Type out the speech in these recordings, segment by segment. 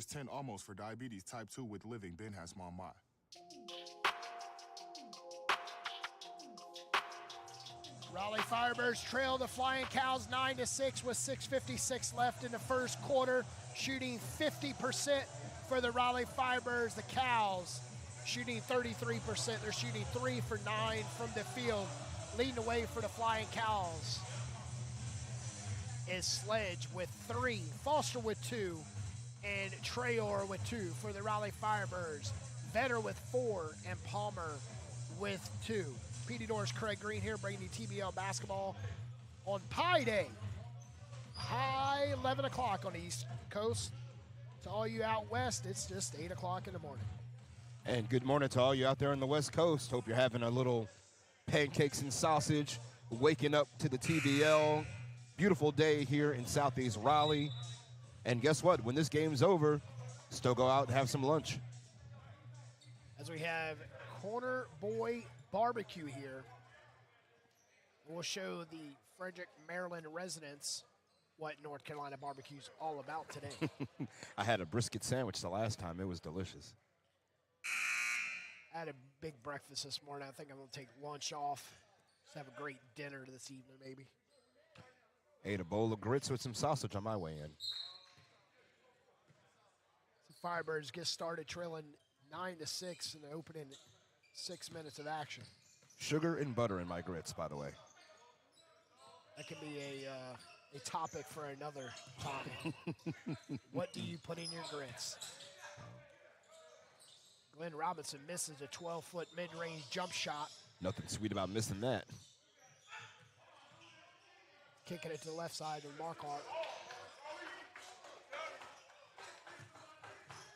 There's 10 almost for diabetes type 2 with living. Ben has mom my. Raleigh Firebirds trail the Flying Cows 9-6 with 6:56 left in the first quarter, shooting 50% for the Raleigh Firebirds. The Cows shooting 33%. They're shooting 3 for 9 from the field. Leading the way for the Flying Cows is Sledge with 3, Foster with 2, and Trayor with 2 for the Raleigh Firebirds. Vetter with 4, and Palmer with 2. PD Doors, Craig Green here, bringing you TBL basketball on Pi Day. High 11 o'clock on the East Coast. To all you out west, it's just 8 o'clock in the morning. And good morning to all you out there on the West Coast. Hope you're having a little pancakes and sausage, waking up to the TBL. Beautiful day here in Southeast Raleigh. And guess what? When this game's over, still go out and have some lunch. As we have Corner Boy Barbecue here, we'll show the Frederick, Maryland residents what North Carolina barbecue's all about today. I had a brisket sandwich the last time. It was delicious. I had a big breakfast this morning. I think I'm going to take lunch off. Just have a great dinner this evening, maybe. Ate a bowl of grits with some sausage on my way in. The Firebirds get started trailing 9-6 in the opening 6 minutes of action. Sugar and butter in my grits, by the way. That could be a topic for another time. What do you put in your grits? Glenn Robinson misses a 12-foot mid-range jump shot. Nothing sweet about missing that. Kicking it to the left side of Marquardt.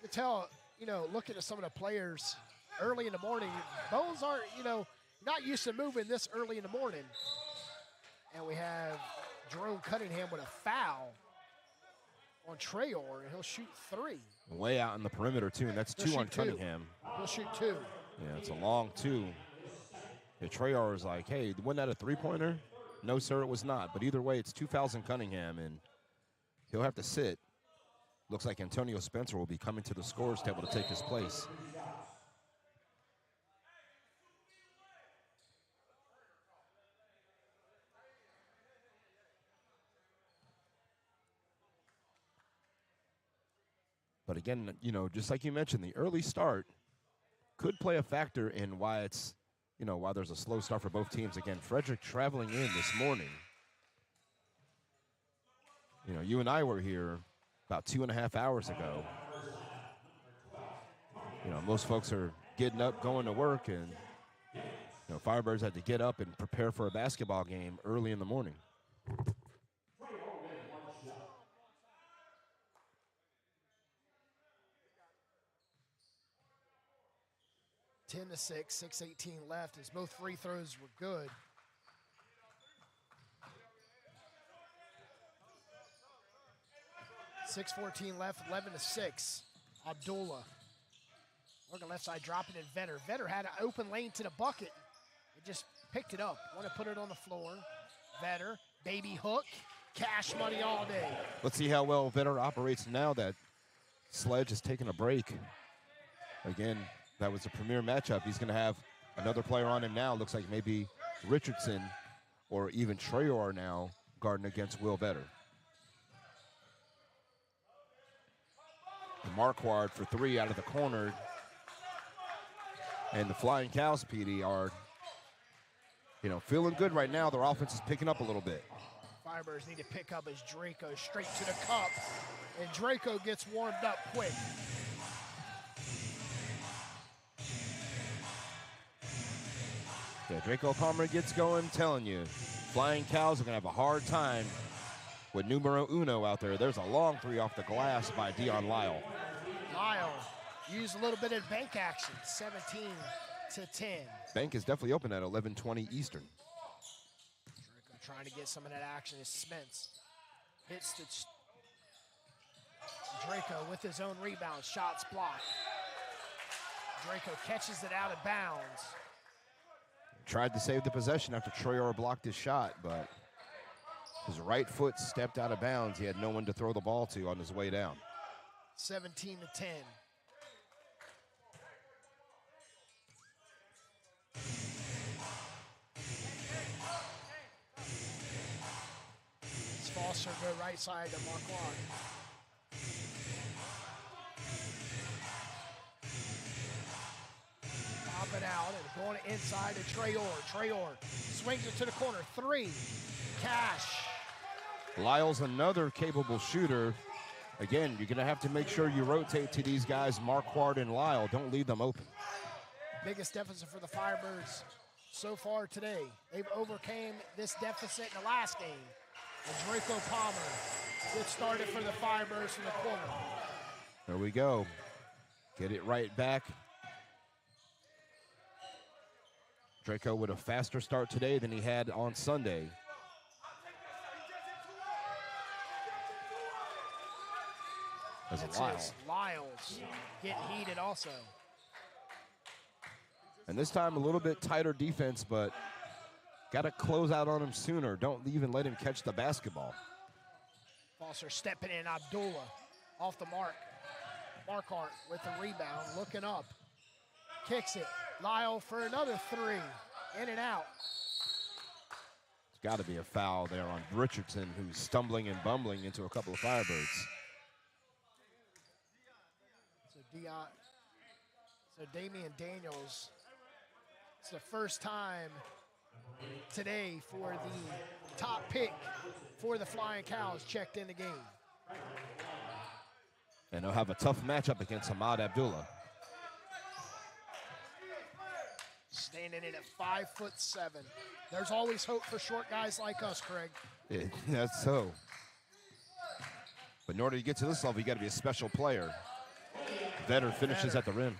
You can tell, looking at some of the players early in the morning, bones aren't, not used to moving this early in the morning. And we have Jerome Cunningham with a foul on Trayor, and he'll shoot 3. Way out in the perimeter, too, and that's 2 on Cunningham. He'll shoot 2. Yeah, it's a long 2. Yeah, Trayor is like, hey, wasn't that a three-pointer? No, sir, it was not. But either way, it's 2 fouls on Cunningham, and he'll have to sit. Looks like Antonio Spencer will be coming to the scorer's table to take his place. But again, just like you mentioned, the early start could play a factor in why it's, why there's a slow start for both teams. Again, Frederick traveling in this morning. You and I were here about 2.5 hours ago. Most folks are getting up, going to work, and, Firebirds had to get up and prepare for a basketball game early in the morning. 10-6, 6:18 left as both free throws were good. .6:14 left, 11-6. Abdullah. Working left side, dropping it. Vetter. Vetter had an open lane to the bucket. It just picked it up. Want to put it on the floor. Vetter, baby hook. Cash money all day. Let's see how well Vetter operates now that Sledge has taken a break. Again, that was a premier matchup. He's going to have another player on him now. Looks like maybe Richardson or even Trayor now guarding against Will Vetter. And Marquardt for 3 out of the corner. And the Flying Cows, PD, are, feeling good right now. Their offense is picking up a little bit. Firebirds need to pick up as Draco straight to the cup. And Draco gets warmed up quick. Yeah, Draco Palmer gets going, telling you. Flying Cows are going to have a hard time with numero uno out there. There's a long 3 off the glass by Dion Lyle. Lyle used a little bit of bank action, 17-10. Bank is definitely open at 11:20 Eastern. Draco trying to get some of that action is Spence. Hits the Draco with his own rebound. Shots blocked. Draco catches it out of bounds. Tried to save the possession after Trayor blocked his shot, but his right foot stepped out of bounds. He had no one to throw the ball to on his way down. 17-10. Foster go right side to Marquand. Popping out and going inside to Trayor. Trayor swings it to the corner. 3. Cash. Lyle's another capable shooter. Again, you're going to have to make sure you rotate to these guys, Marquard and Lyle. Don't leave them open. Biggest deficit for the Firebirds so far today. They've overcame this deficit in the last game. And Draco Palmer gets started for the Firebirds from the corner. There we go. Get it right back. Draco with a faster start today than he had on Sunday. As Lyles getting heated also. And this time a little bit tighter defense, but got to close out on him sooner. Don't even let him catch the basketball. Foster stepping in. Abdullah off the mark. Marquardt with the rebound, looking up. Kicks it. Lyle for another 3. In and out. It's got to be a foul there on Richardson, who's stumbling and bumbling into a couple of Firebirds. So Damian Daniels, it's the first time today for the top pick for the Flying Cows checked in the game. And they'll have a tough matchup against Ahmad Abdullah. Standing in at 5'7". There's always hope for short guys like us, Craig. Yeah, that's so. But in order to get to this level, you got to be a special player. Vetter finishes at the rim.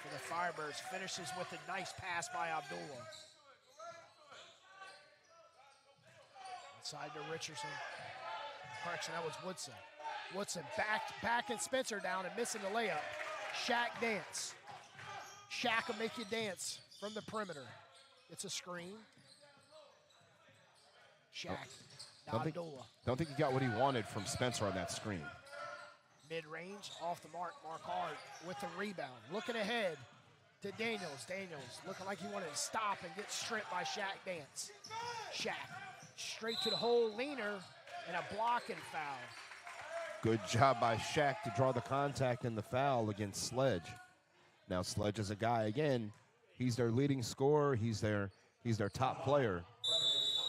For the Firebirds, finishes with a nice pass by Abdullah. Inside to Richardson. Correction, that was Woodson. Woodson backing Spencer down and missing the layup. Shaq dance. Shaq will make you dance from the perimeter. It's a screen. Shaq. Abdullah. Don't think he got what he wanted from Spencer on that screen. Mid-range, off the mark, Marquard with the rebound. Looking ahead to Daniels. Daniels looking like he wanted to stop and get stripped by Shaq Dance. Shaq straight to the hole, leaner, and a blocking foul. Good job by Shaq to draw the contact and the foul against Sledge. Now Sledge is a guy, again, he's their leading scorer, he's their top player.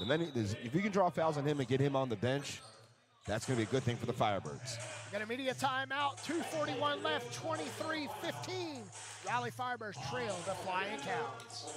And then if you can draw fouls on him and get him on the bench, that's going to be a good thing for the Firebirds. Got a media timeout, 2:41 left, 23-15. Raleigh Firebirds trail the Flying Cows.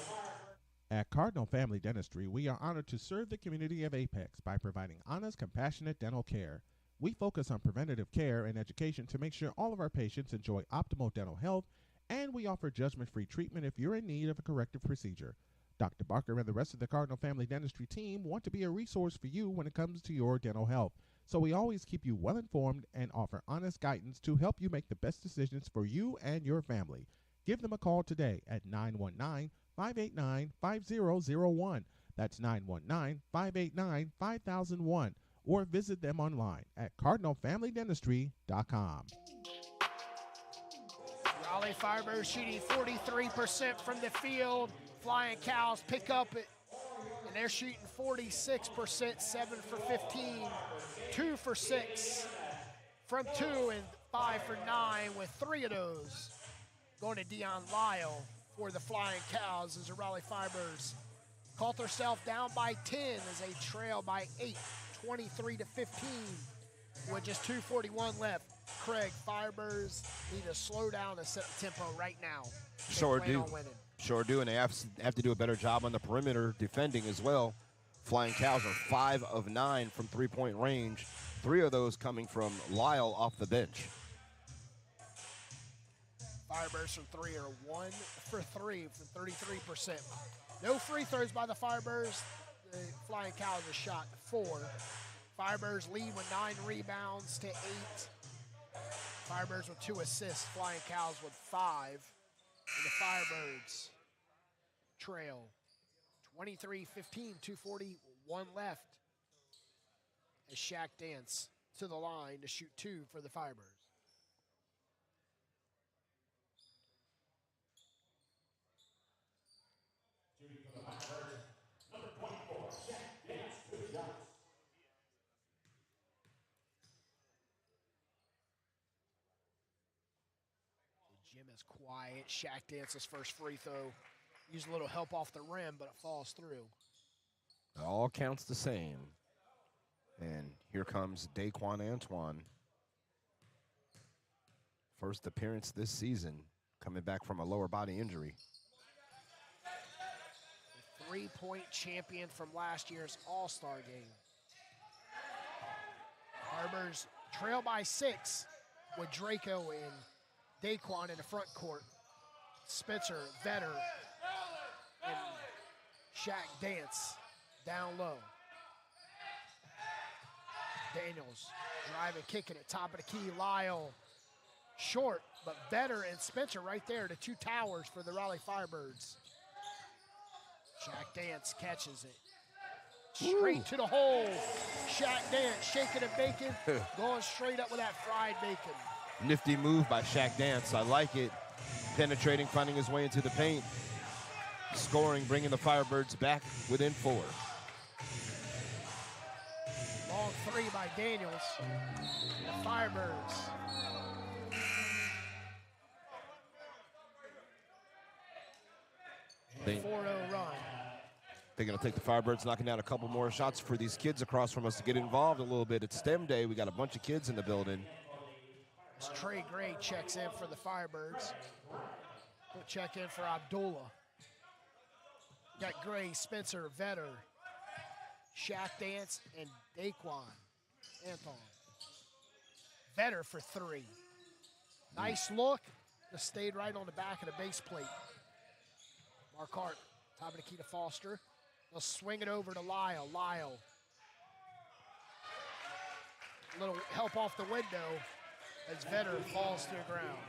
At Cardinal Family Dentistry, we are honored to serve the community of Apex by providing honest, compassionate dental care. We focus on preventative care and education to make sure all of our patients enjoy optimal dental health, and we offer judgment-free treatment if you're in need of a corrective procedure. Dr. Barker and the rest of the Cardinal Family Dentistry team want to be a resource for you when it comes to your dental health. So we always keep you well informed and offer honest guidance to help you make the best decisions for you and your family. Give them a call today at 919-589-5001. That's 919-589-5001. Or visit them online at cardinalfamilydentistry.com. Raleigh Firebirds shooting 43% from the field. Flying Cows pick up it, and they're shooting 46%, 7 for 15, 2 for 6 from 2, and 5 for 9, with 3 of those going to Dion Lyle for the Flying Cows as the Raleigh Firebirds caught themselves down by 10 as they trail by 8, 23-15, with just 2:41 left. Craig, Firebirds need to slow down and set the tempo right now. Sure do. Sure do, and they have to do a better job on the perimeter defending as well. Flying Cows are 5 of 9 from three-point range, 3 of those coming from Lyle off the bench. Firebirds from 3 are 1 for 3 for 33%. No free throws by the Firebirds. The Flying Cows are shot 4. Firebirds lead with 9 rebounds to 8. Firebirds with 2 assists. Flying Cows with 5. And the Firebirds trail 23-15, 2:41 left as Shaq Dance to the line to shoot 2 for the Firebirds. Jim is quiet. Shaq dances first free throw. Use a little help off the rim, but it falls through. It all counts the same. And here comes Daquan Antoine. First appearance this season, coming back from a lower body injury. The 3-point champion from last year's All-Star game. Firebirds trail by 6 with Draco and Daquan in the front court. Spencer, Vetter, and Shaq dance down low. Daniels driving, kicking it, top of the key. Lyle short, but Vetter and Spencer right there, the two towers for the Raleigh Firebirds. Shaq Dance catches it. Straight to the hole. Shaq Dance shaking and baking, going straight up with that fried bacon. Nifty move by Shaq Dance. I like it. Penetrating, finding his way into the paint. Scoring, bringing the Firebirds back within 4. Long 3 by Daniels. The Firebirds. They, 4-0 run. They're going to take the Firebirds, knocking down a couple more shots for these kids across from us to get involved a little bit. It's STEM day. We got a bunch of kids in the building. As Trey Gray checks in for the Firebirds. We'll check in for Abdullah. Got Gray, Spencer, Vetter, Shaq Dance, and Daquan Anton. Vetter for 3. Nice look. Just stayed right on the back of the base plate. Marquardt, top of the key to Foster. They'll swing it over to Lyle. Lyle. A little help off the window as Vetter falls to the ground.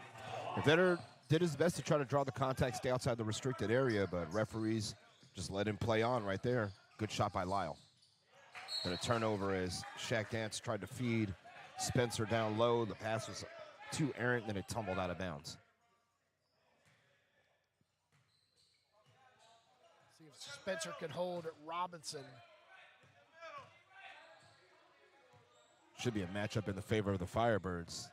Vetter did his best to try to draw the contact, stay outside the restricted area, but referees just let him play on right there. Good shot by Lyle. And a turnover as Shaq Dance tried to feed Spencer down low. The pass was too errant, and then it tumbled out of bounds. See if Spencer can hold at Robinson. Should be a matchup in the favor of the Firebirds.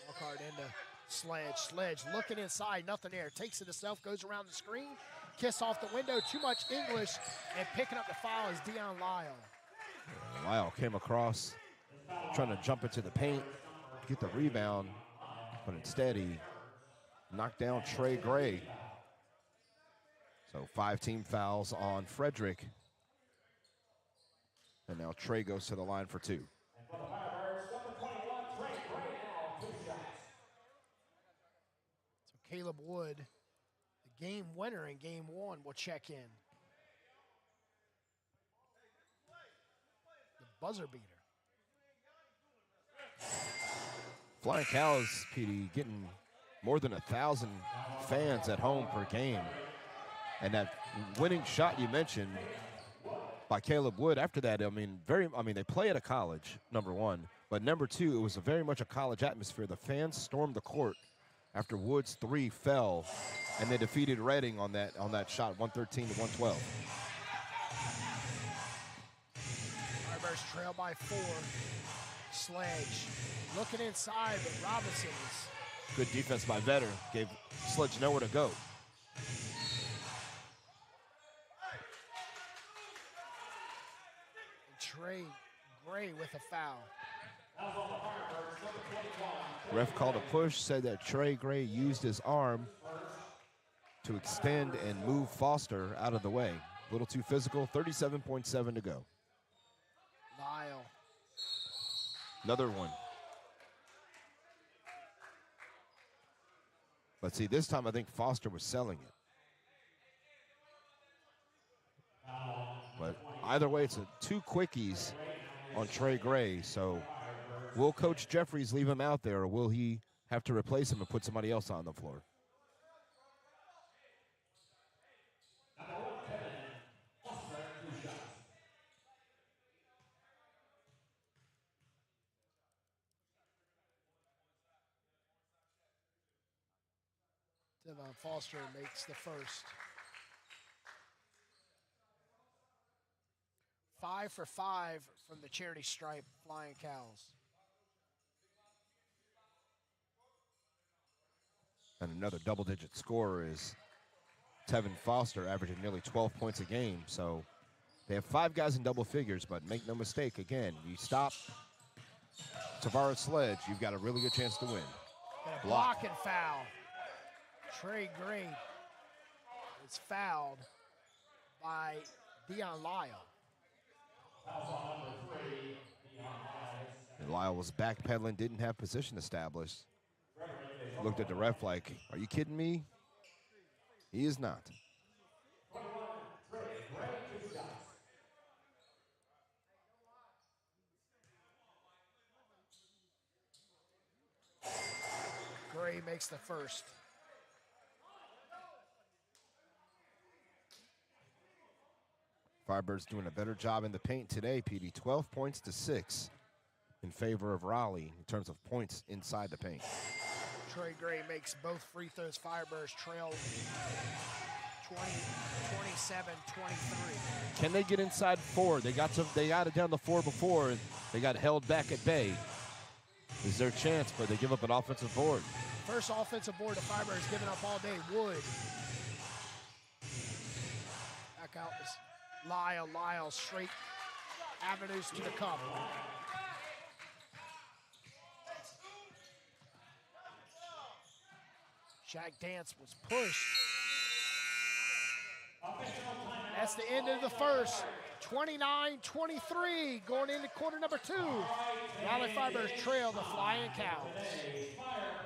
Marquardt into Sledge. Sledge looking inside, nothing there. Takes it himself, goes around the screen. Kiss off the window, too much English, and picking up the foul is Deion Lyle. Lyle came across, trying to jump into the paint, get the rebound, but instead he knocked down Trey Gray. So 5 team fouls on Frederick. And now Trey goes to the line for 2. So Caleb Wood, the game winner in game 1, will check in. The buzzer beater. Flying Cows, PD, getting more than 1,000 fans at home per game. And that winning shot you mentioned by Caleb Wood, after that, they play at a college, number 1. But number 2, it was very much a college atmosphere. The fans stormed the court after Wood's 3 fell, and they defeated Reading on that shot, 113 to 112. Firebirds trail by 4. Sledge looking inside, but Robinson's. Good defense by Vetter. Gave Sledge nowhere to go. Trey Gray with a foul. Ref called a push, said that Trey Gray used his arm to extend and move Foster out of the way. A little too physical, 37.7 to go. Lyle. Another one. But see, this time I think Foster was selling it. But either way, it's 2 quickies on Trey Gray. So will Coach Jeffries leave him out there, or will he have to replace him and put somebody else on the floor? Devon Foster makes the first. 5 for 5 from the charity stripe Flying Cows. And another double-digit scorer is Tevin Foster, averaging nearly 12 points a game. So they have 5 guys in double figures, but make no mistake, again, you stop Tavares Sledge, you've got a really good chance to win. Got a block and foul. Trey Gray is fouled by Deion Lyle. And Lyle was backpedaling, didn't have position established. Looked at the ref like, are you kidding me? He is not. Gray makes the first. Firebirds doing a better job in the paint today, PD. 12 points to 6 in favor of Raleigh in terms of points inside the paint. Trey Gray makes both free throws. Firebirds trail 27-23. Can they get inside 4? They got it down to 4 before, and they got held back at bay. Is there a chance, but they give up an offensive board? First offensive board the Firebirds given up all day. Wood. Back out is Lyle. Lyle straight avenues to the cup. Jack Dance was pushed. That's the end of the first. 29-23 going into quarter number 2. Raleigh Firebirds trail the Flying Cows.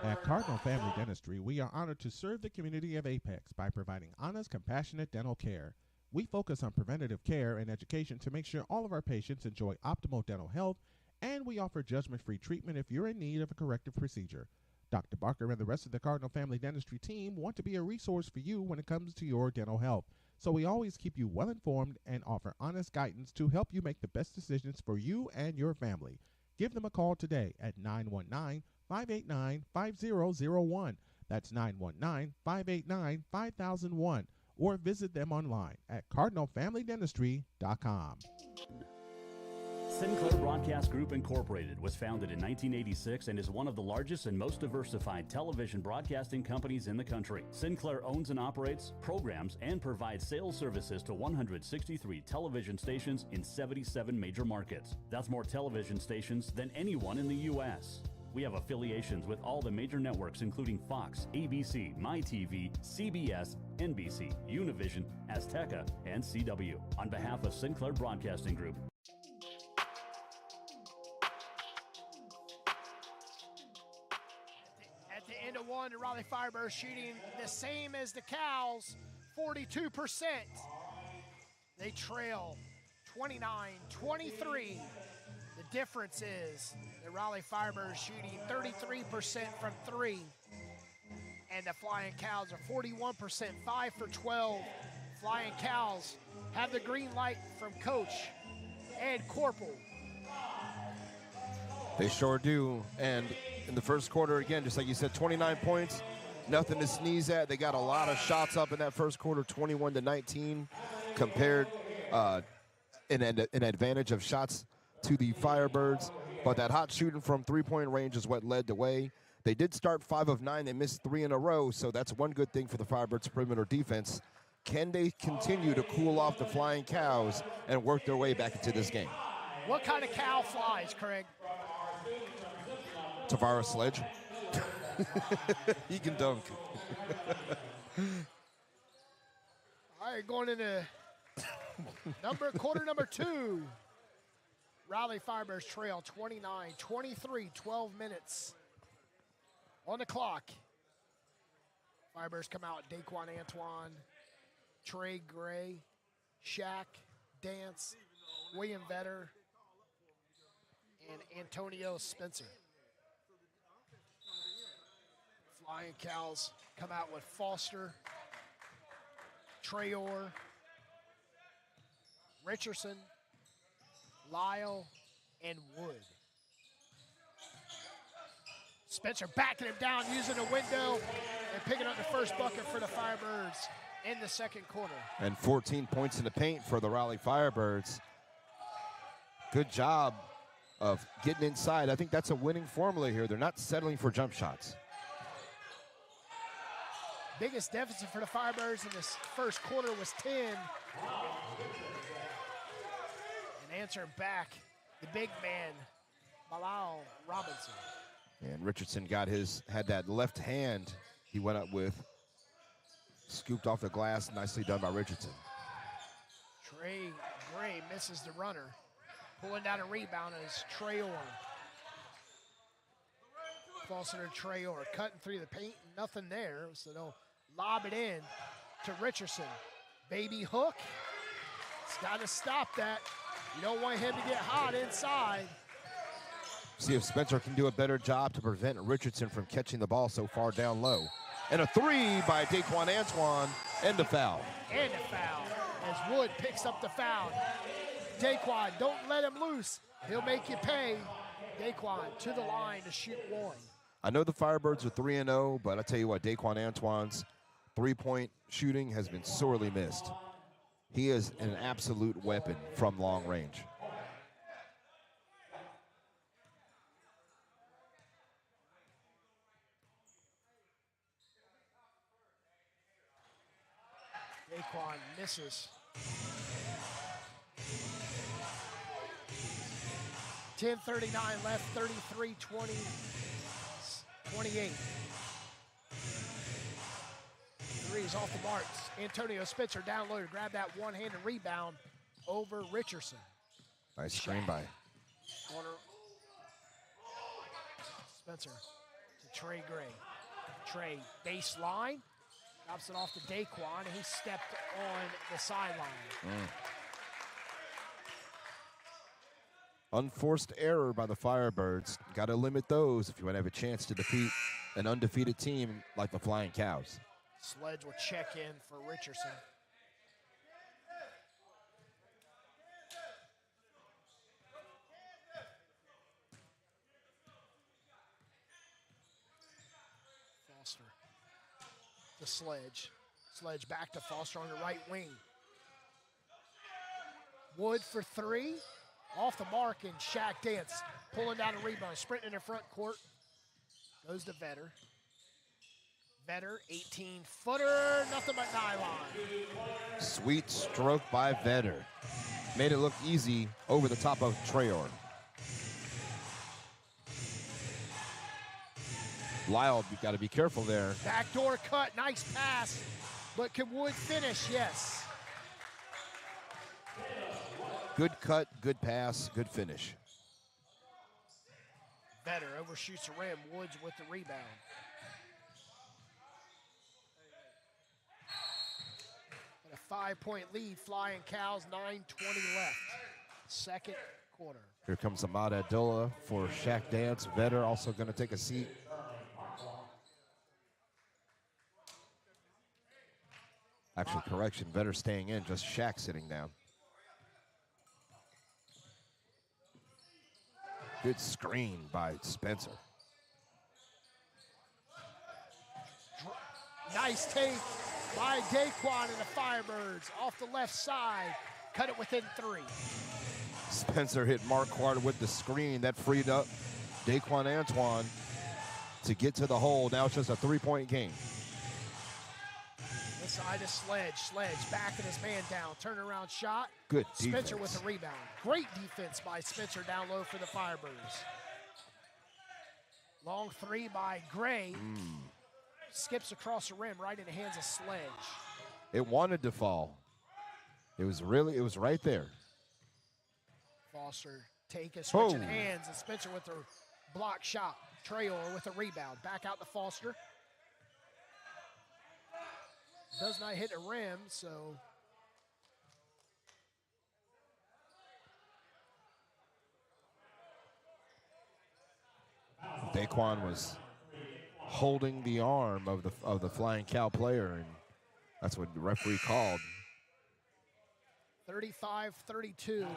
At Cardinal Family Dentistry, we are honored to serve the community of Apex by providing honest, compassionate dental care. We focus on preventative care and education to make sure all of our patients enjoy optimal dental health, and we offer judgment-free treatment if you're in need of a corrective procedure. Dr. Barker and the rest of the Cardinal Family Dentistry team want to be a resource for you when it comes to your dental health. So we always keep you well informed and offer honest guidance to help you make the best decisions for you and your family. Give them a call today at 919-589-5001. That's 919-589-5001. Or visit them online at cardinalfamilydentistry.com. Sinclair Broadcast Group Incorporated was founded in 1986 and is one of the largest and most diversified television broadcasting companies in the country. Sinclair owns and operates, programs, and provides sales services to 163 television stations in 77 major markets. That's more television stations than anyone in the U.S. We have affiliations with all the major networks including Fox, ABC, MyTV, CBS, NBC, Univision, Azteca, and CW. On behalf of Sinclair Broadcasting Group, the Raleigh Firebirds shooting the same as the Cows, 42%. They trail 29-23. The difference is the Raleigh Firebirds shooting 33% from 3, and the Flying Cows are 41%, 5 for 12. Flying Cows have the green light from Coach Ed Corporal. They sure do. And in the first quarter, again, just like you said, 29 points, nothing to sneeze at. They got a lot of shots up in that first quarter, 21-19, compared an advantage of shots to the Firebirds. But that hot shooting from three-point range is what led the way. They did start 5 of 9. They missed 3 in a row, so that's one good thing for the Firebirds' perimeter defense. Can they continue to cool off the Flying Cows and work their way back into this game? What kind of cow flies, Craig? Tavares Sledge. He can dunk. All right, going into quarter number 2. Raleigh Firebirds trail 29-23, 12 minutes on the clock. Firebirds come out, Daquan Antoine, Trey Gray, Shaq, Dance, William Vetter, and Antonio Spencer. Flying Cows come out with Foster, Trayor, Richardson, Lyle, and Wood. Spencer backing him down, using a window, and picking up the first bucket for the Firebirds in the second quarter. And 14 points in the paint for the Raleigh Firebirds. Good job of getting inside. I think that's a winning formula here. They're not settling for jump shots. Biggest deficit for the Firebirds in this first quarter was 10. And answering back, the big man, Bilal Robinson. And Richardson had that left hand he went up with. Scooped off the glass, nicely done by Richardson. Trey Gray misses the runner. Pulling down a rebound is Trayor. Falls to Trayor, cutting through the paint, nothing there, so they'll lob it in to Richardson. Baby hook, it's got to stop that. You don't want him to get hot inside. See if Spencer can do a better job to prevent Richardson from catching the ball so far down low. And a three by Daquan Antoine, and a foul. And a foul, as Wood picks up the foul. Daquan, don't let him loose. He'll make you pay. Daquan to the line to shoot one. I know the Firebirds are 3-0, but I tell you what, Daquan Antoine's three-point shooting has been sorely missed. He is an absolute weapon from long range. Daquan misses. 10:39 left, 33-20, 28. Threes off the marks. Antonio Spencer down low to grab that one-handed rebound over Richardson. Nice screen by. Corner. Spencer to Trey Gray. Trey baseline. Drops it off to Daquan, and he stepped on the sideline. Unforced error by the Firebirds. Got to limit those if you want to have a chance to defeat an undefeated team like the Flying Cows. Sledge will check in for Richardson. Foster to Sledge. Sledge back to Foster on the right wing. Wood for three. Off the mark, and Shaq Dance pulling down a rebound, sprinting in front court. Goes to Vetter. Vetter, 18-footer, nothing but nylon. Sweet stroke by Vetter. Made it look easy over the top of Trayor. Lyle, you got to be careful there. Backdoor cut, nice pass, but can Wood finish? Yes. Good cut, good pass, good finish. Vetter overshoots the rim. Woods with the rebound. But a 5-point lead, Flying Cows, 9:20 left. Second quarter. Here comes Ahmad Abdullah for Shaq Dance. Vetter also going to take a seat. Actually, correction, Vetter staying in, just Shaq sitting down. Good screen by Spencer. Nice take by Daquan and the Firebirds off the left side. Cut it within three. Spencer hit Marquardt with the screen. That freed up Daquan Antoine to get to the hole. Now it's just a three-point game. This side is Sledge. Sledge backing his man down. Turnaround shot. Good Spencer defense. with a rebound. Great defense by Spencer down low for the Firebirds. Long three by Gray. Skips across the rim right in the hands of Sledge. It wanted to fall. It was right there. Foster taking, switching Oh. hands, and Spencer with a block shot. Trayor with a rebound. Back out to Foster. Does not hit the rim, so Daquan was holding the arm of the Flying Cow player, and that's what the referee called. 35-32.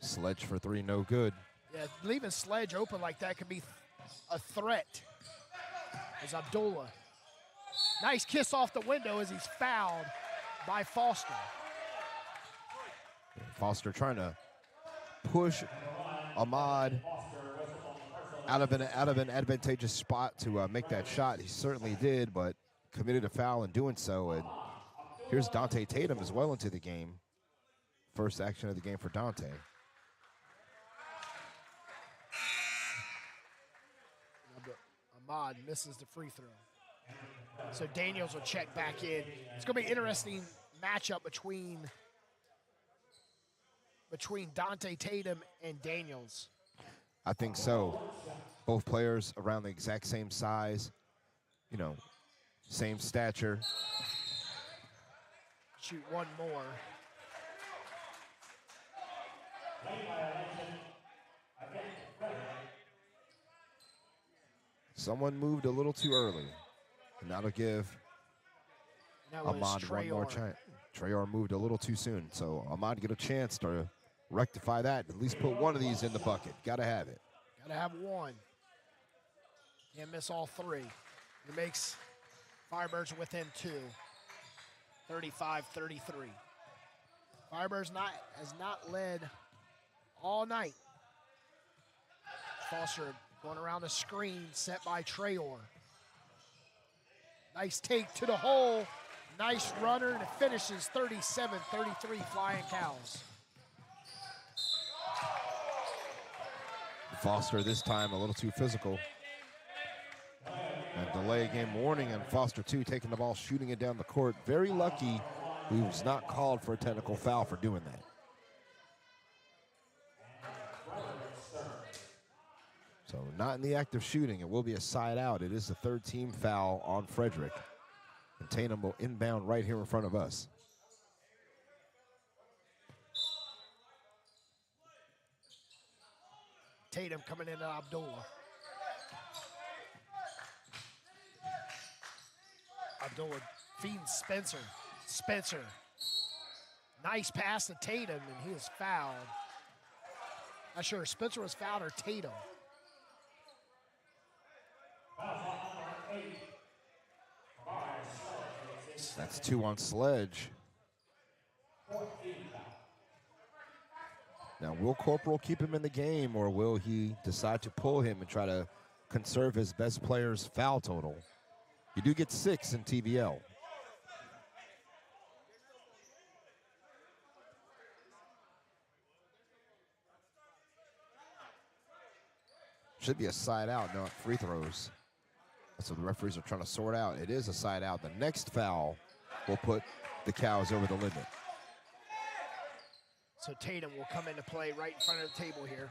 Sledge for three, no good. Yeah, leaving Sledge open like that could be a threat. As Abdullah. Nice kiss off the window as he's fouled by Foster. Foster trying to push Ahmad out of an advantageous spot to make that shot. He certainly did, but committed a foul in doing so. And here's Dante Tatum as well into the game. First action of the game for Dante. Ahmad misses the free throw. So Daniels will check back in. It's going to be an interesting matchup between Dante Tatum and Daniels. I think so. Both players around the exact same size, you know, same stature. Shoot one more. Someone moved a little too early, and that'll give Ahmad one more chance. Traore moved a little too soon, so Ahmad get a chance to rectify that. At least put one of these in the bucket. Got to have it. Got to have one. Can't miss all three. It makes Firebirds within 2. 35-33. Firebirds has not led all night. Foster going around the screen, set by Traore. Nice take to the hole. Nice runner, and it finishes 37-33 Flying Cows. Foster this time a little too physical. And delay game warning on Foster 2, taking the ball, shooting it down the court. Very lucky he was not called for a technical foul for doing that. So not in the act of shooting. It will be a side out. It is the third team foul on Frederick. And Tatum will inbound right here in front of us. Tatum coming into Abdullah. Abdullah feeding Spencer. Spencer. Nice pass to Tatum, and he is fouled. Not sure if Spencer was fouled or Tatum. That's 2 on Sledge. Now, will Corporal keep him in the game, or will he decide to pull him and try to conserve his best player's foul total? You do get 6 in TVL. Should be a side out, not free throws. So the referees are trying to sort out. It is a side out. The next foul will put the Cows over the limit. So Tatum will come into play right in front of the table here.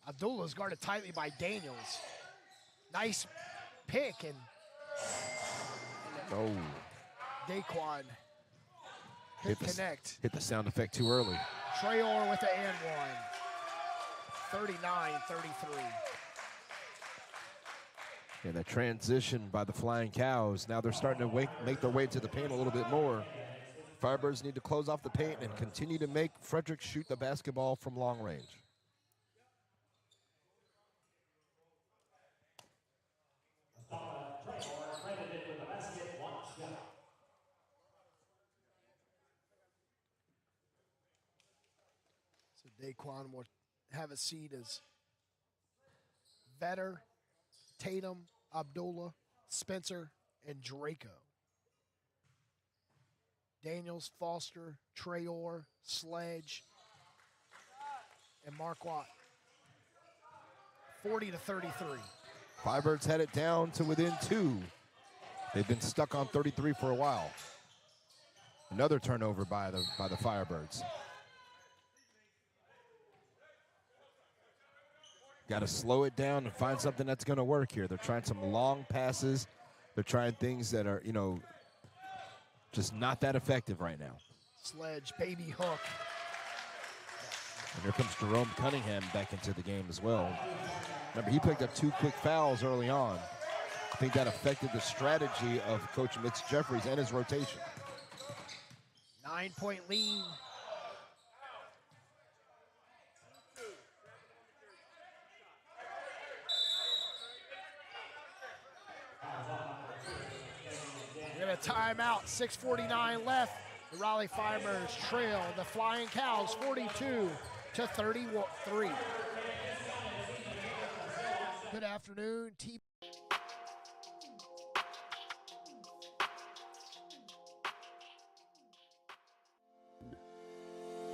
Abdullah's guarded tightly by Daniels. Nice pick, and Daquan hit connect. Hit the sound effect too early. Traore with the and one. 39-33. And the transition by the Flying Cows. Now they're starting to make their way to the paint a little bit more. Firebirds need to close off the paint and continue to make Frederick shoot the basketball from long range. So Daquan will have a seat as Vetter, Tatum, Abdullah, Spencer, and Draco. Daniels, Foster, Traore, Sledge, and Mark Watt. 40-33. Firebirds had it down to within 2. They've been stuck on 33 for a while. Another turnover by the Firebirds. Got to slow it down and find something that's going to work here. They're trying some long passes. They're trying things that are, just not that effective right now. Sledge, baby hook. And here comes Jerome Cunningham back into the game as well. Remember, he picked up 2 quick fouls early on. I think that affected the strategy of Coach Mitch Jeffries and his rotation. 9-point lead. a timeout. 6:49 left. The Raleigh Firebirds trail the Flying Cows 42-33. Good afternoon.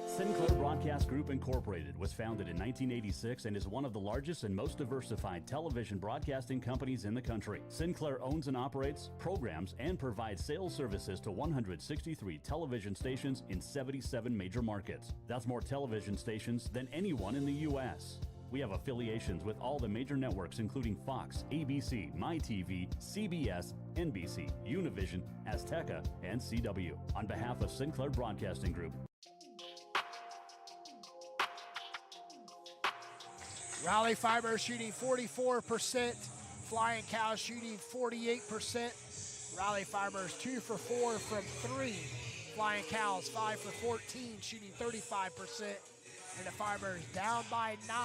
Sinclair Broadcast Group Incorporated was founded in 1986 and is one of the largest and most diversified television broadcasting companies in the country. Sinclair owns and operates, programs, and provides sales services to 163 television stations in 77 major markets. That's more television stations than anyone in the U.S. We have affiliations with all the major networks including Fox, ABC, MyTV, CBS, NBC, Univision, Azteca, and CW. On behalf of Sinclair Broadcasting Group, Raleigh Firebirds shooting 44%. Flying Cows shooting 48%. Raleigh Firebirds 2 for 4 from 3. Flying Cows 5 for 14, shooting 35%. And the Firebirds down by 9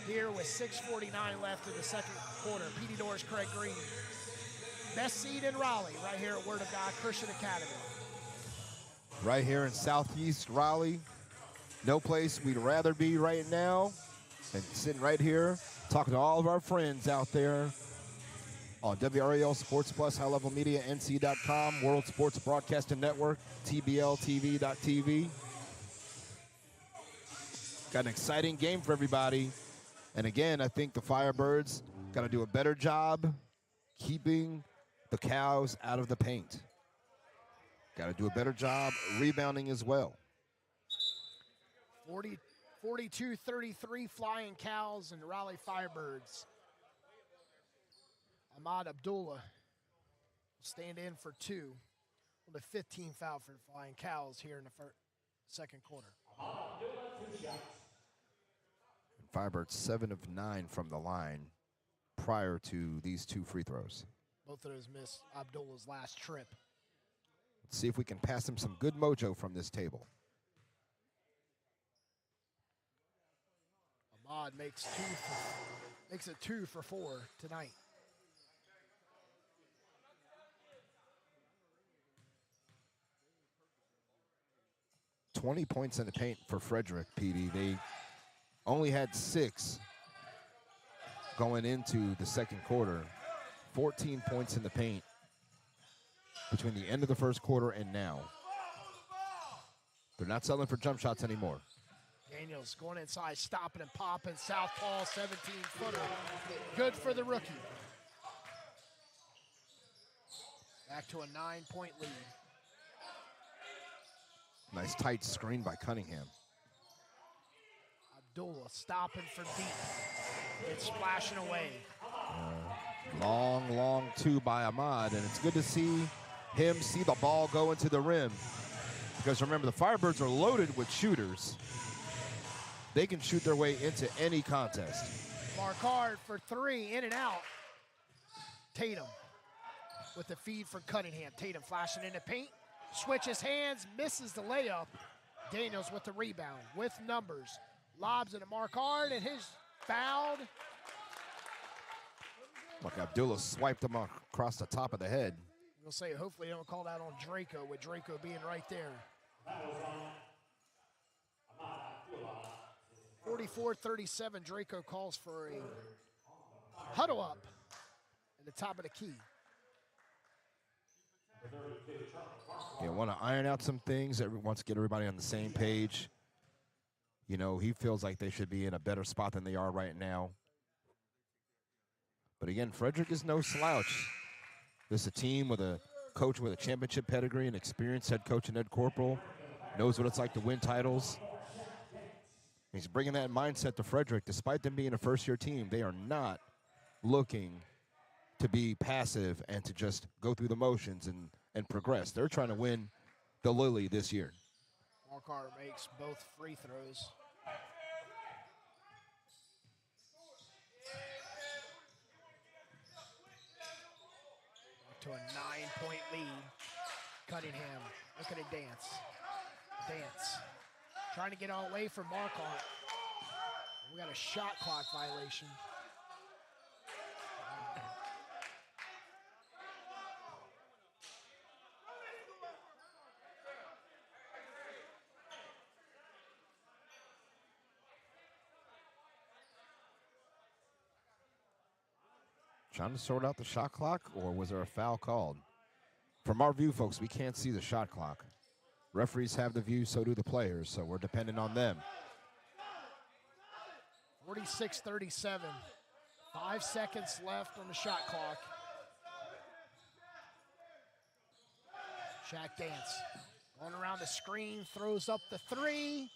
here with 6:49 left in the second quarter. PD Doors, Craig Green. Best seed in Raleigh right here at Word of God Christian Academy. Right here in Southeast Raleigh. No place we'd rather be right now than sitting right here talking to all of our friends out there on WRAL Sports Plus, High Level Media, NC.com, World Sports Broadcasting Network, TBLTV.tv. Got an exciting game for everybody. And again, I think the Firebirds got to do a better job keeping the Cows out of the paint. Got to do a better job rebounding as well. 42-33 Flying Cows and Raleigh Firebirds. Ahmad Abdullah will stand in for 2 with a 15 foul for the Flying Cows here in the second quarter. Firebirds 7 of 9 from the line prior to these 2 free throws. Both of those missed Abdullah's last trip. Let's see if we can pass him some good mojo from this table. Ahmad makes it 2 for 4 tonight. $20 in the paint for Frederick, PD. They only had 6 going into the second quarter. 14 points in the paint between the end of the first quarter and now. They're not selling for jump shots anymore. Daniels going inside, stopping and popping. Southpaw 17-footer. Good for the rookie. Back to a 9-point lead. Nice tight screen by Cunningham. Abdullah stopping for deep. It's splashing away. Long 2 by Ahmad, and it's good to see him see the ball go into the rim. Because remember, the Firebirds are loaded with shooters. They can shoot their way into any contest. Marcard for 3, in and out. Tatum with the feed for Cunningham. Tatum flashing in the paint. Switches hands, misses the layup. Daniels with the rebound, with numbers. Lobs into Marcard, and his fouled. Look, Abdullah swiped him across the top of the head. We'll say hopefully they don't call that on Draco, with Draco being right there. 44-37, Draco calls for a huddle up at the top of the key. Yeah, want to iron out some things. Wants to get everybody on the same page. You know, he feels like they should be in a better spot than they are right now. But again, Frederick is no slouch. This is a team with a coach with a championship pedigree, an experienced head coach and Ed Corporal. Knows what it's like to win titles. He's bringing that mindset to Frederick. Despite them being a first-year team, they are not looking to be passive and to just go through the motions and progress. They're trying to win the Lily this year. Marquardt makes both free throws. To a 9-point lead. Cunningham, look at it dance. Trying to get away from Marquardt. We got a shot clock violation. Trying to sort out the shot clock, or was there a foul called? From our view, folks, we can't see the shot clock. Referees have the view, so do the players, so we're dependent on them. 46-37. 5 seconds left on the shot clock. Shaq Dance going around the screen, throws up the three,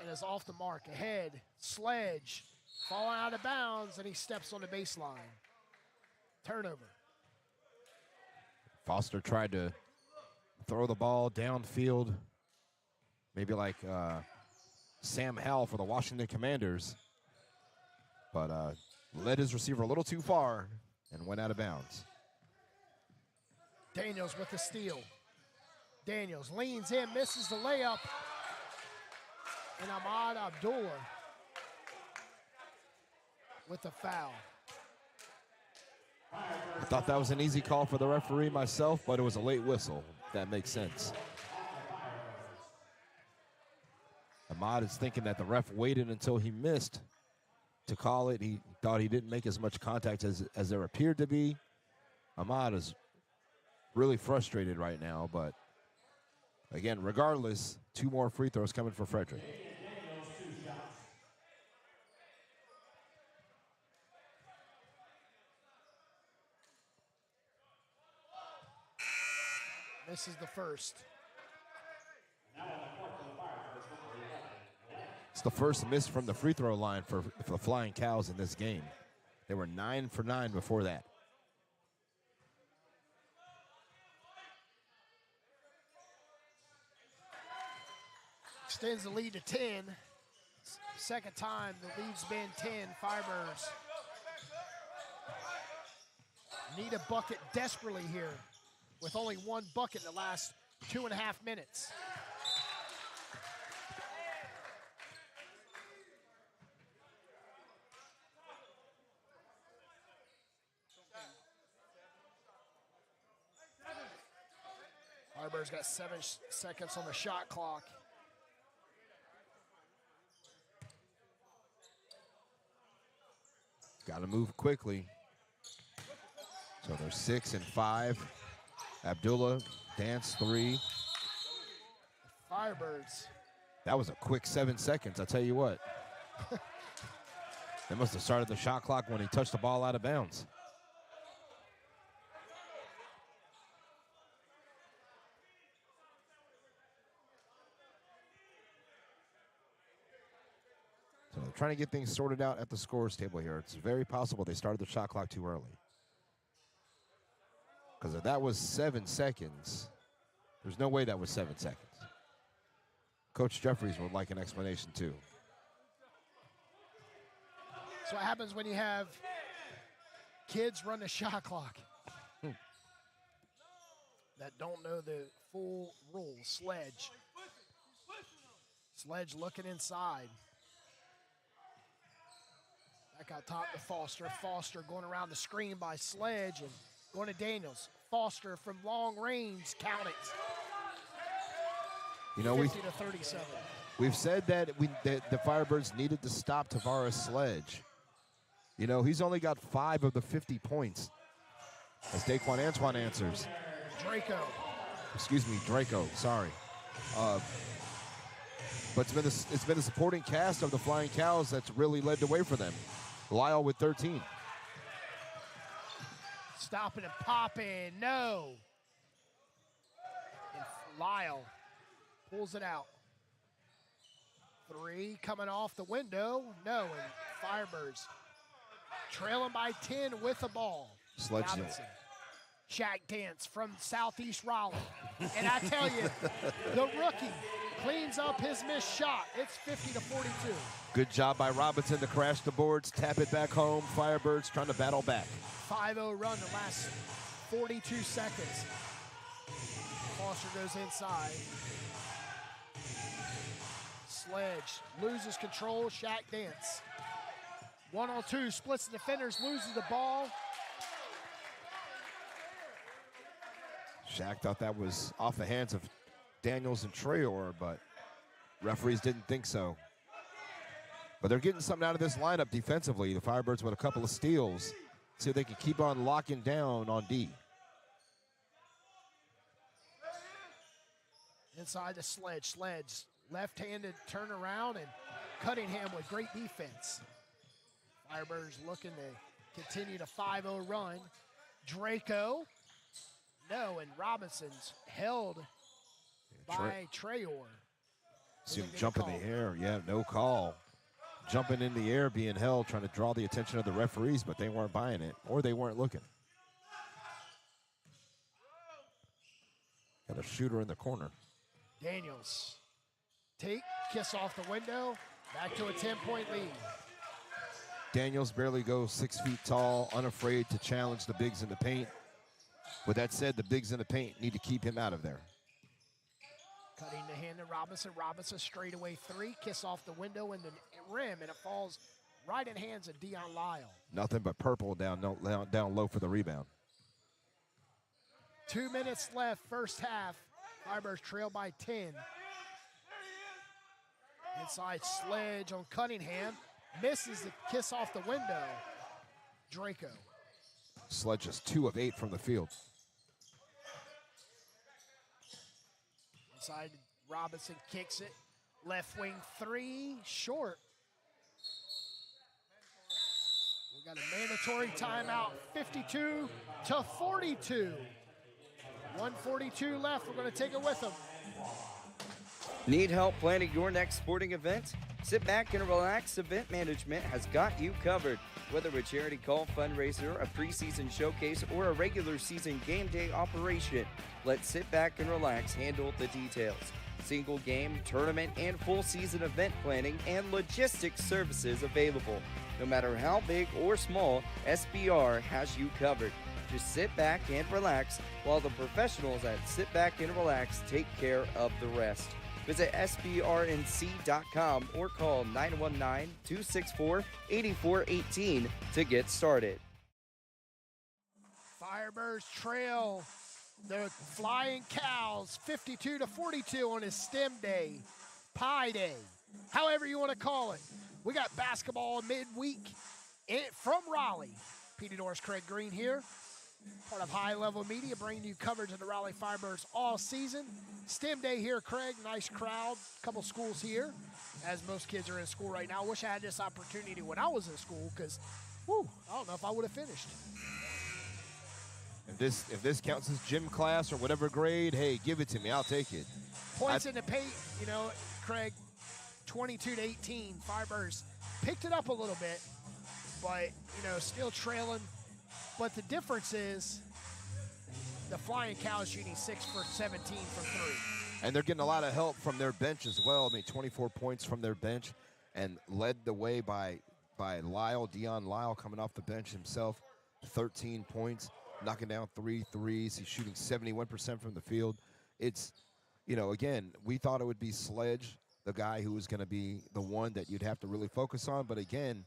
and is off the mark. Ahead, Sledge falling out of bounds, and he steps on the baseline. Turnover. Foster tried to throw the ball downfield, maybe like Sam Howell for the Washington Commanders, but led his receiver a little too far and went out of bounds. Daniels with the steal. Daniels leans in, misses the layup, and Ahmad Abdullah with the foul. I thought that was an easy call for the referee myself, but it was a late whistle. If that makes sense. Ahmad is thinking that the ref waited until he missed to call it. He thought he didn't make as much contact as there appeared to be. Ahmad is really frustrated right now, but again, regardless, 2 more free throws coming for Frederick. This is the first. It's the first miss from the free throw line for the Flying Cows in this game. They were 9 for 9 before that. Extends the lead to 10. Second time the lead's been 10 Firebirds. Need a bucket desperately here, with only 1 bucket in the last 2.5 minutes. Firebirds got 7 seconds on the shot clock. Got to move quickly. So they're 6 and 5. Abdullah, Dance 3. Firebirds. That was a quick 7 seconds, I tell you what. They must have started the shot clock when he touched the ball out of bounds. So they're trying to get things sorted out at the scores table here. It's very possible they started the shot clock too early. Because if that was 7 seconds, there's no way that was 7 seconds. Coach Jeffries would like an explanation too. So what happens when you have kids run the shot clock that don't know the full rules? Sledge. Sledge looking inside. Back out top to Foster. Foster going around the screen by Sledge and going to Daniels. Foster from long range, count it. You know, 50 to 37. We've said that the Firebirds needed to stop Tavares Sledge. You know, he's only got 5 of the 50 points. As Daquan Antoine answers. Draco. Excuse me, Draco, sorry. But it's been the supporting cast of the Flying Cows that's really led the way for them. Lyle with 13. Stopping and popping, no. And Lyle pulls it out. 3 coming off the window, no. And Firebirds trailing by 10 with the ball. Sledge. Shaq Dance from Southeast Raleigh. And I tell you, the rookie cleans up his missed shot. It's 50 to 42. Good job by Robinson to crash the boards, tap it back home. Firebirds trying to battle back. 5-0 run the last 42 seconds. Foster goes inside. Sledge loses control. Shaq Dance. 1-on-2, splits the defenders, loses the ball. Shaq thought that was off the hands of Daniels and Traore, but referees didn't think so. But they're getting something out of this lineup defensively. The Firebirds with a couple of steals. See if they can keep on locking down on D. Inside the Sledge. Sledge left-handed turnaround, and Cunningham with great defense. Firebirds looking to continue the 5-0 run. Draco, no, and Robinson's held by Trayor. See him jump in the air. Yeah, no call. Jumping in the air, being held, trying to draw the attention of the referees, but they weren't buying it, or they weren't looking. Got a shooter in the corner. Daniels. Kiss off the window. Back to a 10-point lead. Daniels barely goes 6 feet tall, unafraid to challenge the bigs in the paint. With that said, the bigs in the paint need to keep him out of there. Cutting the hand to Robinson. Robinson straightaway three. Kiss off the window and the rim, and it falls right in hands of Dion Lyle. Nothing but purple down low for the rebound. 2 minutes left, first half. Firebirds trail by 10. Inside Sledge on Cunningham. Misses the kiss off the window. Draco. Sledge is 2 of 8 from the field. Inside, Robinson kicks it. Left wing three, short. We got a mandatory timeout, 52-42. 1:42 left, we're gonna take it with them. Need help planning your next sporting event? Sit back and relax. Event Management has got you covered. Whether a charity call, fundraiser, a preseason showcase, or a regular season game day operation, let Sit Back and Relax handle the details. Single game, tournament, and full season event planning and logistics services available. No matter how big or small, SBR has you covered. Just sit back and relax while the professionals at Sit Back and Relax take care of the rest. Visit SBRNC.com or call 919-264-8418 to get started. Firebirds trail the Flying Cows 52-42 on his STEM day, Pie Day, however you want to call it. We got basketball midweek from Raleigh. Petey Norris, Craig Green here. Part of High Level Media, bringing you coverage of the Raleigh Firebirds all season. STEM Day here, Craig. Nice crowd. Couple schools here, as most kids are in school right now. I wish I had this opportunity when I was in school, because, I don't know if I would have finished. If this counts as gym class or whatever grade, hey, give it to me. I'll take it. Points in the paint, Craig, 22-18. Firebirds picked it up a little bit, but, still trailing. But the difference is the Flying Cows shooting 6 for 17 from three. And they're getting a lot of help from their bench as well. 24 points from their bench, and led the way by Lyle, Dion Lyle, coming off the bench himself. 13 points, knocking down 3 threes. He's shooting 71% from the field. It's, again, we thought it would be Sledge, the guy who was going to be the one that you'd have to really focus on. But again,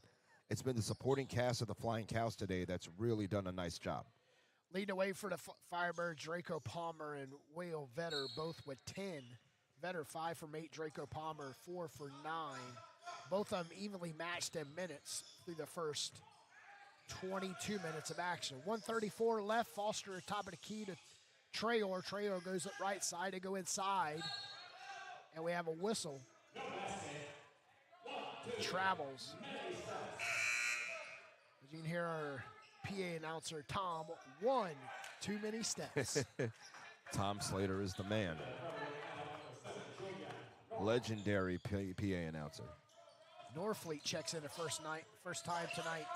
it's been the supporting cast of the Flying Cows today that's really done a nice job. Leading away for the Firebirds, Draco Palmer and Will Vetter, both with 10. Vetter 5 from 8, Draco Palmer 4 for 9. Both of them evenly matched in minutes through the first 22 minutes of action. 1:34 left. Foster top of the key to Trayor. Trayor goes up right side to go inside. And we have a whistle. Travels. As you can hear our PA announcer, Tom, 1 too many steps. Tom Slater is the man. Legendary PA announcer. Norfleet checks in the first time tonight.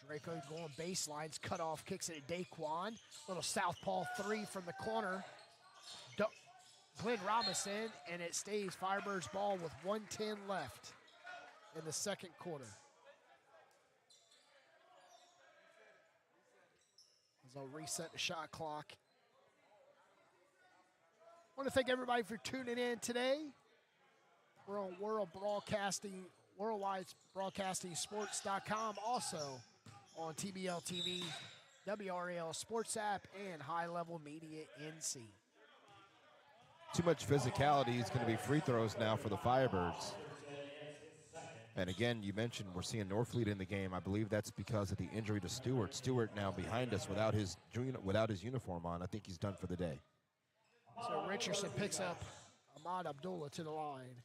Draco going baselines, cut off, kicks it at Daquan. Little southpaw three from the corner. Glenn Robinson, and it stays Firebirds ball with 1:10 left in the second quarter. As I'll reset the shot clock. I want to thank everybody for tuning in today. We're on Worldwide Broadcasting Sports.com, also on TBL TV, WRAL Sports app, and High Level Media NC. Too much physicality is going to be free throws now for the Firebirds. And again, you mentioned we're seeing Norfleet in the game. I believe that's because of the injury to Stewart. Stewart now behind us without his uniform on. I think he's done for the day. So Richardson picks up Ahmad Abdullah to the line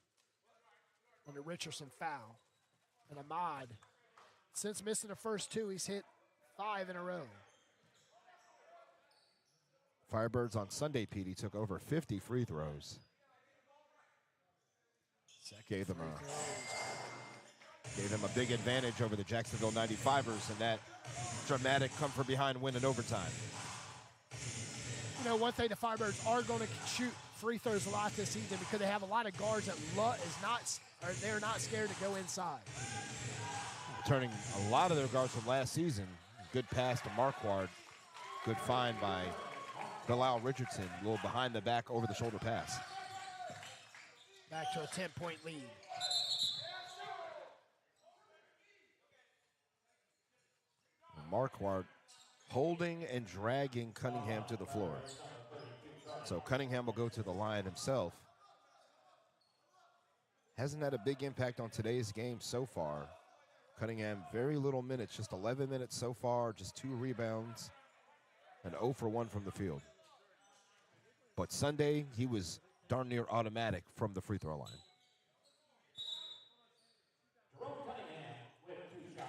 on the Richardson foul. And Ahmad, since missing the first two, he's hit 5 in a row. Firebirds on Sunday, Petey, took over 50 free throws. Gave them a big advantage over the Jacksonville 95ers in that dramatic come-from-behind win in overtime. You know, one thing the Firebirds are going to shoot free throws a lot this season because they have a lot of guards that they're not scared to go inside. Turning a lot of their guards from last season. Good pass to Marquardt. Good find by Bilal Richardson. A little behind the back, over the shoulder pass. Back to a 10-point lead. Marquardt holding and dragging Cunningham to the floor. So Cunningham will go to the line himself. Hasn't had a big impact on today's game so far. Cunningham, very little minutes, just 11 minutes so far, just 2 rebounds, and 0 for 1 from the field. But Sunday, he was darn near automatic from the free throw line. Jerome Cunningham with 2 shots.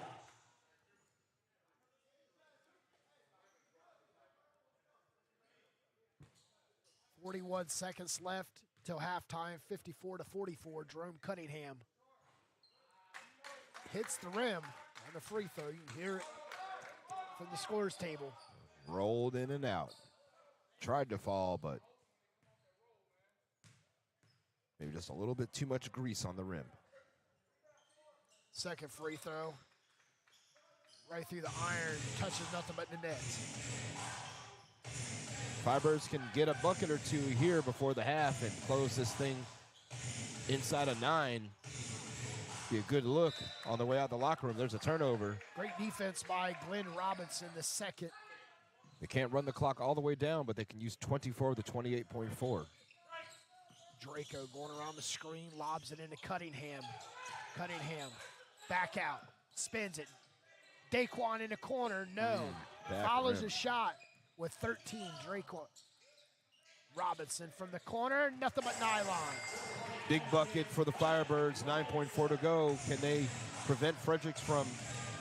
.41 seconds left till halftime, 54-44. Jerome Cunningham hits the rim on the free throw. You can hear it from the scores table. Rolled in and out. Tried to fall, but maybe just a little bit too much grease on the rim. Second free throw. Right through the iron, touches nothing but the net. Firebirds can get a bucket or 2 here before the half and close this thing inside of 9. Be a good look on the way out the locker room. There's a turnover. Great defense by Glenn Robinson, the second. They can't run the clock all the way down, but they can use 24 to 28.4. Draco going around the screen, lobs it into Cunningham. Cunningham, back out, spins it. Daquan in the corner, no. Follows rim. his shot with 13. Draco Robinson from the corner, nothing but nylon. Big bucket for the Firebirds, 9.4 to go. Can they prevent Fredericks from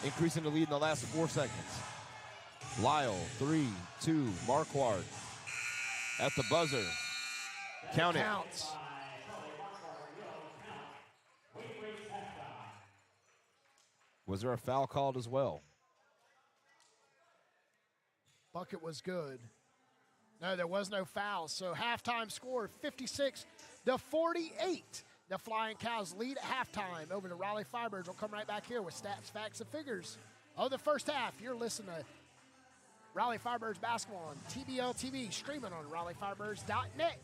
increasing the lead in the last 4 seconds? Lyle, 3, 2, Marquardt at the buzzer. Count it. Counts. Was there a foul called as well? Bucket was good. No, there was no foul. So halftime score, 56-48. The Flying Cows lead at halftime over the Raleigh Firebirds. We'll come right back here with stats, facts, and figures of the first half. You're listening to Raleigh Firebirds basketball on TBL TV, streaming on RaleighFirebirds.net.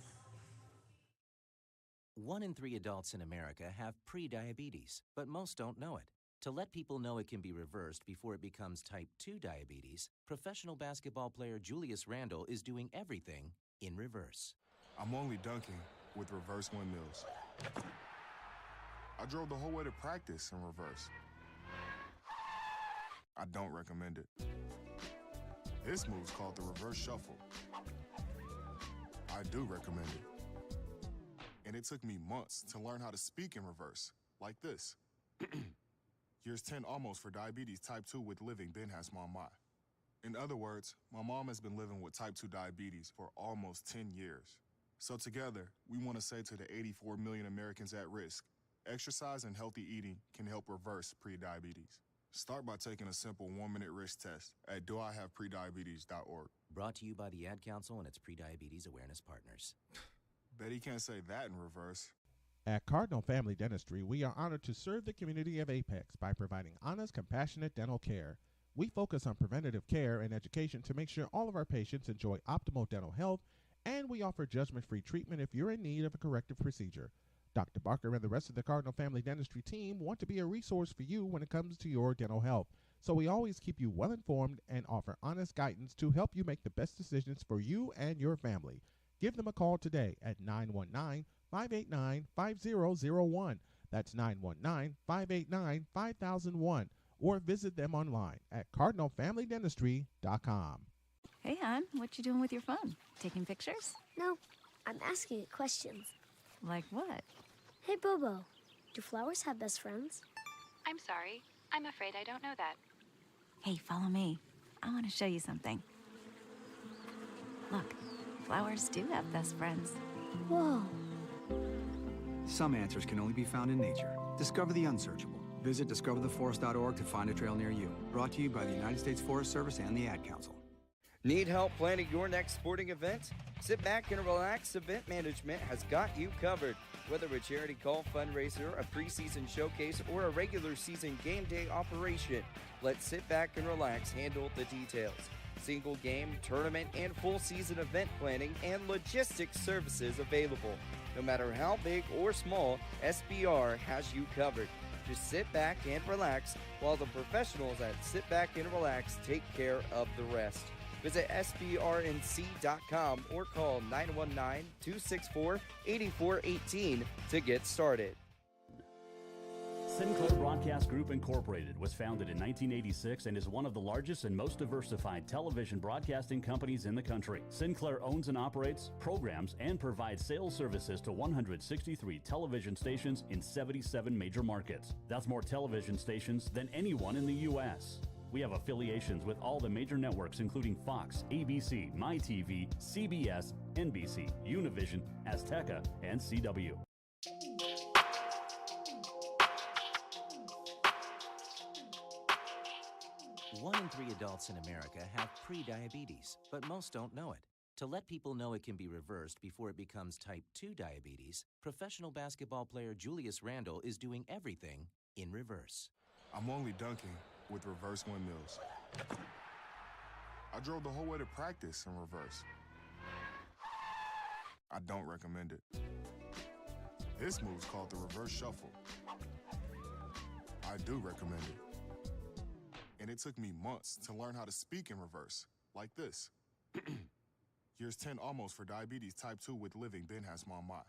1 in 3 adults in America have prediabetes, but most don't know it. To let people know it can be reversed before it becomes type 2 diabetes, professional basketball player Julius Randle is doing everything in reverse. I'm only dunking with reverse windmills. I drove the whole way to practice in reverse. I don't recommend it. This move's called the reverse shuffle. I do recommend it. And it took me months to learn how to speak in reverse, like this. Years 10 almost for diabetes type 2 with living Ben has mom my. In other words, my mom has been living with type 2 diabetes for almost 10 years. So together, we want to say to the 84 million Americans at risk, exercise and healthy eating can help reverse prediabetes. Start by taking a simple 1-minute risk test at doihaveprediabetes.org. Brought to you by the Ad Council and its prediabetes awareness partners. Bet he can't say that in reverse. At Cardinal Family Dentistry, we are honored to serve the community of Apex by providing honest, compassionate dental care. We focus on preventative care and education to make sure all of our patients enjoy optimal dental health, and we offer judgment-free treatment if you're in need of a corrective procedure. Dr. Barker and the rest of the Cardinal Family Dentistry team want to be a resource for you when it comes to your dental health, so we always keep you well-informed and offer honest guidance to help you make the best decisions for you and your family. Give them a call today at 919-589-5001. That's 919-589-5001, or visit them online at cardinalfamilydentistry.com. Hey, hon, what you doing with your phone? Taking pictures? No, I'm asking it questions. Like what? Hey, Bobo, do flowers have best friends? I'm sorry. I'm afraid I don't know that. Hey, follow me. I want to show you something. Look, flowers do have best friends. Whoa. Some answers can only be found in nature. Discover the unsearchable. Visit discovertheforest.org to find a trail near you. Brought to you by the United States Forest Service and the Ad Council. Need help planning your next sporting event? Sit back and relax. Event Management has got you covered. Whether a charity call, fundraiser, a preseason showcase, or a regular season game day operation, let Sit Back and Relax handle the details. Single game, tournament, and full season event planning and logistics services available. No matter how big or small, SBR has you covered. Just sit back and relax while the professionals at Sit Back and Relax take care of the rest. Visit SBRNC.com or call 919-264-8418 to get started. Sinclair Broadcast Group Incorporated was founded in 1986 and is one of the largest and most diversified television broadcasting companies in the country. Sinclair owns and operates, programs, and provides sales services to 163 television stations in 77 major markets. That's more television stations than anyone in the U.S. We have affiliations with all the major networks including Fox, ABC, MyTV, CBS, NBC, Univision, Azteca, and CW. 1 in 3 adults in America have pre-diabetes, but most don't know it. To let people know it can be reversed before it becomes type 2 diabetes, professional basketball player Julius Randle is doing everything in reverse. I'm only dunking with reverse windmills. I drove the whole way to practice in reverse. I don't recommend it. This move's called the reverse shuffle. I do recommend it. And it took me months to learn how to speak in reverse, like this. Years 10 almost for diabetes type 2 with living Ben has mama.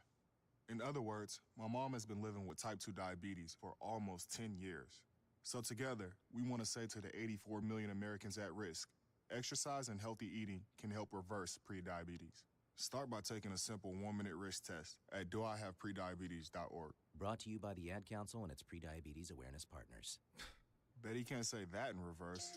In other words, my mom has been living with type 2 diabetes for almost 10 years. So together, we want to say to the 84 million Americans at risk, exercise and healthy eating can help reverse prediabetes. Start by taking a simple 1-minute risk test at doihaveprediabetes.org. Brought to you by the Ad Council and its prediabetes awareness partners. Bet he can't say that in reverse.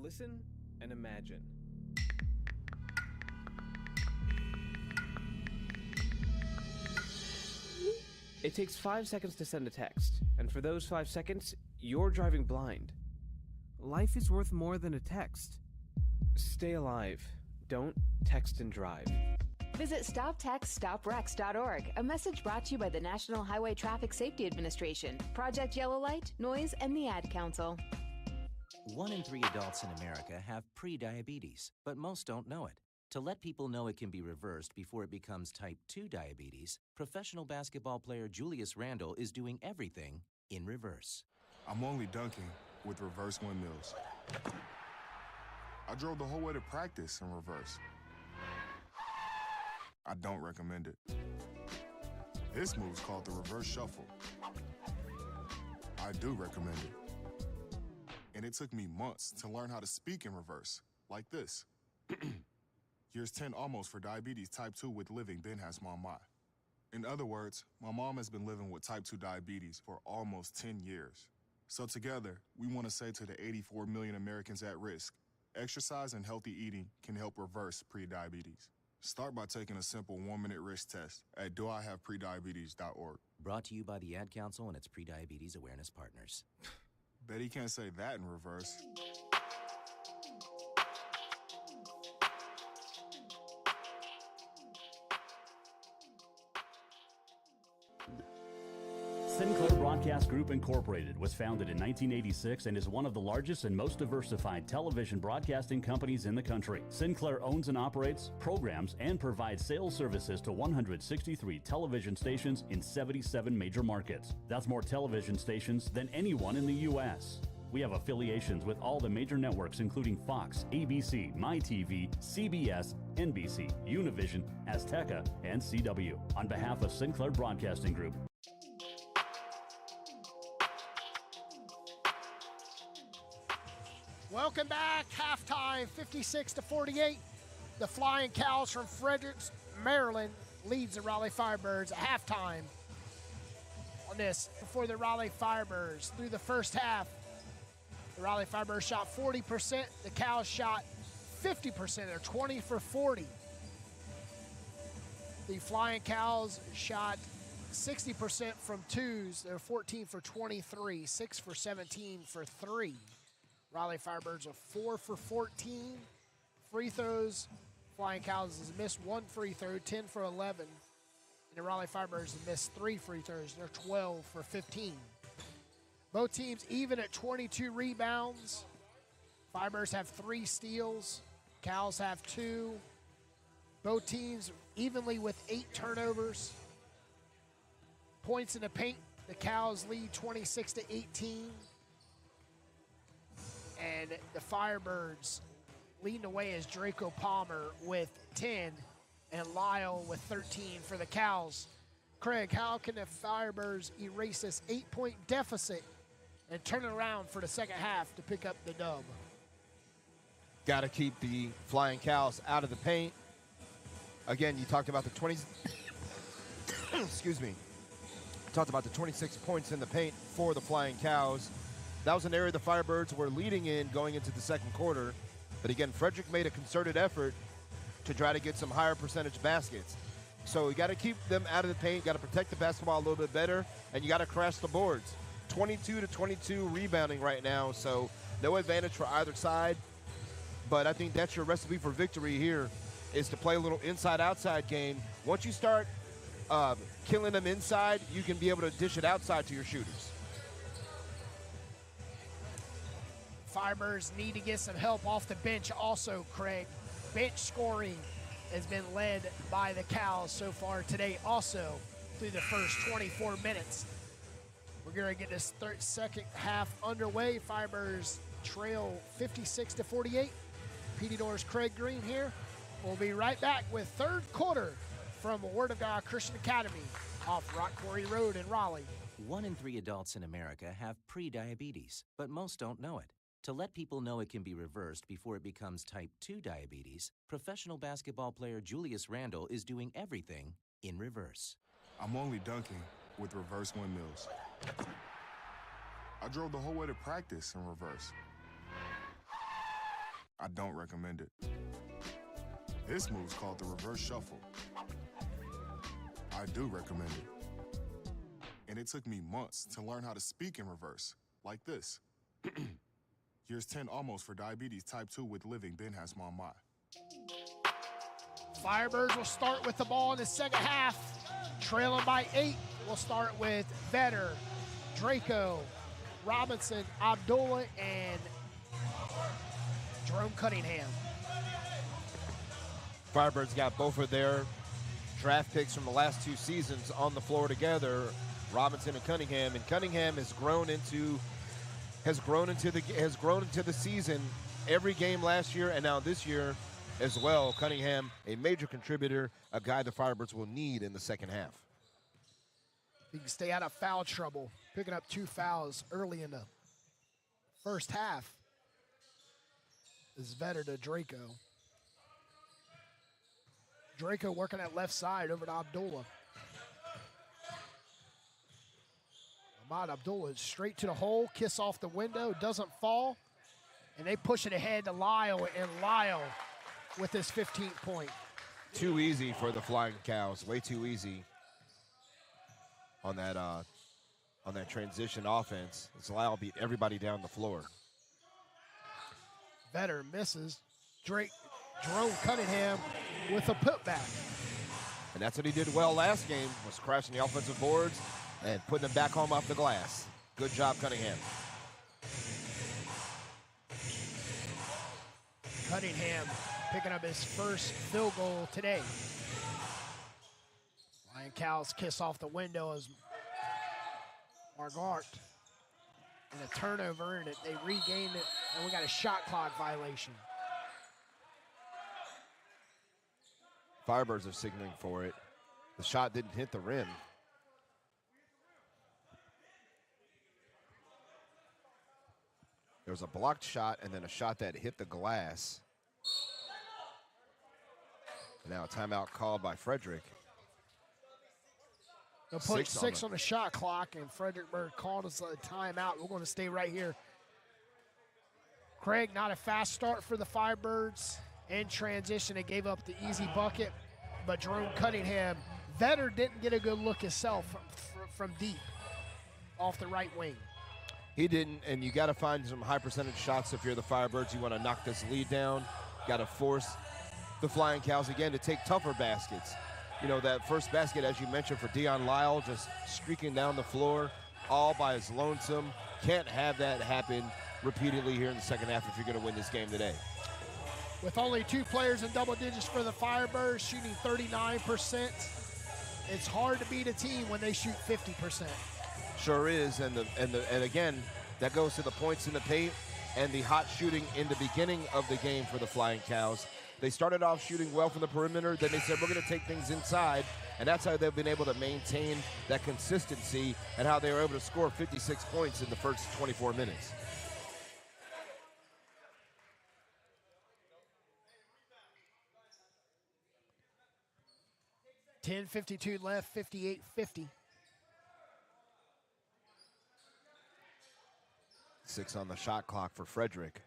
Listen and imagine. It takes 5 seconds to send a text, and for those 5 seconds, you're driving blind. Life is worth more than a text. Stay alive. Don't text and drive. Visit StopTextStopWrecks.org, a message brought to you by the National Highway Traffic Safety Administration, Project Yellow Light, Noise, and the Ad Council. 1 in 3 adults in America have pre-diabetes, but most don't know it. To let people know it can be reversed before it becomes type 2 diabetes, professional basketball player Julius Randle is doing everything in reverse. I'm only dunking with reverse windmills. I drove the whole way to practice in reverse. I don't recommend it. This move's called the reverse shuffle. I do recommend it. And it took me months to learn how to speak in reverse, like this. Years 10 almost for diabetes type 2 with living then has mama. In other words, my mom has been living with type 2 diabetes for almost 10 years. So together, we want to say to the 84 million Americans at risk, exercise and healthy eating can help reverse prediabetes. Start by taking a simple 1-minute risk test at doihaveprediabetes.org. Brought to you by the Ad Council and its pre-diabetes awareness partners. Bet he can't say that in reverse. Sinclair Broadcast Group Incorporated was founded in 1986 and is one of the largest and most diversified television broadcasting companies in the country. Sinclair owns and operates, programs, and provides sales services to 163 television stations in 77 major markets. That's more television stations than anyone in the U.S. We have affiliations with all the major networks including Fox, ABC, MyTV, CBS, NBC, Univision, Azteca, and CW. On behalf of Sinclair Broadcasting Group, Welcome back. Halftime, 56-48. The Flying Cows from Frederick, Maryland leads the Raleigh Firebirds at halftime on this for the Raleigh Firebirds. Through the first half, the Raleigh Firebirds shot 40%. The Cows shot 50%. They're 20 for 40. The Flying Cows shot 60% from twos. They're 14 for 23, 6 for 17 for 3. Raleigh Firebirds are 4 for 14. Free throws, Flying Cows has missed 1 free throw, 10 for 11. And the Raleigh Firebirds have missed 3 free throws. They're 12 for 15. Both teams even at 22 rebounds. Firebirds have 3 steals. Cows have 2. Both teams evenly with 8 turnovers. Points in the paint, the Cows lead 26-18. And the Firebirds leading the way is Draco Palmer with 10 and Lyle with 13 for the Cows. Craig, how can the Firebirds erase this 8-point deficit and turn it around for the second half to pick up the dub? Got to keep the Flying Cows out of the paint. Again, you talked about the 20. Excuse me. Talked about the 26 points in the paint for the Flying Cows. That was an area the Firebirds were leading in going into the second quarter. But again, Frederick made a concerted effort to try to get some higher percentage baskets. So you got to keep them out of the paint, got to protect the basketball a little bit better, and you got to crash the boards. 22-22 rebounding right now, so no advantage for either side. But I think that's your recipe for victory here, is to play a little inside-outside game. Once you start killing them inside, you can be able to dish it outside to your shooters. Firebirds need to get some help off the bench also, Craig. Bench scoring has been led by the Cows so far today also through the first 24 minutes. We're going to get this second half underway. Firebirds trail 56-48. PD Doors Craig Green here. We'll be right back with third quarter from Word of God Christian Academy off Rock Quarry Road in Raleigh. 1 in 3 adults in America have pre-diabetes, but most don't know it. To let people know it can be reversed before it becomes type 2 diabetes, professional basketball player Julius Randle is doing everything in reverse. I'm only dunking with reverse windmills. I drove the whole way to practice in reverse. I don't recommend it. This move's called the reverse shuffle. I do recommend it. And it took me months to learn how to speak in reverse, like this. Here's 10 almost for diabetes type 2 with living Ben has mom my. Firebirds will start with the ball in the second half. Trailing by 8. We'll start with Vetter, Draco, Robinson, Abdullah, and Jerome Cunningham. Firebirds got both of their draft picks from the last 2 seasons on the floor together, Robinson and Cunningham has grown into the season every game last year and now this year as well. Cunningham, a major contributor, a guy the Firebirds will need in the second half. He can stay out of foul trouble, picking up 2 fouls early in the first half. This is Vetter to Draco. Draco working at left side over to Abdullah. Ahmad Abdullah is straight to the hole, kiss off the window, doesn't fall, and they push it ahead to Lyle, and Lyle with his 15th point. Too easy for the Flying Cows, way too easy on that transition offense. As Lyle beat everybody down the floor. Vetter misses. Jerome Cunningham with a putback. And that's what he did well last game, was crashing the offensive boards and putting them back home off the glass. Good job, Cunningham. Cunningham picking up his first field goal today. Lion Cows kiss off the window as Margart. And a turnover, and they regained it, and we got a shot clock violation. Firebirds are signaling for it. The shot didn't hit the rim. There was a blocked shot and then a shot that hit the glass. Now a timeout called by Frederick. They'll put 6 on the shot clock, and Fredericksburg called us a timeout. We're going to stay right here. Craig, not a fast start for the Firebirds. In transition, they gave up the easy bucket, but Jerome Cunningham, Vetter didn't get a good look himself from deep off the right wing. He didn't, and you got to find some high percentage shots if you're the Firebirds. You want to knock this lead down. Got to force the Flying Cows again to take tougher baskets. You know, that first basket, as you mentioned, for Dion Lyle, just streaking down the floor all by his lonesome. Can't have that happen repeatedly here in the second half if you're going to win this game today. With only 2 players in double digits for the Firebirds, shooting 39%, it's hard to beat a team when they shoot 50%. Sure is, and again, that goes to the points in the paint and the hot shooting in the beginning of the game for the Flying Cows. They started off shooting well from the perimeter, then they said, we're going to take things inside, and that's how they've been able to maintain that consistency and how they were able to score 56 points in the first 24 minutes. .52 left, 58-50. 6 on the shot clock for Frederick.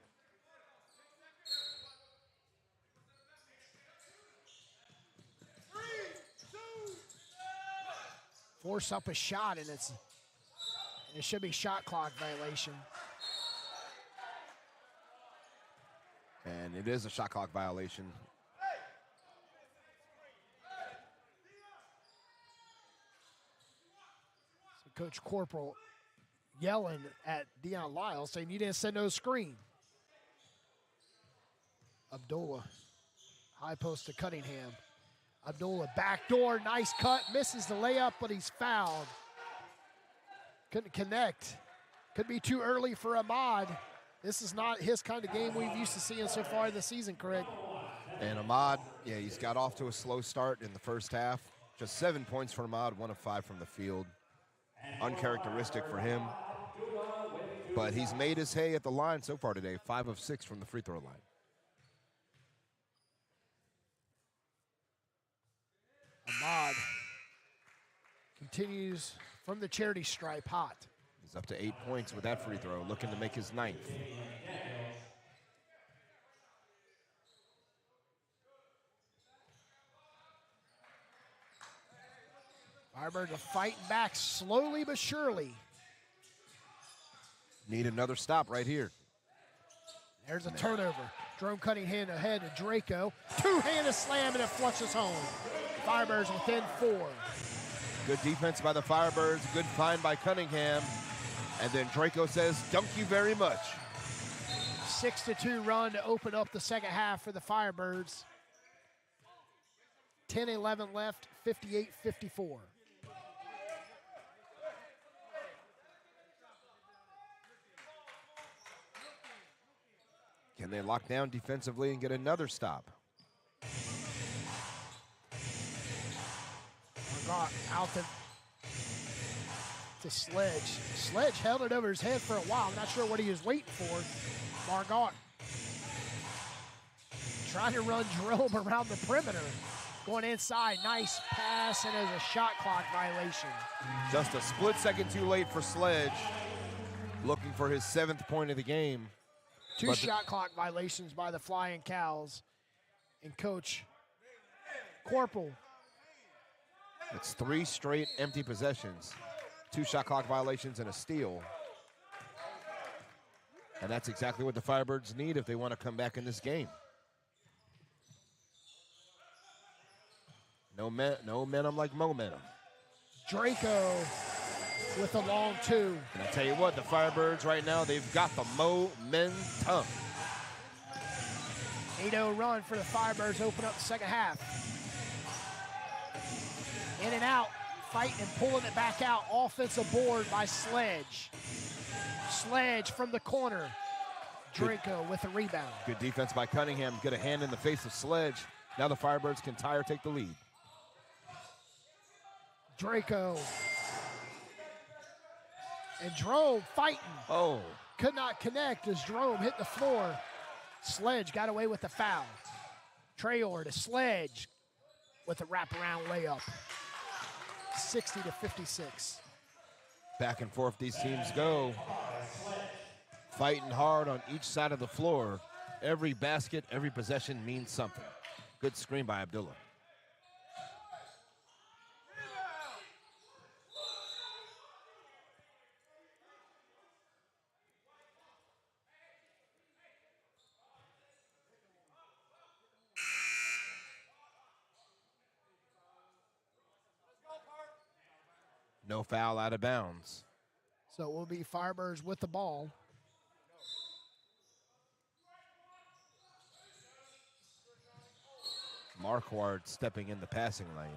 Force up a shot, and it should be shot clock violation. And it is a shot clock violation. So Coach Corporal yelling at Dion Lyle, saying, you didn't send no screen. Abdullah, high post to Cunningham. Abdullah, backdoor, nice cut, misses the layup, but he's fouled. Couldn't connect. Could be too early for Ahmad. This is not his kind of game we've used to seeing so far this season, Craig. And Ahmad, yeah, he's got off to a slow start in the first half. Just 7 points for Ahmad, 1 of 5 from the field. Uncharacteristic for him. But he's made his hay at the line so far today, 5 of 6 from the free throw line. Ahmad continues from the charity stripe hot. He's up to 8 points with that free throw, looking to make his 9th. Firebirds are fighting back slowly but surely. Need another stop right here. There's a turnover. Jerome Cunningham ahead to Draco. Two-handed slam, and it flushes home. Firebirds within 4. Good defense by the Firebirds. Good find by Cunningham. And then Draco says, "Thank you very much." 6-2 run to open up the second half for the Firebirds. 10-11 left, 58-54. Can they lock down defensively and get another stop? Margot out to Sledge. Sledge held it over his head for a while. I'm not sure what he was waiting for. Margot trying to run Jerome around the perimeter. Going inside, nice pass, and there's a shot clock violation. Just a split second too late for Sledge. Looking for his 7th point of the game. Two shot clock violations by the Flying Cows. And Coach Corporal. It's 3 straight empty possessions. 2 shot clock violations and a steal. And that's exactly what the Firebirds need if they want to come back in this game. No momentum like momentum. Draco with a long 2. And I tell you what, the Firebirds right now, they've got the momentum. 8-0 run for the Firebirds, open up the second half. In and out, fighting and pulling it back out. Offensive board by Sledge. Sledge from the corner. Draco with a rebound. Good defense by Cunningham. Get a hand in the face of Sledge. Now the Firebirds can tie or take the lead. Draco. And Jerome fighting. Oh. Could not connect as Jerome hit the floor. Sledge got away with the foul. Traore to Sledge with a wraparound layup. 60-56. Back and forth these teams go. Fighting hard on each side of the floor. Every basket, every possession means something. Good screen by Abdullah. No foul, out of bounds. So it will be Firebirds with the ball. Marquardt stepping in the passing lane.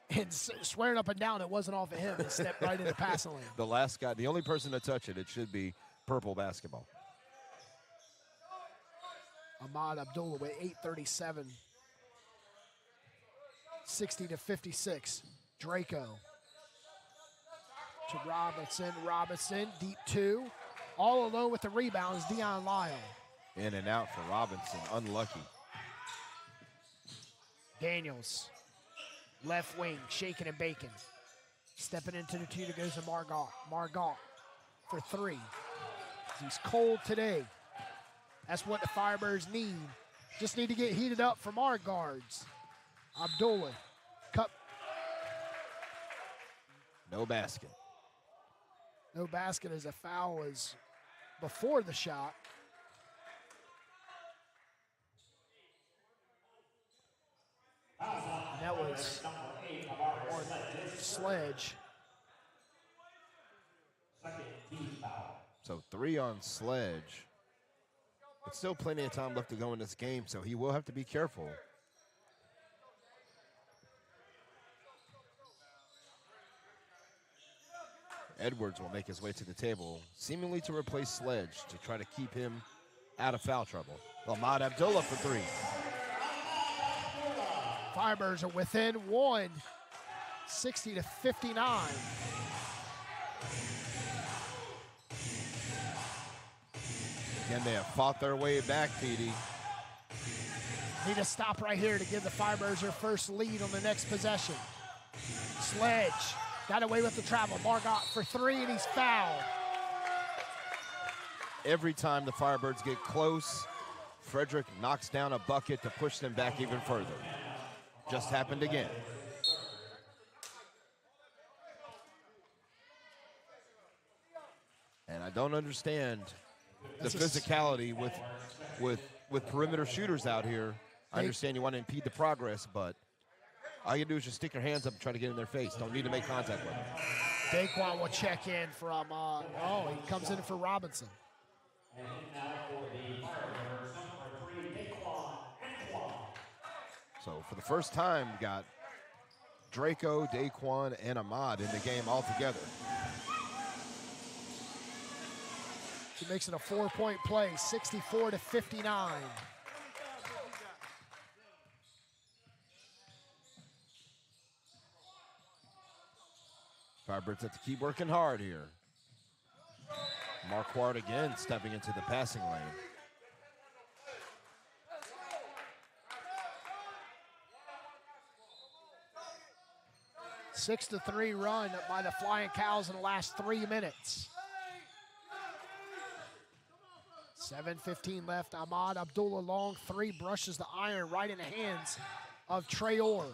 And swearing up and down it wasn't off of him. It stepped right in the passing lane. The last guy, the only person to touch it, it should be purple basketball. Ahmad Abdullah with 8:37. 60-56. Draco. To Robinson. Robinson, deep 2. All alone with the rebound is Dion Lyle. In and out for Robinson, unlucky. Daniels, left wing, shaking and baking. Stepping into the 2 to goes to Margot. Margot for 3. He's cold today. That's what the Firebirds need. Just need to get heated up from our guards. Abdullah, cup. No basket. No basket as a foul was before the shot. And that was on Sledge. So 3 on Sledge. But still plenty of time left to go in this game, so he will have to be careful. Edwards will make his way to the table, seemingly to replace Sledge to try to keep him out of foul trouble. Ahmad Abdullah for 3. Firebirds are within 1, 60-59. Again, they have fought their way back, Petey. Need a stop right here to give the Firebirds their first lead on the next possession. Sledge got away with the travel. Margot for 3, and he's fouled. Every time the Firebirds get close, Frederick knocks down a bucket to push them back even further. Just happened again. don't understand the physicality with perimeter shooters out here. I understand you want to impede the progress, but all you do is just stick your hands up and try to get in their face. Don't need to make contact with them. Daquan will check in from, he comes in for Robinson. And now for the Firebirds, number 3, Daquan. So for the first time, we got Draco, Daquan, and Ahmad in the game all together. He makes it a 4-point play, 64-59. Firebirds have to keep working hard here. Marquardt again stepping into the passing lane. A 6-3 run by the Flying Cows in the last 3 minutes. 7:15 left. Ahmad Abdullah long three brushes the iron right in the hands of Traore.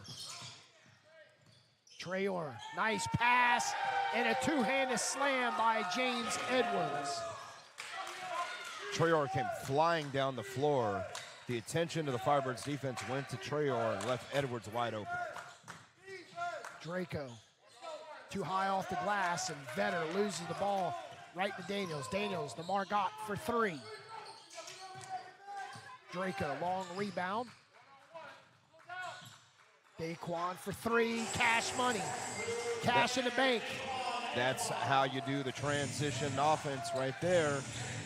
Traore, nice pass, and a two-handed slam by James Edwards. Traore came flying down the floor. The attention of the Firebirds defense went to Traore and left Edwards wide open. Draco, too high off the glass, and Vetter loses the ball right to Daniels. Daniels, the Margot for three. Draco, long rebound. Daquan for three, cash money. Cash in the bank. That's how you do the transition offense right there.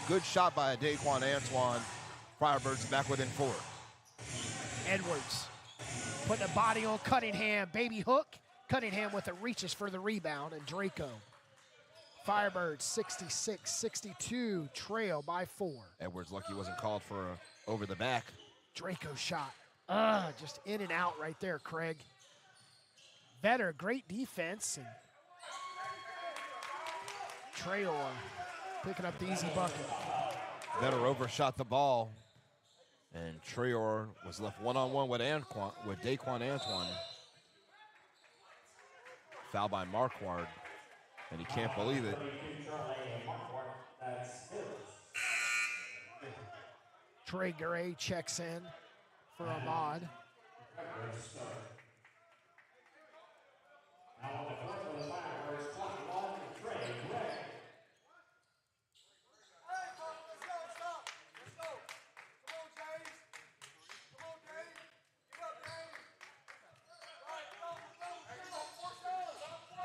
Good shot by Daquan Antoine. Firebirds back within 4. Edwards putting a body on Cunningham. Baby hook. Cunningham with it reaches for the rebound, and Draco. Firebirds 66-62, trail by 4. Edwards lucky wasn't called for a over the back. Draco shot. Just in and out right there, Craig. Vetter, great defense. And Traore picking up the easy bucket. Vetter overshot the ball, and Traore was left one-on-one with Daquan Antoine. Foul by Marquardt, and he can't believe it. Trey Gray checks in for Ahmad.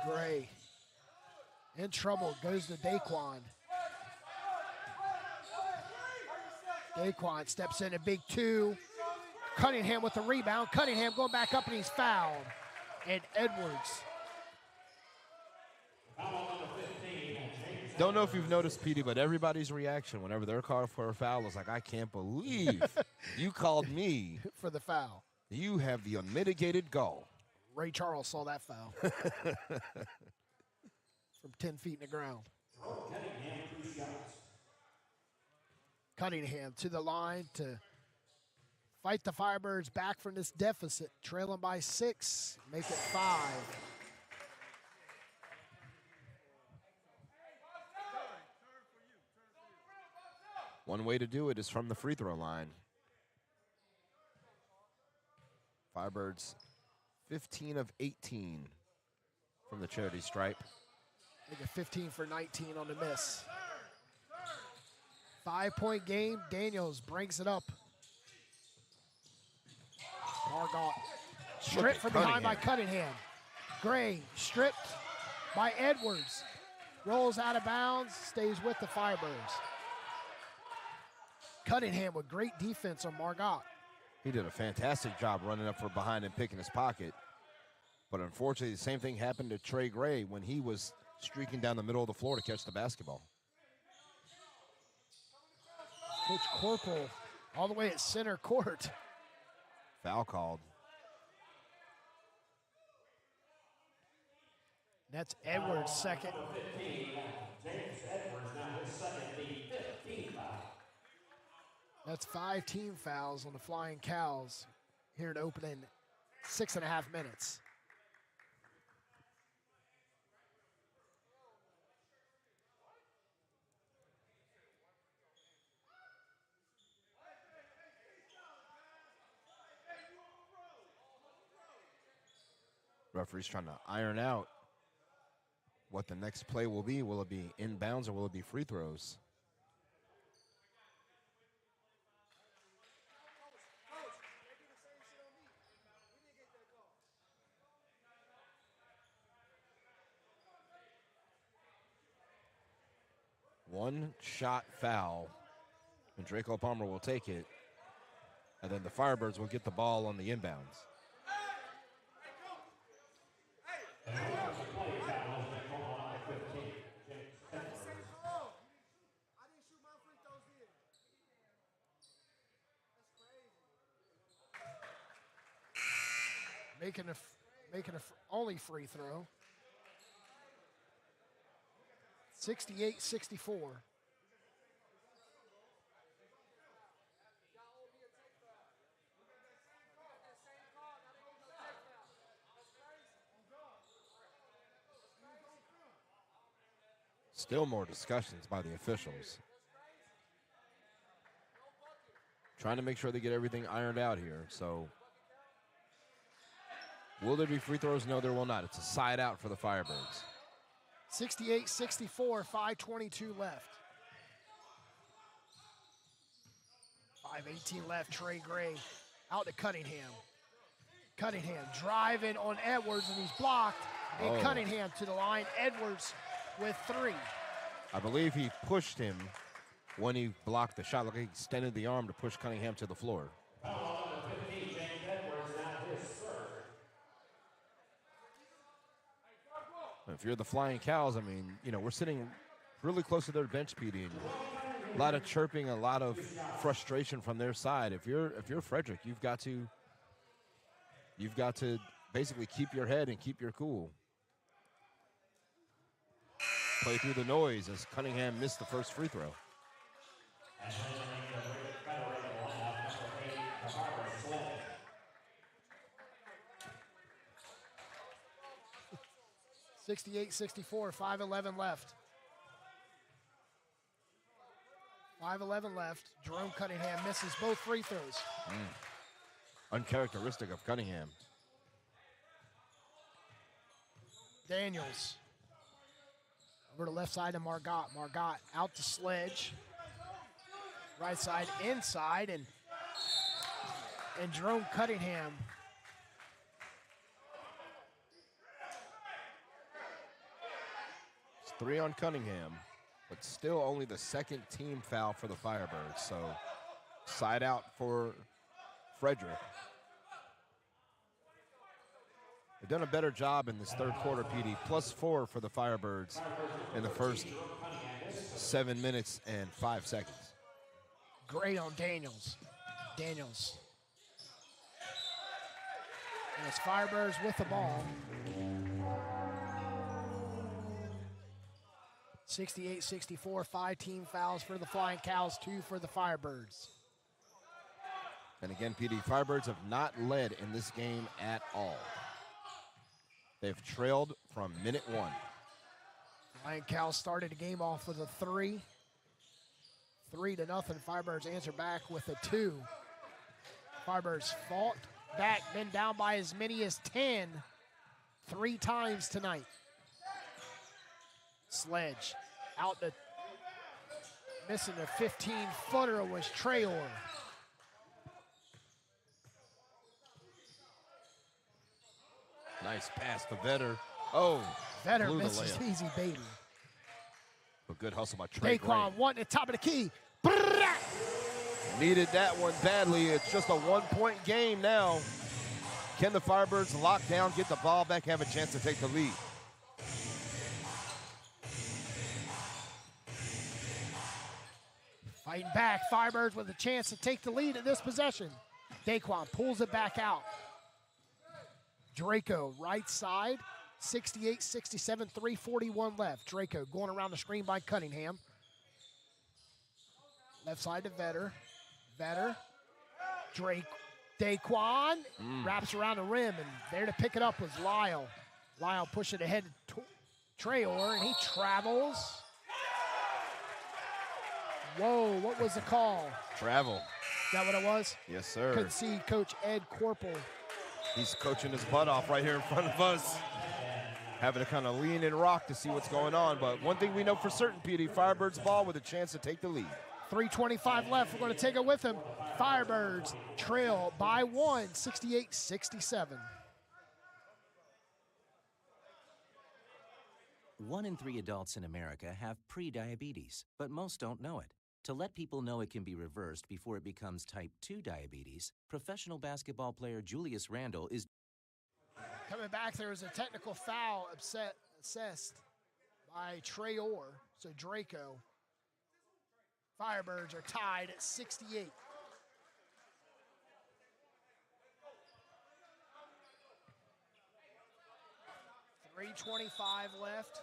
Gray in trouble, goes to Daquan. Daquan steps in a big 2. Cunningham with the rebound. Cunningham going back up, and he's fouled. And Edwards. Don't know if you've noticed, Petey, but everybody's reaction whenever they're called for a foul is like, I can't believe you called me for the foul. You have the unmitigated gall. Ray Charles saw that foul. From 10 feet in the ground. Cunningham to the line to fight the Firebirds back from this deficit. Trailing by 6, make it 5. One way to do it is from the free throw line. Firebirds 15 of 18 from the charity stripe. Make it 15 for 19 on the miss. 5-point game. Daniels brings it up. Margot stripped from behind by Cunningham. Gray stripped by Edwards. Rolls out of bounds, stays with the Firebirds. Cunningham with great defense on Margot. He did a fantastic job running up from behind and picking his pocket. But unfortunately, the same thing happened to Trey Gray when he was streaking down the middle of the floor to catch the basketball. Coach Corporal all the way at center court. Foul called. That's Edwards' second. James Edwards now his second, the 15th foul. That's 5 team fouls on the Flying Cows here to open in 6.5 minutes. Referee's trying to iron out what the next play will be. Will it be inbounds or will it be free throws? One shot foul, and Draco Palmer will take it, and then the Firebirds will get the ball on the inbounds. Making a only free throw. 68-64. Still more discussions by the officials. Trying to make sure they get everything ironed out here. So, will there be free throws? No, there will not. It's a side out for the Firebirds. 68-64, 5:22 left. 5:18 left, Trey Gray out to Cunningham. Cunningham driving on Edwards, and he's blocked. And Cunningham to the line. Edwards with 3. I believe he pushed him when he blocked the shot. Like he extended the arm to push Cunningham to the floor. If you're the Flying Cows, I mean, you know, we're sitting really close to their bench, PD. A lot of chirping, a lot of frustration from their side. If you're Frederick, you've got to basically keep your head and keep your cool. Play through the noise as Cunningham missed the first free throw. 68-64, 5:11 left. 5:11 left. Jerome Cunningham misses both free throws. Uncharacteristic of Cunningham. Daniels. Over to left side to Margot. Margot out to Sledge. Right side inside, and Jerome Cunningham. It's 3 on Cunningham, but still only the second team foul for the Firebirds. So side out for Frederick. They've done a better job in this third quarter, PD. +4 for the Firebirds in the first 7 minutes and 5 seconds. Great on Daniels. Daniels. And it's Firebirds with the ball. 68-64, 5 team fouls for the Flying Cows, 2 for the Firebirds. And again, PD, Firebirds have not led in this game at all. They've trailed from minute 1. Flying Cows started the game off with a 3. 3-0. Firebirds answer back with a 2. Firebirds fought back, been down by as many as 10 3 times tonight. Sledge out to missing a 15-footer was Trayor. Nice pass to Vetter. Oh, Vetter misses easy baby. A good hustle by Trey Daquan wanting the top of the key. Needed that one badly. It's just a 1-point game now. Can the Firebirds lock down, get the ball back, have a chance to take the lead? Fighting back, Firebirds with a chance to take the lead in this possession. Daquan pulls it back out. Draco, right side, 68-67, 3:41 left. Draco going around the screen by Cunningham. Left side to Vetter. Vetter, Daquan wraps around the rim, and there to pick it up was Lyle. Lyle push it ahead to Trayor, and he travels. Whoa, what was the call? Travel. Is that what it was? Yes, sir. Couldn't see Coach Ed Corporal He's coaching his butt off right here in front of us. Having to kind of lean and rock to see what's going on. But one thing we know for certain, PD, Firebirds ball with a chance to take the lead. 3:25 left. We're going to take it with him. Firebirds trail by 1, 68-67. 1 in 3 adults in America have pre-diabetes, but most don't know it. To let people know it can be reversed before it becomes type 2 diabetes, professional basketball player Julius Randle is Coming back, there was a technical foul assessed by Traore, so Draco. Firebirds are tied at 68. .325 left.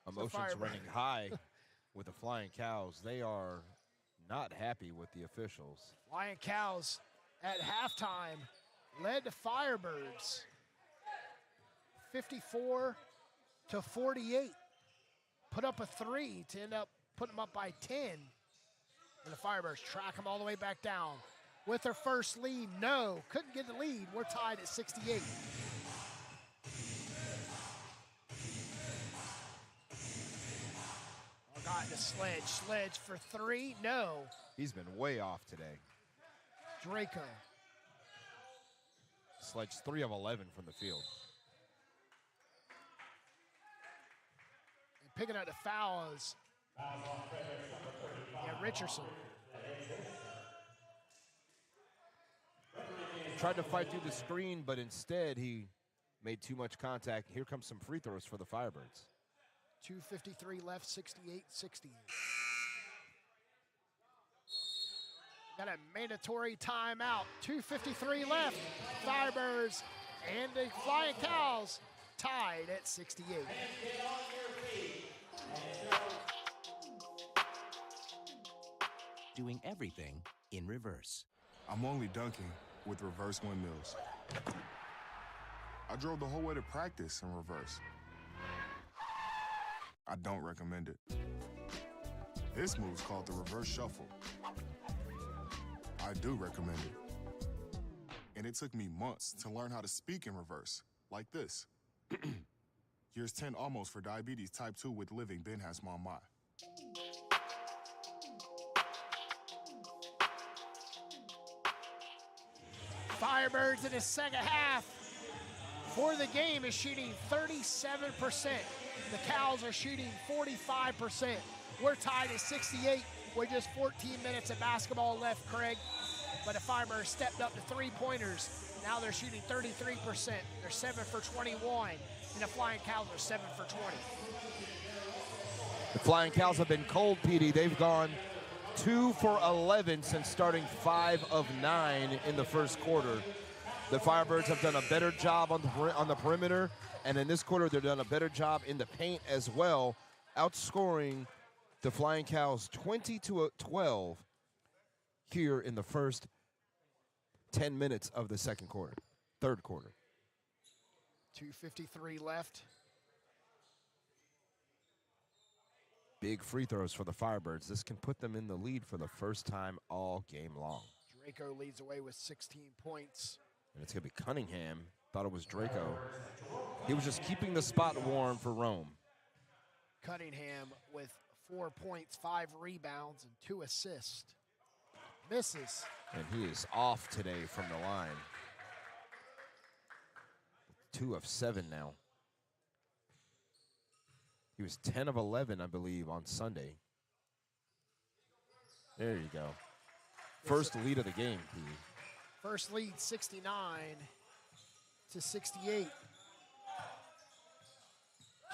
Emotions running high with the Flying Cows. They are not happy with the officials. Flying Cows at halftime led the Firebirds 54-48. Put up a 3 to end up putting them up by 10. And the Firebirds track them all the way back down. With their first lead, no, couldn't get the lead. We're tied at 68. Got the Sledge for 3, no. He's been way off today. Draco. Sledge 3 of 11 from the field. And picking up the fouls. Richardson. Tried to fight through the screen, but instead he made too much contact. Here comes some free throws for the Firebirds. 2:53 left, 68-60. Got a mandatory timeout. 2:53 left. Firebirds and the Flying Cows tied at 68. doing everything in reverse. I'm only dunking with reverse windmills. I drove the whole way to practice in reverse. I don't recommend it. This move's called the reverse shuffle. I do recommend it. And it took me months to learn how to speak in reverse, like this. Here's 10 almost for diabetes type 2 with living Ben has my mind. Firebirds in the second half for the game is shooting 37%. The Cows are shooting 45%. We're tied at 68 with just 14 minutes of basketball left, Craig. But the Firebirds stepped up to three-pointers. Now they're shooting 33%. They're 7 for 21. And the Flying Cows are 7 for 20. The Flying Cows have been cold, Petey. They've gone 2 for 11 since starting 5 of 9 in the first quarter. The Firebirds have done a better job on the perimeter, and in this quarter they've done a better job in the paint as well, outscoring the Flying Cows 20-12 here in the first 10 minutes of the third quarter. 2:53 left. Big free throws for the Firebirds. This can put them in the lead for the first time all game long. Draco leads away with 16 points. And it's going to be Cunningham. Thought it was Draco. He was just keeping the spot warm for Rome. Cunningham with 4 points, 5 rebounds, and 2 assists. Misses. And he is off today from the line. 2 of 7 now. He was 10 of 11, I believe, on Sunday. There you go. First lead of the game, P. First lead, 69-68.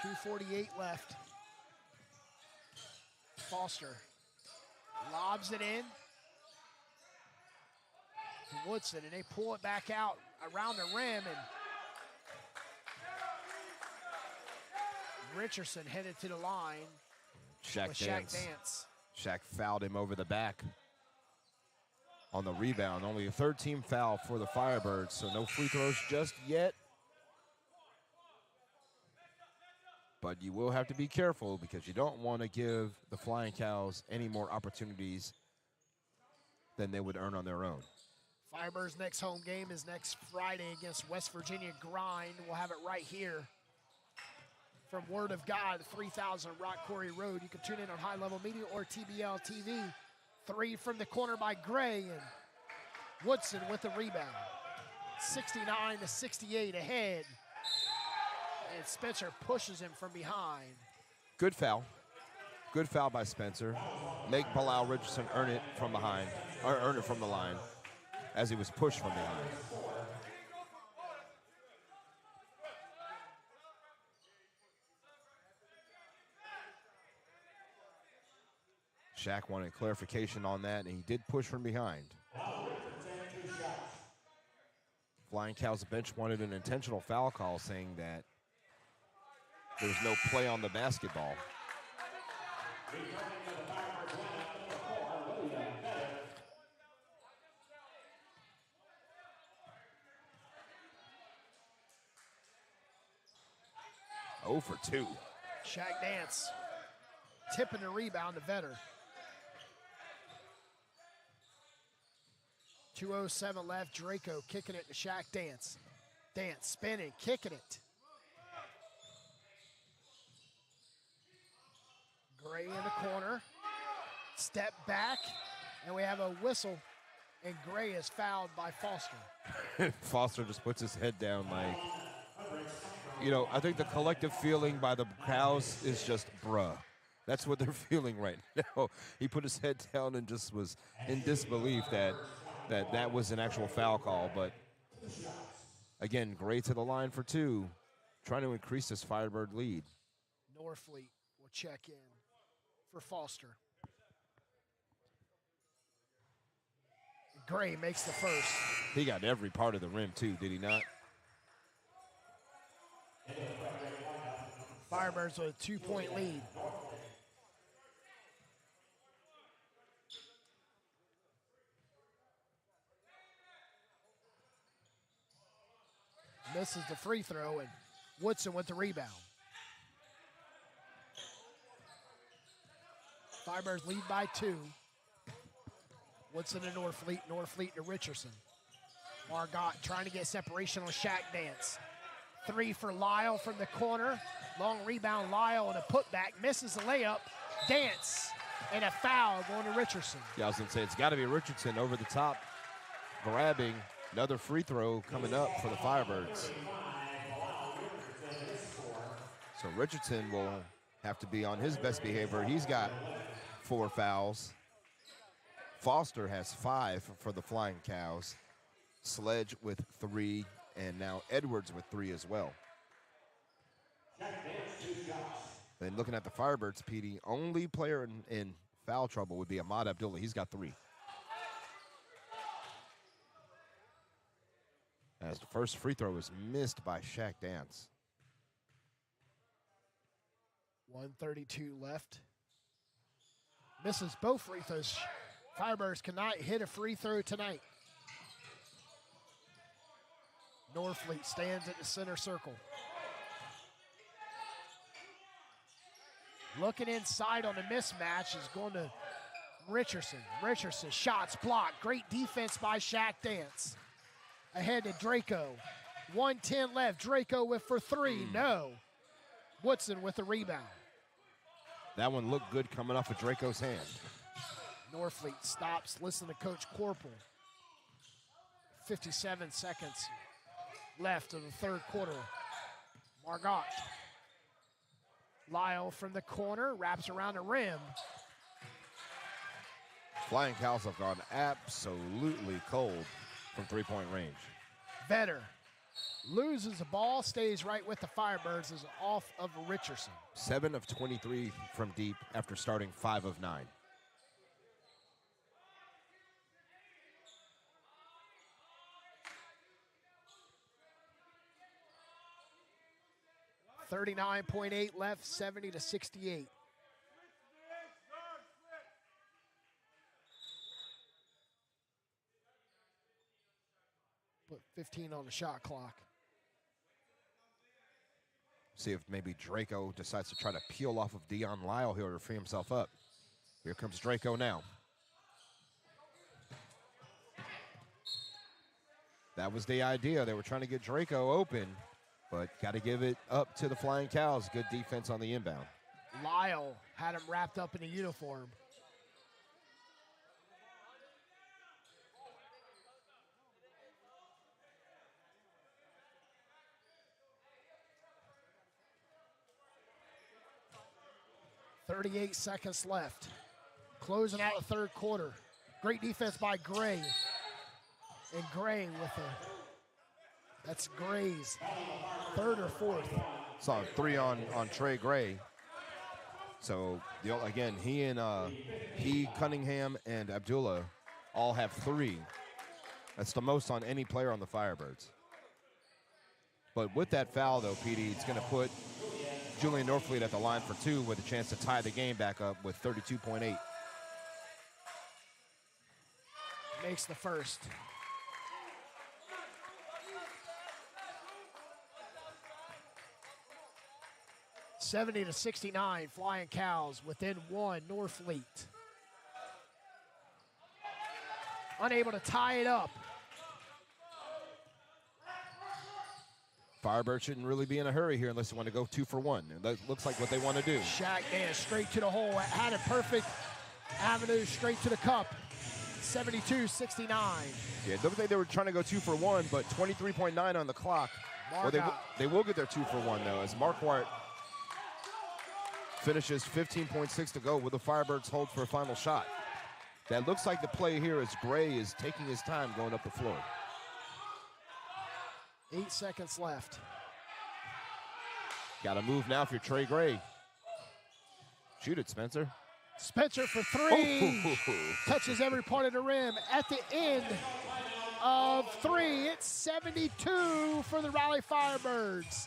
.248 left. Foster lobs it in to Woodson, and they pull it back out around the rim, and Richardson headed to the line. Shaq Dance. Shaq fouled him over the back on the rebound. Only a third team foul for the Firebirds, so no free throws just yet. But you will have to be careful because you don't want to give the Flying Cows any more opportunities than they would earn on their own. Firebirds' next home game is next Friday against West Virginia Grind. We'll have it right here from Word of God, 3000 Rock Quarry Road. You can tune in on High Level Media or TBL TV. 3 from the corner by Gray, and Woodson with the rebound. 69-68 ahead. And Spencer pushes him from behind. Good foul. Good foul by Spencer. Make Bilal Richardson earn it from behind, or earn it from the line as he was pushed from behind. Shaq wanted clarification on that, and he did push from behind. Flying Cows bench wanted an intentional foul call, saying that there was no play on the basketball. 0 for 2. Shaq Dance tipping the rebound to Vetter. 2:07 left. Draco kicking it to Shaq Dance. Dance spinning, kicking it. Gray in the corner. Step back, and we have a whistle, and Gray is fouled by Foster. Foster just puts his head down like, you know, I think the collective feeling by the Cows is just, bruh. That's what they're feeling right now. He put his head down and just was in disbelief that was an actual foul call. But, again, Gray to the line for 2, trying to increase this Firebird lead. Norfleet will check in for Foster. Gray makes the first. He got every part of the rim, too, did he not? Firebirds with a 2-point lead. Misses the free throw, and Woodson with the rebound. Firebirds lead by 2. Woodson to Norfleet, Norfleet to Richardson. Margot trying to get separation on Shaq Dance. 3 for Lyle from the corner. Long rebound, Lyle, and a putback. Misses the layup. Dance, and a foul going to Richardson. Yeah, I was going to say, it's got to be Richardson over the top, grabbing. Another free throw coming up for the Firebirds. So Richardson will have to be on his best behavior. He's got 4 fouls. Foster has 5 for the Flying Cows. Sledge with 3, and now Edwards with 3 as well. Then looking at the Firebirds, PD, only player in foul trouble would be Ahmad Abdullah. He's got 3. As the first free throw was missed by Shaq Dance. 1:32 left. Misses both free throws. Firebirds cannot hit a free throw tonight. Norfleet stands at the center circle. Looking inside on the mismatch is going to Richardson. Richardson, shots blocked. Great defense by Shaq Dance. Ahead to Draco. 1:10 left. Draco with for 3. No. Woodson with the rebound. That one looked good coming off of Draco's hand. Norfleet stops. Listen to Coach Corporal. 57 seconds left of the third quarter. Margot. Lyle from the corner. Wraps around the rim. Flying Cows have gone absolutely cold from 3-point range. Vetter loses the ball, stays right with the Firebirds, is off of Richardson. 7 of 23 from deep after starting 5 of 9. .38 left, 70-68. Put 15 on the shot clock. See if maybe Draco decides to try to peel off of Dion Lyle here to free himself up. Here comes Draco now. That was the idea. They were trying to get Draco open, but got to give it up to the Flying Cows. Good defense on the inbound. Lyle had him wrapped up in a uniform. .38 seconds left. Closing out the third quarter. Great defense by Gray. And Gray with that's Gray's third or fourth. Saw a 3 on Trey Gray. So again, he, Cunningham, and Abdullah all have 3. That's the most on any player on the Firebirds. But with that foul, though, PD, it's going to put Julian Norfleet at the line for 2 with a chance to tie the game back up with 32.8. Makes the first. (70-69), Flying Cows within 1, Norfleet. Unable to tie it up. Firebird shouldn't really be in a hurry here unless they want to go 2 for 1. And that looks like what they want to do. Shaq Dan straight to the hole. Had a perfect avenue straight to the cup. 72-69. Yeah, it looked like they were trying to go 2 for 1, but 23.9 on the clock. Well, they will get their 2 for 1, though, as Marquardt finishes 15.6 to go with the Firebirds hold for a final shot. That looks like the play here as Gray is taking his time going up the floor. 8 seconds left. Got to move now if you're Trey Gray. Shoot it, Spencer. Spencer for 3. Touches every part of the rim. At the end of 3, it's 72 for the Raleigh Firebirds.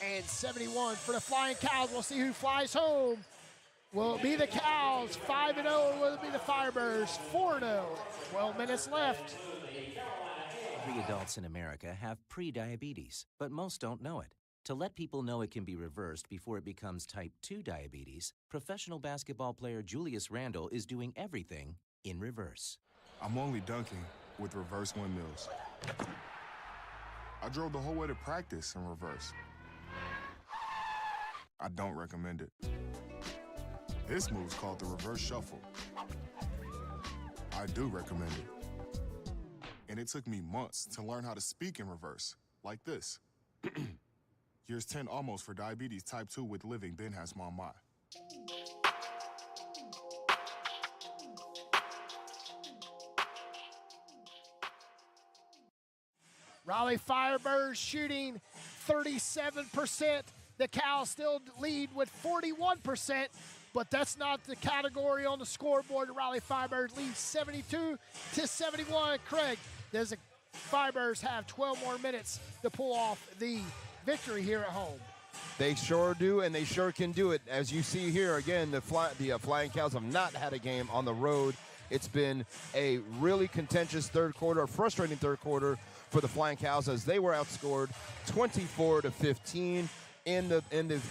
And 71 for the Flying Cows. We'll see who flies home. Will it be the Cows, 5-0, or will it be the Firebirds, 4-0? 12 minutes left. 3 adults in America have pre-diabetes, but most don't know it. To let people know it can be reversed before it becomes type 2 diabetes, professional basketball player Julius Randle is doing everything in reverse. I'm only dunking with reverse windmills. I drove the whole way to practice in reverse. I don't recommend it. This move's called the reverse shuffle. I do recommend it. And it took me months to learn how to speak in reverse, like this. Years 10 almost for diabetes type 2 with living Ben has my mind. Raleigh Firebirds shooting 37%. The Cows still lead with 41%, but that's not the category on the scoreboard. The Raleigh Firebirds lead 72-71. Craig, does the Firebirds have 12 more minutes to pull off the victory here at home? They sure do, and they sure can do it. As you see here, again, the Flying Cows have not had a game on the road. It's been a really contentious third quarter, a frustrating third quarter for the Flying Cows as they were outscored 24-15 in the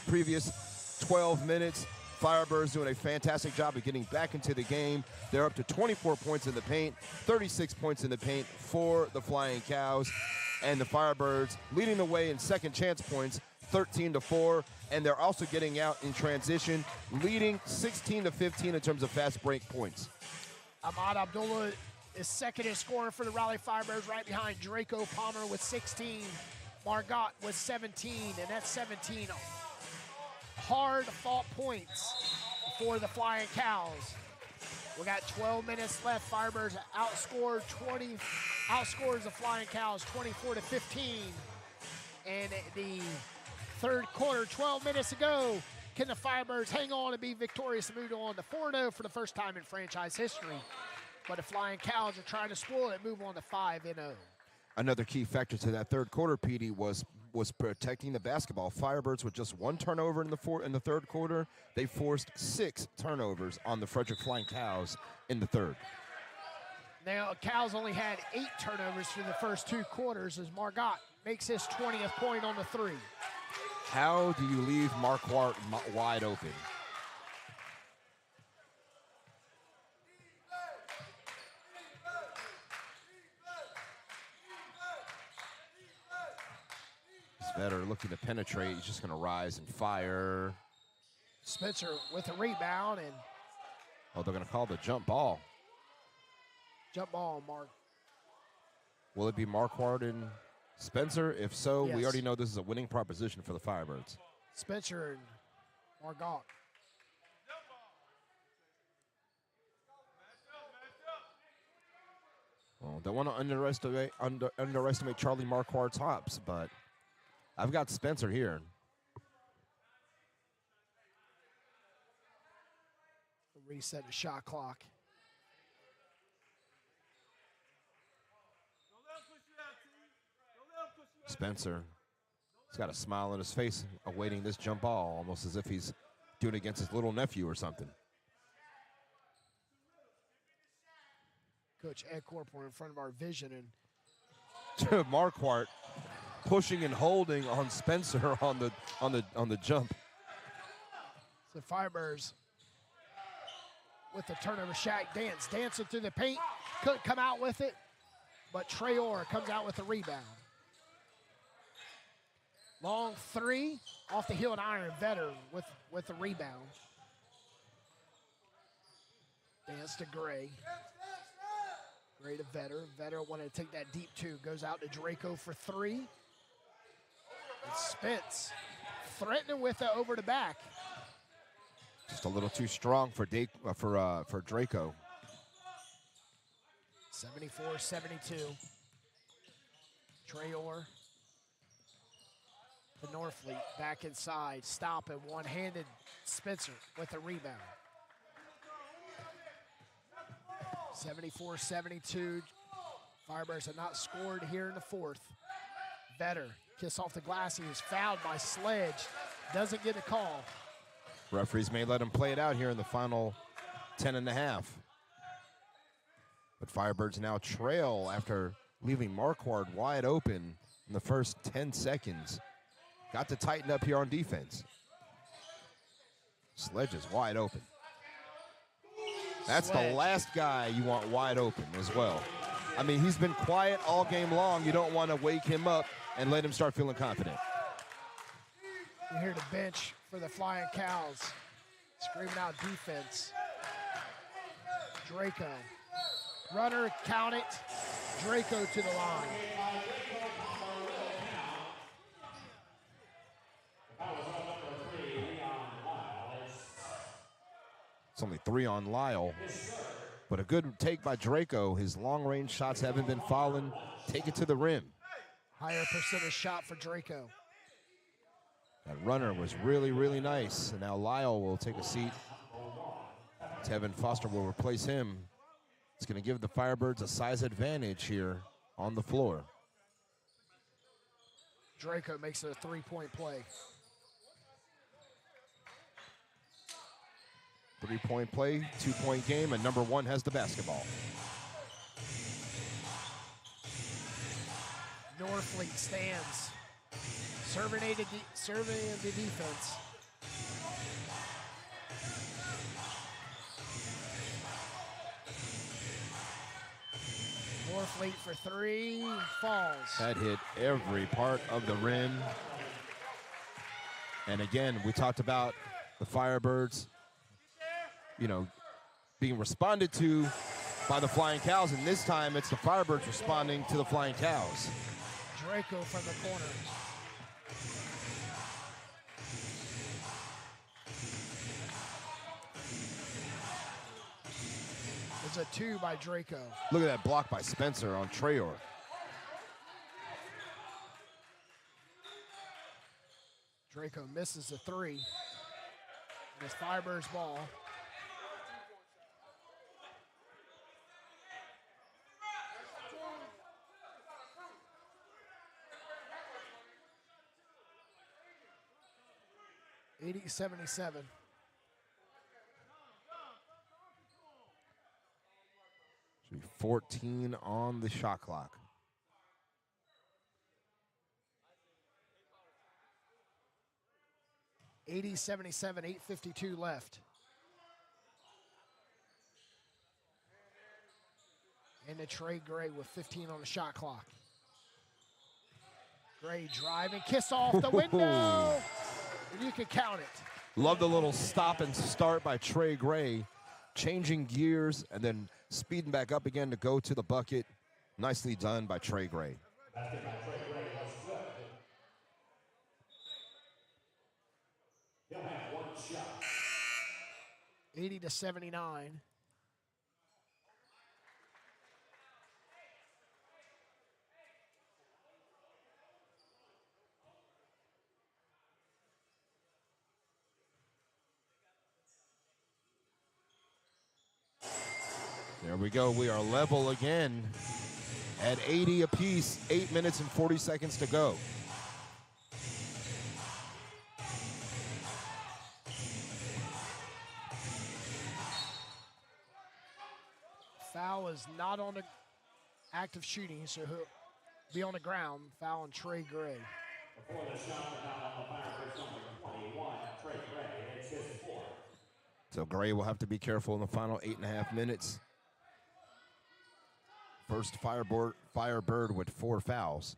previous 12 minutes. Firebirds doing a fantastic job of getting back into the game. They're up to 24 points in the paint, 36 points in the paint for the Flying Cows. And the Firebirds leading the way in second chance points, 13-4. And they're also getting out in transition, leading 16-15 in terms of fast break points. Ahmad Abdullah is second in scoring for the Raleigh Firebirds, right behind Draco Palmer with 16. Margot with 17, and that's 17 hard-fought points for the Flying Cows. We got 12 minutes left. Firebirds outscores the Flying Cows 24-15. And the third quarter, 12 minutes ago, can the Firebirds hang on and be victorious and move on to 4-0 for the first time in franchise history? But the Flying Cows are trying to spoil it, move on to 5-0. Another key factor to that third quarter, PD, was protecting the basketball. Firebirds with just 1 turnover in the third quarter. They forced 6 turnovers on the Frederick Flying Cows in the third. Now, Cows only had 8 turnovers through the first 2 quarters as Margot makes his 20th point on the 3. How do you leave Marquardt wide open? Vetter looking to penetrate. He's just going to rise and fire. Spencer with a rebound, and they're going to call the jump ball. Jump ball, Mark. Will it be Marquardt and Spencer? If so, Yes. we already know this is a winning proposition for the Firebirds. Spencer and Margot. Well, don't want to underestimate Charlie Marquardt's hops, but I've got Spencer here. Reset the shot clock. Spencer, he's got a smile on his face awaiting this jump ball, almost as if he's doing it against his little nephew or something. Coach Ed Corporal in front of our vision, and Marquardt pushing and holding on Spencer on the jump. The Firebirds with the turnover. Shaq dancing through the paint, couldn't come out with it, but Traore comes out with the rebound. Long three off the heel and iron. Vetter with the rebound. Dance to Gray. Gray to Vetter. Vetter wanted to take that deep two. Goes out to Draco for three. And Spence threatening with it over the back. Just a little too strong for Draco. 74-72. Traore. The Norfleet back inside. Stopping one-handed Spencer with a rebound. 74-72. Firebirds have not scored here in the fourth. Vetter, kiss off the glass. He was fouled by Sledge. Doesn't get a call. Referees may let him play it out here in the final 10.5. But Firebirds now trail after leaving Marquardt wide open in the first 10 seconds. Got to tighten up here on defense. Sledge is wide open. That's Sledge. the last guy you want wide open as well. I mean, he's been quiet all game long. You don't want to wake him up and let him start feeling confident. You hear the bench for the Flying Cows screaming out defense. Draco. Runner, count it. Draco to the line. It's only 3 on Lyle, but a good take by Draco. His long-range shots haven't been falling. Take it to the rim. Higher percentage shot for Draco. That runner was really, really nice. And now Lyle will take a seat. Tevin Foster will replace him. It's going to give the Firebirds a size advantage here on the floor. Draco makes it a three-point play. 3-point play, 2-point game, and number 1 has the basketball. Norfleet stands. Surveying the defense. Norfleet for three, falls. That hit every part of the rim. And again, we talked about the Firebirds, being responded to by the Flying Cows, and this time it's the Firebirds responding to the Flying Cows. Draco from the corner. It's a 2 by Draco. Look at that block by Spencer on Traore. Draco misses the 3. It's Firebirds ball. $80-77. Should be 14 on the shot clock. 80-77, 8:52 left. Into Trey Gray with 15 on the shot clock. Gray driving, kiss off the window, and you can count it. Love the little stop and start by Trey Gray, changing gears and then speeding back up again to go to the bucket. Nicely done by Trey Gray. Basket by Trey Gray was good. He'll have one shot. 80-79. There we go. We are level again at 80 apiece, 8 minutes and 40 seconds to go. Foul is not on the active shooting, so he'll be on the ground. Foul on Trey Gray. Before the shot, the foul on the Firebirds, number 21, Trey Gray. It's his fourth. So Gray will have to be careful in the final 8.5 minutes. First Firebird with 4 fouls.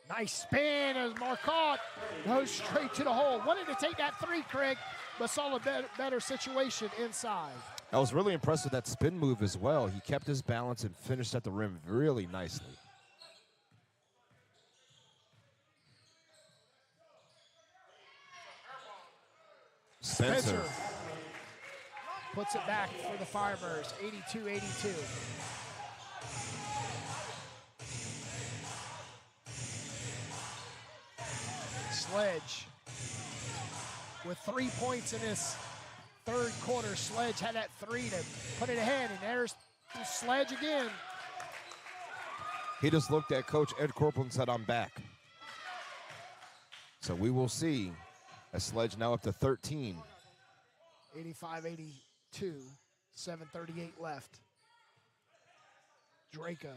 Nice spin as Marcotte goes straight to the hole. Wanted to take that three, Craig, but saw a better situation inside. I was really impressed with that spin move as well. He kept his balance and finished at the rim really nicely. Spencer puts it back for the Firebirds, 82-82. Sledge with 3 points in this third quarter. Sledge had that three to put it ahead, and there's Sledge again. He just looked at Coach Ed Corporal and said, I'm back. So we will see. As Sledge now up to 13. 85-82, 7:38 left. Draco.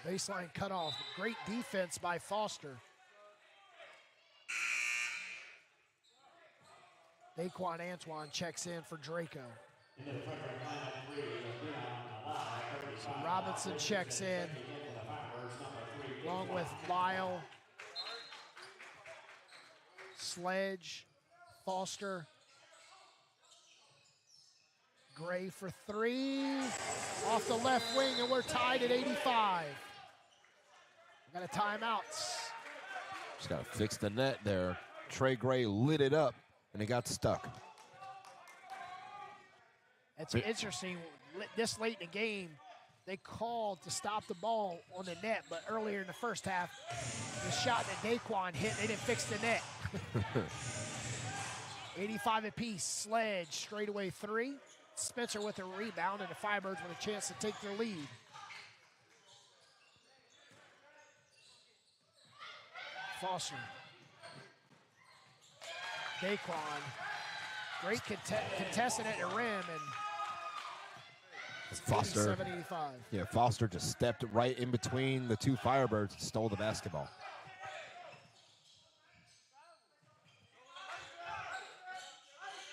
Baseline cutoff. Great defense by Foster. Daquan Antoine checks in for Draco. So Robinson checks in, along with Lyle, Sledge, Foster, Gray for three, off the left wing, and we're tied at 85. We got a timeout. Just got to fix the net there. Trey Gray lit it up, and it got stuck. It's interesting, this late in the game, they called to stop the ball on the net, but earlier in the first half, the shot that Daquan hit, they didn't fix the net. 85 apiece. Sledge straightaway three. Spencer with a rebound, and the Firebirds with a chance to take their lead. Foster. Daquan. Great contestant at the rim, and Foster. 87-85. Yeah, Foster just stepped right in between the two Firebirds and stole the basketball.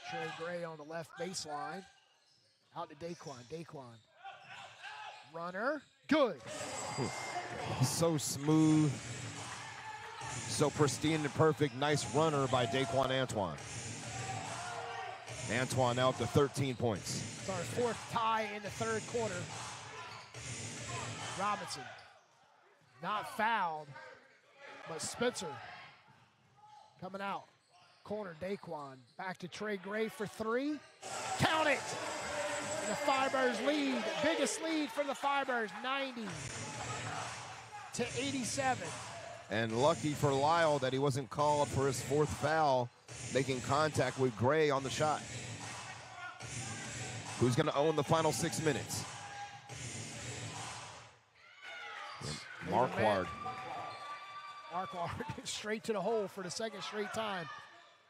Trey Gray on the left baseline. Out to Daquan. Daquan. Runner. Good. So smooth. So pristine and perfect. Nice runner by Daquan Antoine. Antoine now up to 13 points. It's our fourth tie in the third quarter. Robinson. Not fouled, but Spencer coming out. Corner, Daquan. Back to Trey Gray for three. Count it! And the Firebirds lead. Biggest lead for the Firebirds, 90-87. And lucky for Lyle that he wasn't called for his fourth foul, making contact with Gray on the shot. Who's going to own the final 6 minutes? Marquard. Marquard straight to the hole for the second straight time,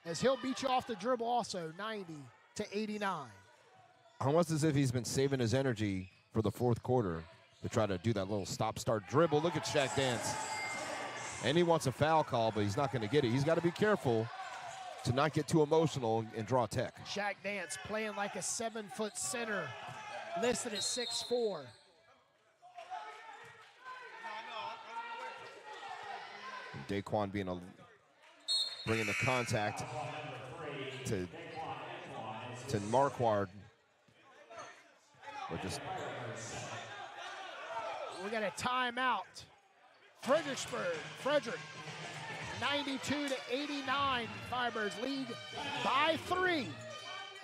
as he'll beat you off the dribble also, 90-89. Almost as if he's been saving his energy for the fourth quarter to try to do that little stop-start dribble. Look at Shaq dance. And he wants a foul call, but he's not going to get it. He's got to be careful to not get too emotional and draw tech. Shaq Dance playing like a 7-foot center, listed at 6'4". Daquan bringing the contact to Marquard. We got a timeout. Frederick, 92-89. Firebirds lead by 3.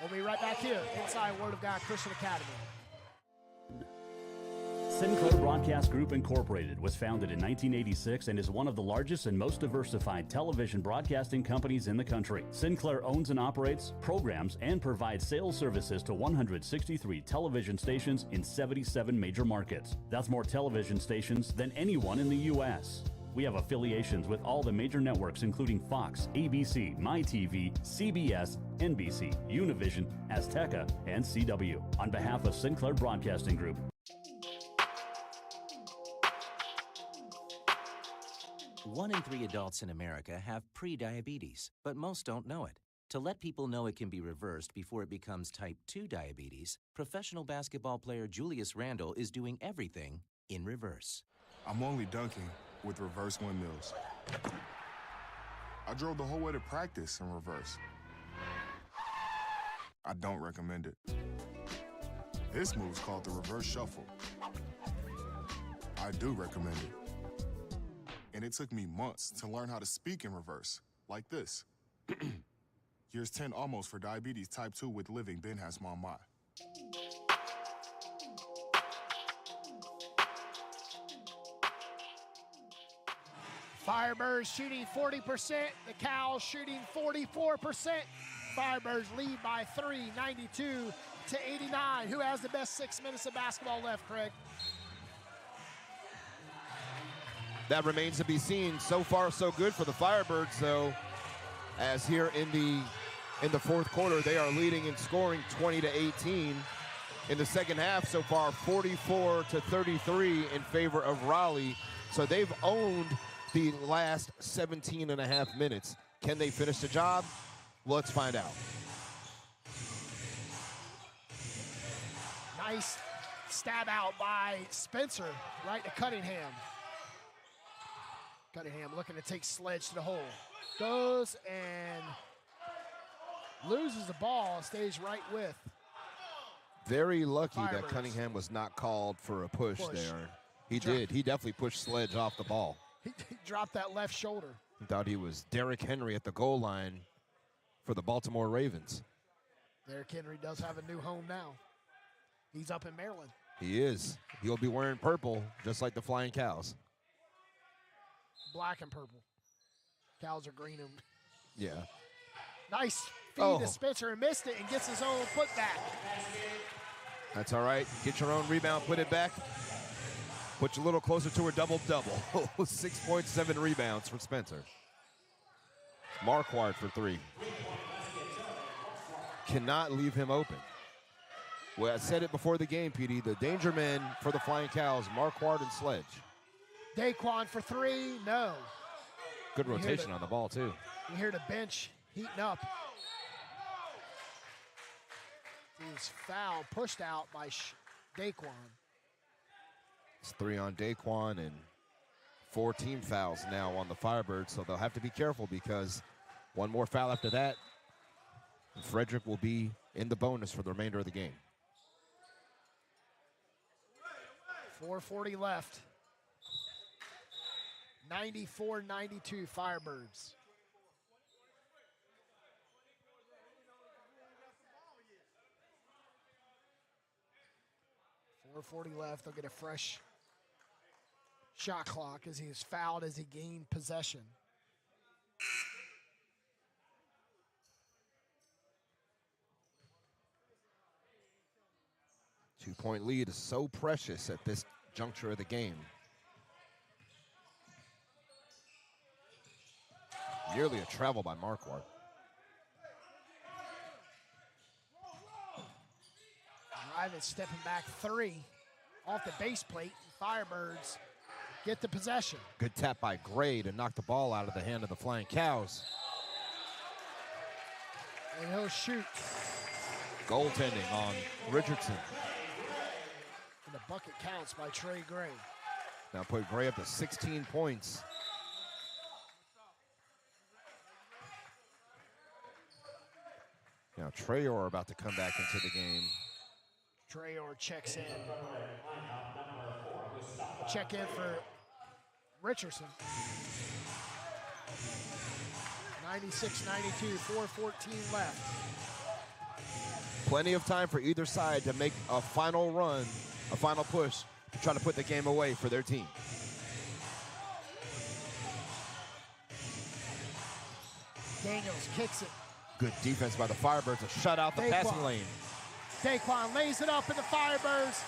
We'll be right back here inside Word of God Christian Academy. Sinclair Broadcast Group Incorporated was founded in 1986 and is one of the largest and most diversified television broadcasting companies in the country. Sinclair owns and operates, programs, and provides sales services to 163 television stations in 77 major markets. That's more television stations than anyone in the U.S. We have affiliations with all the major networks including Fox, ABC, MyTV, CBS, NBC, Univision, Azteca, and CW. On behalf of Sinclair Broadcasting Group, 1 in 3 adults in America have prediabetes, but most don't know it. To let people know it can be reversed before it becomes type 2 diabetes, professional basketball player Julius Randle is doing everything in reverse. I'm only dunking with reverse windmills. I drove the whole way to practice in reverse. I don't recommend it. This move's called the reverse shuffle. I do recommend it. And it took me months to learn how to speak in reverse, like this. Here's 10 almost for diabetes type 2 with living Ben has mom my. Firebirds shooting 40%. The Cows shooting 44%. Firebirds lead by 3, 92-89. Who has the best 6 minutes of basketball left, Craig? That remains to be seen. So far, so good for the Firebirds, though, as here in the fourth quarter, they are leading in scoring 20-18. In the second half so far, 44-33 in favor of Raleigh. So they've owned the last 17 and a half minutes. Can they finish the job? Let's find out. Nice stab out by Spencer, right to Cunningham. Cunningham looking to take Sledge to the hole. Goes and loses the ball, stays right with. Very lucky Firebirds. that Cunningham was not called for a push there. He did. He definitely pushed Sledge off the ball. He dropped that left shoulder. He thought he was Derrick Henry at the goal line for the Baltimore Ravens. Derrick Henry does have a new home now. He's up in Maryland. He is. He'll be wearing purple, just like the Flying Cows. Black and purple. Cows are green and... Yeah. Nice feed to Spencer and missed it and gets his own putback. That's all right. Get your own rebound, put it back. Put you a little closer to a double-double. 6.7 rebounds for Spencer. Marquard for 3. Cannot leave him open. Well, I said it before the game, PD. The danger men for the Flying Cows, Marquard and Sledge. Daquan for 3, no. Good rotation on the ball, too. You hear the bench heating up. He's foul pushed out by Daquan. It's 3 on Daquan and 4 team fouls now on the Firebirds, so they'll have to be careful because one more foul after that, Frederick will be in the bonus for the remainder of the game. 4:40 left. 94-92 Firebirds. .440 left. They'll get a fresh shot clock as he is fouled as he gained possession. Two-point lead is so precious at this juncture of the game. Nearly a travel by Marquardt. drive and stepping back 3 off the base plate. Firebirds get the possession. Good tap by Gray to knock the ball out of the hand of the Flying Cows. And he'll shoot. Goaltending on Richardson. And the bucket counts by Trey Gray. Now put Gray up to 16 points. Now Trayor about to come back into the game. Trayor checks in. Check in for Richardson. 96-92, 4:14 left. Plenty of time for either side to make a final run, a final push, to try to put the game away for their team. Daniels kicks it. Good defense by the Firebirds to shut out the passing lane. Daquan lays it up, and the Firebirds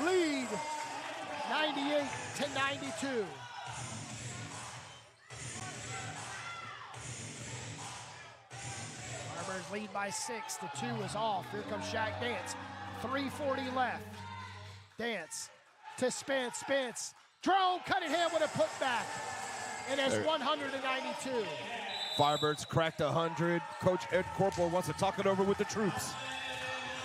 lead 98-92. Firebirds lead by 6. The 2 is off. Here comes Shaq Dance. 3:40 left. Dance to Spence. Spence. Drone Cunningham with a putback. And it's 192. Firebirds cracked 100. Coach Ed Corporal wants to talk it over with the troops.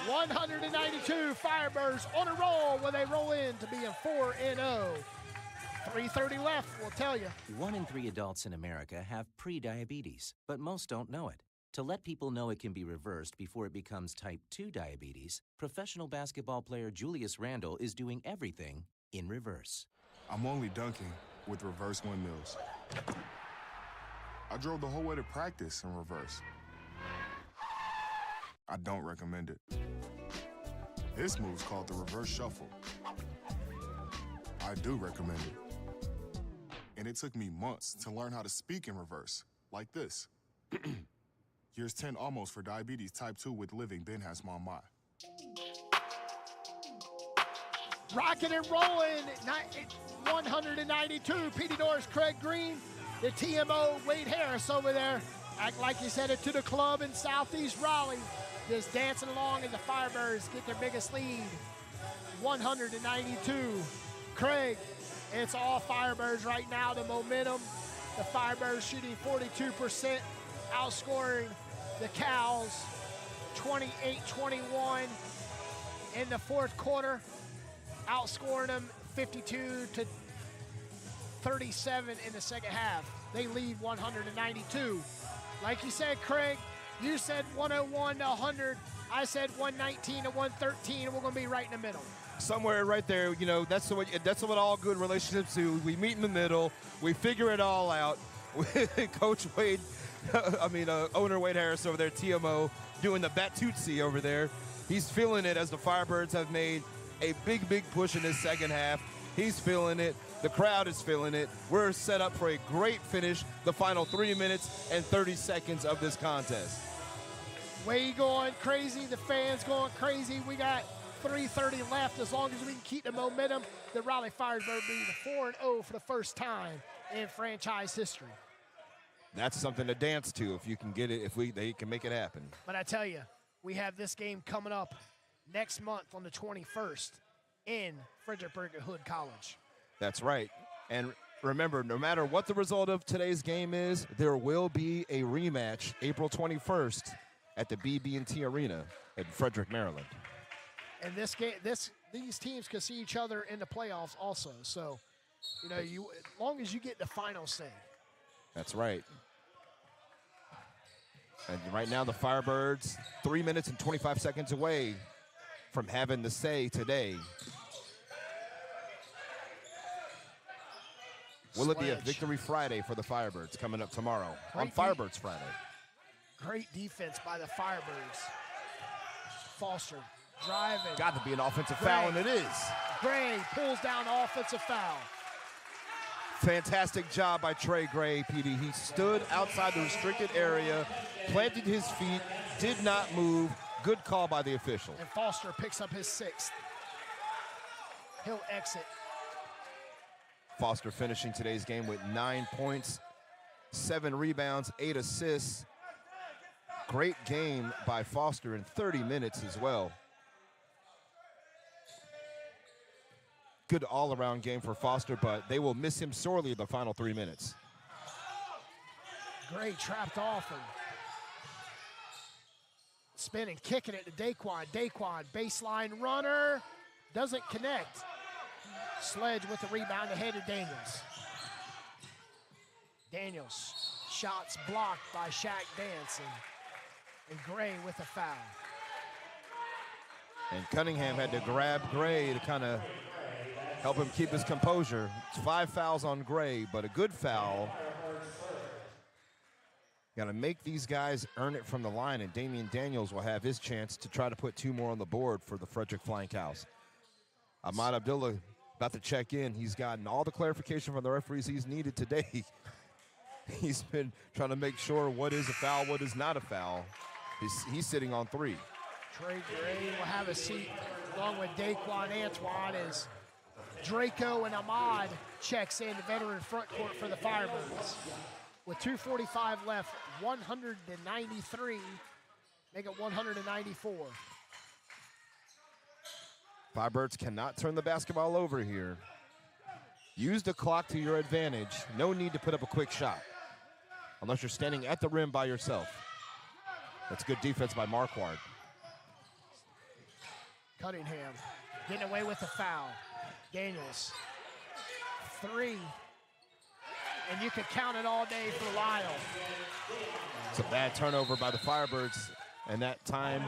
192 Firebirds on a roll where they roll in to being 4-0. 3:30 left, we'll tell you. 1 in 3 adults in America have pre-diabetes, but most don't know it. To let people know it can be reversed before it becomes type 2 diabetes, professional basketball player Julius Randle is doing everything in reverse. I'm only dunking with reverse windmills. I drove the whole way to practice in reverse. I don't recommend it. This move's called the reverse shuffle. I do recommend it. And it took me months to learn how to speak in reverse, like this. Here's 10 almost for diabetes type 2 with living Ben has mom my. Rocking and rolling, 192. Petey Norris, Craig Green, the TMO, Wade Harris over there. Act like he's headed to the club in Southeast Raleigh. Just dancing along as the Firebirds get their biggest lead. 192. Craig, it's all Firebirds right now, the momentum. The Firebirds shooting 42%, outscoring the Cows 28-21 in the fourth quarter, outscoring them 52-37 in the second half. They lead 192. Like you said, Craig, you said 101 to 100. I said 119 to 113, and we're going to be right in the middle. Somewhere right there, you know, that's what all good relationships do. We meet in the middle. We figure it all out. Coach Wade, owner Wade Harris over there, TMO, doing the Batootsie over there. He's feeling it as the Firebirds have made a big, big push in this second half. He's feeling it. The crowd is feeling it. We're set up for a great finish, the final 3 minutes and 30 seconds of this contest. Wade going crazy, the fans going crazy. We got 3:30 left. As long as we can keep the momentum, the Raleigh Firebirds being 4-0 for the first time in franchise history. That's something to dance to if you can get it, they can make it happen. But I tell you, we have this game coming up next month on the 21st in Frederick Hood College. That's right. And remember, no matter what the result of today's game is, there will be a rematch April 21st at the BB&T Arena in Frederick, Maryland. And these teams can see each other in the playoffs also. So, as long as you get the final say. That's right. And right now the Firebirds 3 minutes and 25 seconds away from having the say today. Will it be a Victory Friday for the Firebirds coming up tomorrow on Firebirds Friday? Great defense by the Firebirds. Foster driving. Got to be an offensive foul, and it is. Gray pulls down the offensive foul. Fantastic job by Trey Gray, PD. He stood outside the restricted area, planted his feet, did not move. Good call by the official. And Foster picks up his 6th. He'll exit. Foster finishing today's game with 9 points, 7 rebounds, 8 assists. Great game by Foster in 30 minutes as well. good all-around game for Foster, but they will miss him sorely the final 3 minutes. Gray trapped off and spinning, kicking it to Daquan. Daquan, baseline runner, doesn't connect. Sledge with the rebound ahead of Daniels. Daniels, shots blocked by Shaq Dance, and Gray with a foul. And Cunningham had to grab Gray to kind of help him keep his composure. It's 5 fouls on Gray, but a good foul. Got to make these guys earn it from the line, and Damian Daniels will have his chance to try to put 2 more on the board for the Frederick Flying Cows. Ahmad Abdullah about to check in. He's gotten all the clarification from the referees he's needed today. He's been trying to make sure what is a foul, what is not a foul. He's sitting on 3. Trey Gray will have a seat along with Daquan Antoine as Draco and Ahmad checks in the veteran front court for the Firebirds. With 2:45 left, 193, make it 194. Firebirds cannot turn the basketball over here. Use the clock to your advantage. No need to put up a quick shot unless you're standing at the rim by yourself. That's good defense by Marquardt. Cunningham getting away with the foul. Daniels, 3. And you could count it all day for Lyle. It's a bad turnover by the Firebirds. And that time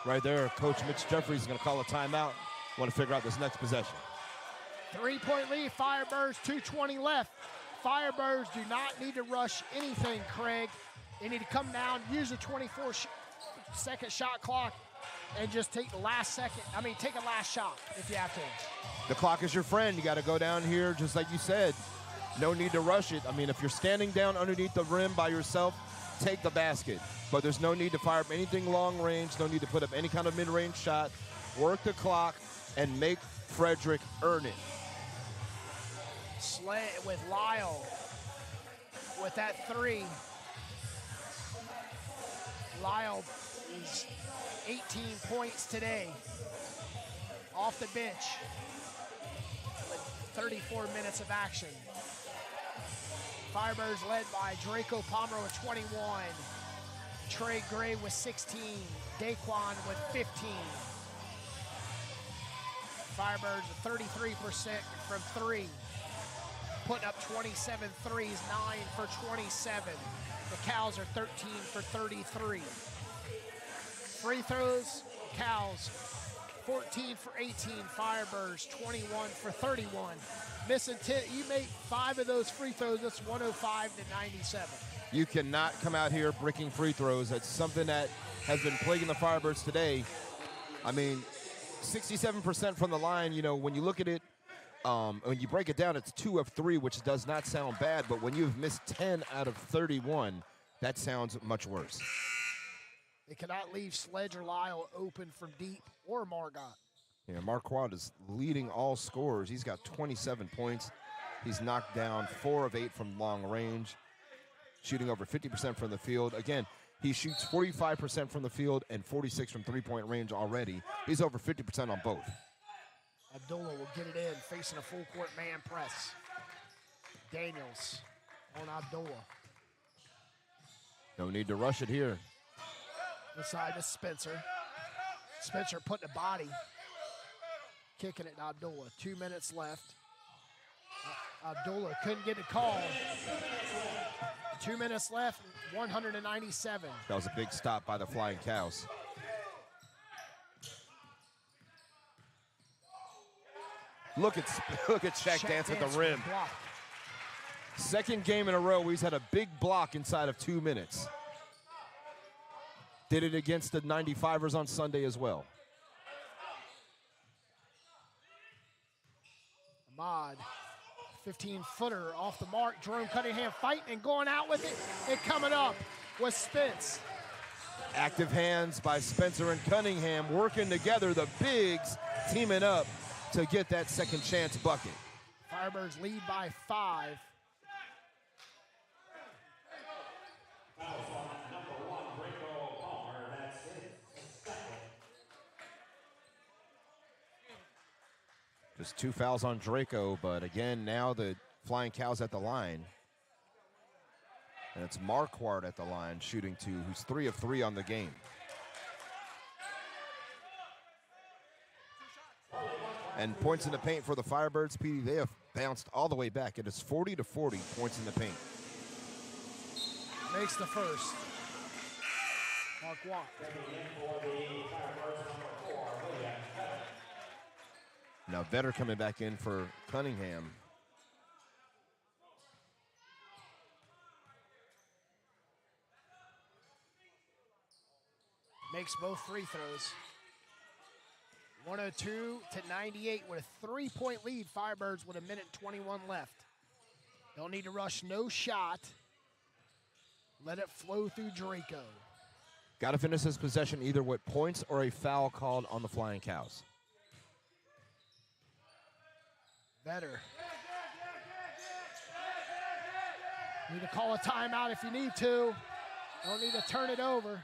right there, Coach Mitch Jeffries is going to call a timeout. Want to figure out this next possession. 3-point lead, Firebirds, 2:20 left. Firebirds do not need to rush anything, Craig. They need to come down, use the 24-second shot clock, and just take the last second. Take a last shot if you have to. The clock is your friend. You got to go down here, just like you said. No need to rush it. If you're standing down underneath the rim by yourself, take the basket. But there's no need to fire up anything long range, no need to put up any kind of mid-range shot. Work the clock and make Frederick earn it. Slay with Lyle with that 3. Lyle is 18 points today off the bench with 34 minutes of action. Firebirds led by Draco Palmer with 21, Trey Gray with 16, Daquan with 15. Firebirds at 33% from 3, putting up 27 threes, 9 for 27. The Cows are 13 for 33. Free throws, Cows 14 for 18, Firebirds 21 for 31. Missing 10, you make 5 of those free throws, that's 105 to 97. You cannot come out here bricking free throws. That's something that has been plaguing the Firebirds today. 67% from the line, when you look at it, when you break it down, it's 2 of 3, which does not sound bad, but when you've missed 10 out of 31, that sounds much worse. They cannot leave Sledge or Lyle open from deep or Margot. Yeah, Marquardt is leading all scorers. He's got 27 points. He's knocked down 4 of 8 from long range, shooting over 50% from the field. Again, he shoots 45% from the field and 46 from three-point range already. He's over 50% on both. Abdullah will get it in, facing a full-court man press. Daniels on Abdullah. No need to rush it here. Inside to Spencer. Spencer putting a body. Kicking it to Abdullah. 2 minutes left. Abdullah couldn't get a call. 2 minutes left, 197. That was a big stop by the Flying Cows. Look at Shaq Dance at the rim. Second game in a row, he's had a big block inside of 2 minutes. Did it against the 95ers on Sunday as well. Ahmad, 15-footer off the mark. Jerome Cunningham fighting and going out with it and coming up with Spence. Active hands by Spencer and Cunningham working together. The bigs teaming up to get that second chance bucket. Firebirds lead by 5. Just 2 fouls on Draco, but again, now the Flying Cows at the line. And it's Marquardt at the line, shooting 2, who's 3 of 3 on the game. And points in the paint for the Firebirds, PD, they have bounced all the way back. It is 40-40 points in the paint. Makes the first. Marquardt. Now Vetter coming back in for Cunningham. Makes both free throws. 102-98 with a 3-point lead. Firebirds with 1:21 left. Don't need to rush, no shot. Let it flow through Draco. Got to finish this possession either with points or a foul called on the Flying Cows. Better. Need to call a timeout if you need to. Don't need to turn it over.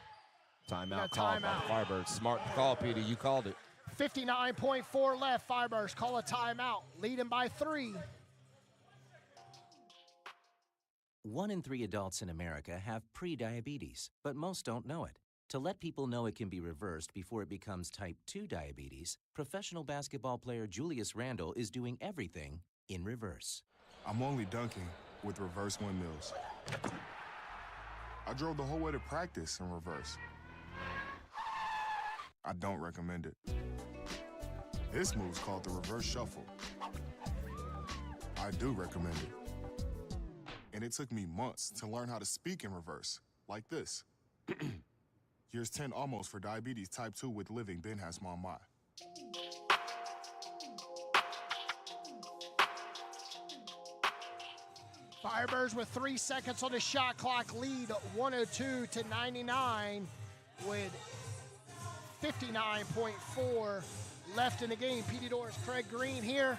Timeout called by the Firebirds. Smart call, Petey. You called it. 59.4 left. Firebirds call a timeout. Leading by 3. 1 in 3 adults in America have pre-diabetes, but most don't know it. To let people know it can be reversed before it becomes type 2 diabetes, professional basketball player Julius Randle is doing everything in reverse. I'm only dunking with reverse windmills. I drove the whole way to practice in reverse. I don't recommend it. This move's called the reverse shuffle. I do recommend it. And it took me months to learn how to speak in reverse, like this. Here's 10 almost for diabetes type 2 with living Ben has my mind. Firebirds with 3 seconds on the shot clock, lead 102-99 with 59.4 left in the game. PD Doors, Craig Green here.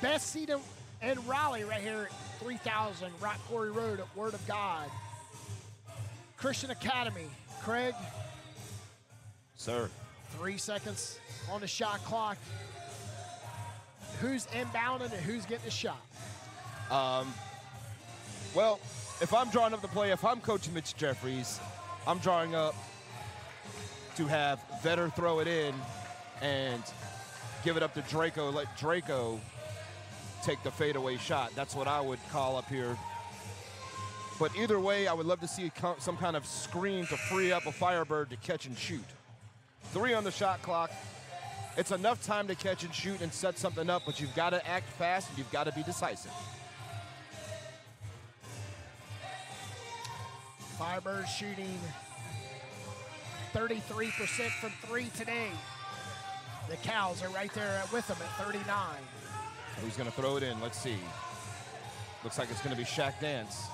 Best seat in Raleigh right here at 3000 Rock Quarry Road at Word of God. Christian Academy. Craig. Sir. 3 seconds on the shot clock. Who's inbounding and who's getting the shot? Well, if I'm drawing up the play, if I'm coaching Mitch Jeffries, I'm drawing up to have Vetter throw it in and give it up to Draco, let Draco take the fadeaway shot. That's what I would call up here. But either way, I would love to see some kind of screen to free up a Firebird to catch and shoot. 3 on the shot clock. It's enough time to catch and shoot and set something up, but you've got to act fast and you've got to be decisive. Firebirds shooting 33% from 3 today. The Cows are right there with them at 39. Who's going to throw it in? Let's see. Looks like it's going to be Shaq Dance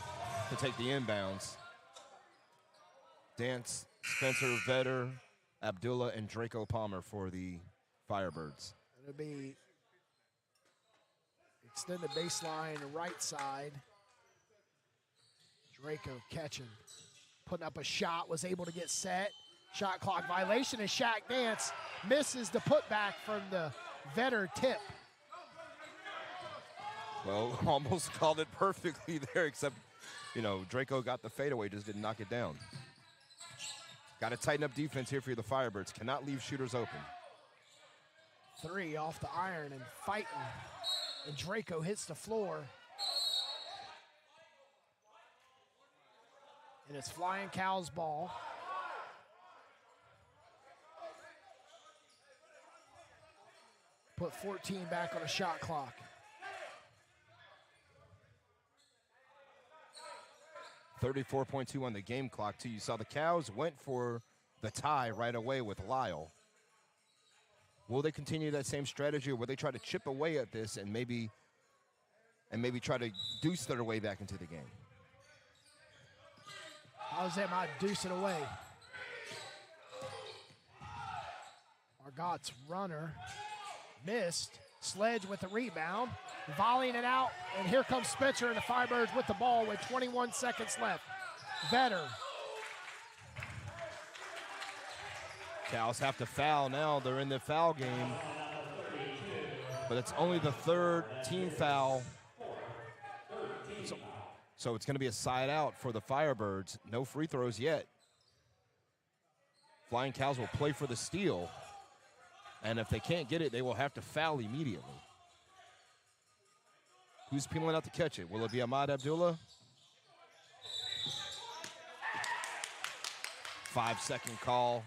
to take the inbounds. Dance, Spencer Vetter, Abdullah, and Draco Palmer for the Firebirds. It'll be extended baseline right side. Draco catching, putting up a shot, was able to get set. Shot clock violation, and Shaq Dance misses the putback from the Vetter tip. Well, almost called it perfectly there, except, Draco got the fadeaway, just didn't knock it down. Got to tighten up defense here for the Firebirds. Cannot leave shooters open. 3 off the iron and fighting. And Draco hits the floor. And it's Flying Cows ball. Put 14 back on the shot clock. .2 on the game clock, too. You saw the Cows went for the tie right away with Lyle. Will they continue that same strategy, or will they try to chip away at this and maybe try to deuce their way back into the game? How's that not deucing away? Margot's runner missed. Sledge with the rebound, volleying it out, and here comes Spencer and the Firebirds with the ball with 21 seconds left. Vetter. Cows have to foul now. They're in the foul game. but it's only the third team foul. So it's going to be a side out for the Firebirds. No free throws yet. Flying Cows will play for the steal. And if they can't get it, they will have to foul immediately. Who's peeling out to catch it? Will it be Ahmad Abdullah? 5-second call.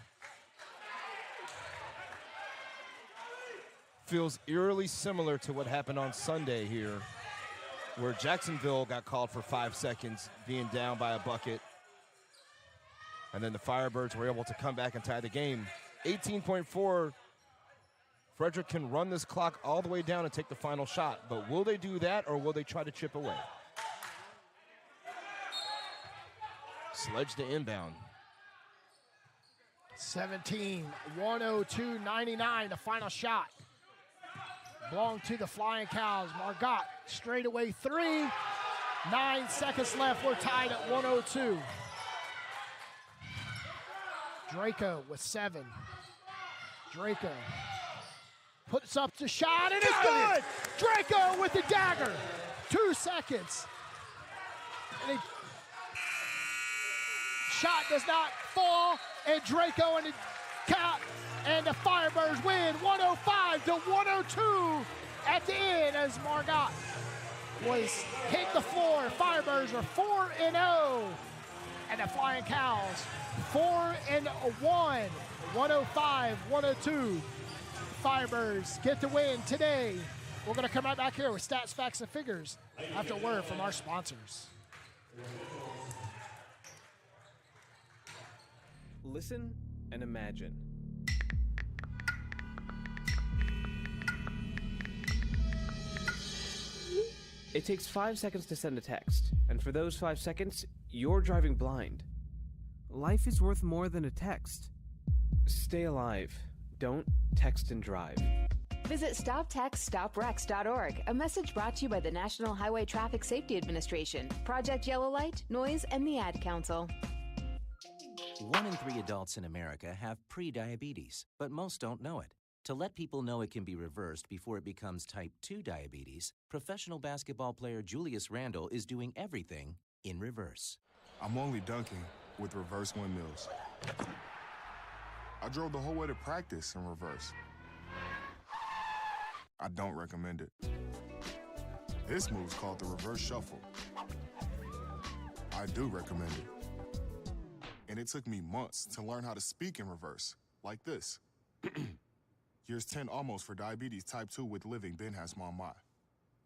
Feels eerily similar to what happened on Sunday here, where Jacksonville got called for 5 seconds, being down by a bucket. And then the Firebirds were able to come back and tie the game. 18.4. Frederick can run this clock all the way down and take the final shot. But will they do that, or will they try to chip away? Sledge to inbound. 17, 102-99, the final shot. Belong to the Flying Cows. Margot, straightaway three. 9 seconds left. We're tied at 102. Draco with 7. Draco puts up the shot, and it's good! Draco with the dagger. 2 seconds. And shot does not fall, and Draco and the cap and the Firebirds win 105-102 at the end as Margot was hit the floor. Firebirds are 4-0, and the Flying Cows 4-1, 105-102. Firebirds get the win today. We're going to come right back here with stats, facts, and figures after a word from our sponsors. Listen and imagine. It takes 5 seconds to send a text, and for those 5 seconds, you're driving blind. Life is worth more than a text. Stay alive. Don't text and drive. Visit StopTextStopWrecks.org, a message brought to you by the National Highway Traffic Safety Administration, Project Yellow Light, Noise, and the Ad Council. 1 in 3 adults in America have pre-diabetes, but most don't know it. To let people know it can be reversed before it becomes type 2 diabetes, professional basketball player Julius Randle is doing everything in reverse. I'm only dunking with reverse windmills. I drove the whole way to practice in reverse. I don't recommend it. This move's called the reverse shuffle. I do recommend it. And it took me months to learn how to speak in reverse, like this. Years 10 almost for diabetes type 2 with living Ben has mama.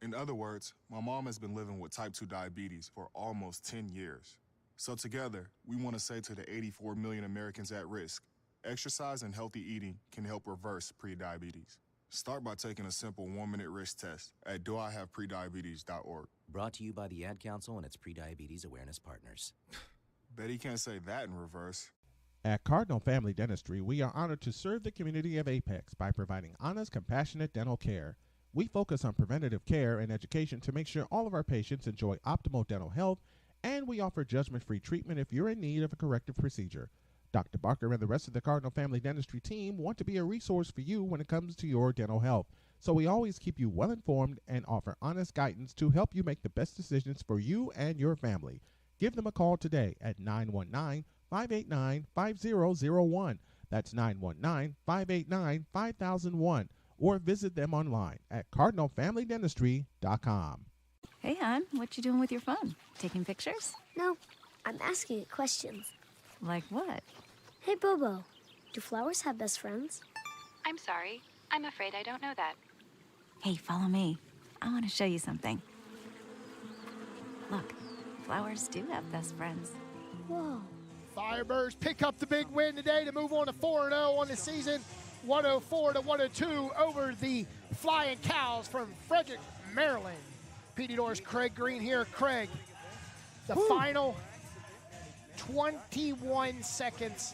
In other words, my mom has been living with type 2 diabetes for almost 10 years. So together, we want to say to the 84 million Americans at risk, exercise and healthy eating can help reverse prediabetes. Start by taking a simple 1-minute risk test at doihaveprediabetes.org. Brought to you by the Ad Council and its pre-diabetes awareness partners. Bet he can't say that in reverse. At Cardinal Family Dentistry, we are honored to serve the community of Apex by providing honest, compassionate dental care. We focus on preventative care and education to make sure all of our patients enjoy optimal dental health, and we offer judgment-free treatment if you're in need of a corrective procedure. Dr. Barker and the rest of the Cardinal Family Dentistry team want to be a resource for you when it comes to your dental health, so we always keep you well-informed and offer honest guidance to help you make the best decisions for you and your family. Give them a call today at 919-589-5001. That's 919-589-5001. Or visit them online at cardinalfamilydentistry.com. Hey, hon, what you doing with your phone? Taking pictures? No, I'm asking it questions. Like what? Hey, Bobo, do flowers have best friends? I'm sorry. I'm afraid I don't know that. Hey, follow me. I want to show you something. Look, flowers do have best friends. Whoa. Firebirds pick up the big win today to move on to 4-0 on the season. 104-102 over the Flying Cows from Frederick, Maryland. PD Doors Craig Green here. Craig, the final 21 seconds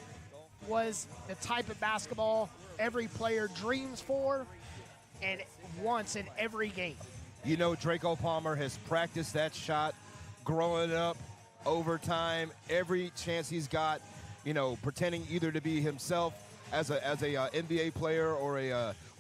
was the type of basketball every player dreams for and wants in every game. You know, Draco Palmer has practiced that shot growing up, overtime, every chance he's got, you know, pretending either to be himself as a NBA player or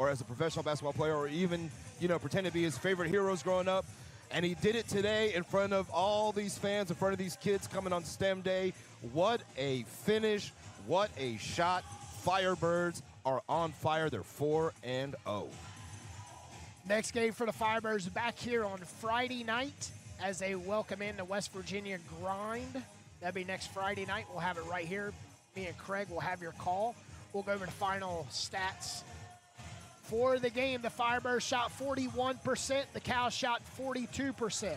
as a professional basketball player, or even pretend to be his favorite heroes growing up. And he did it today in front of all these fans, in front of these kids coming on STEM Day. What a finish. What a shot. Firebirds are on fire. They're 4-0. Next game for the Firebirds back here on Friday night as they welcome in the West Virginia Grind. That'll be next Friday night. We'll have it right here. Me and Craig will have your call. We'll go over the final stats. For the game, the Firebirds shot 41%. The Cows shot 42%.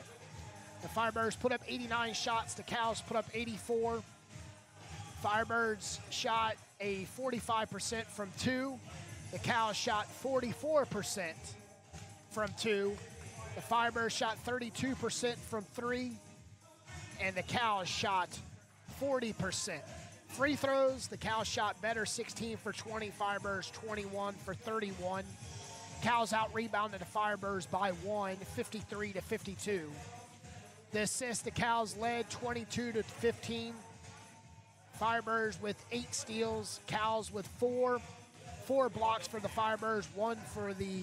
The Firebirds put up 89 shots. The Cows put up 84. Firebirds shot a 45% from 2. The Cows shot 44% from 2. The Firebirds shot 32% from 3. And the Cows shot 40%. Free throws, the Cows shot better, 16 for 20. Firebirds 21 for 31. Cows out-rebounded the Firebirds by 1, 53-52. The assists, the Cows led 22-15. Firebirds with 8 steals, Cows with 4. 4 blocks for the Firebirds, 1 for the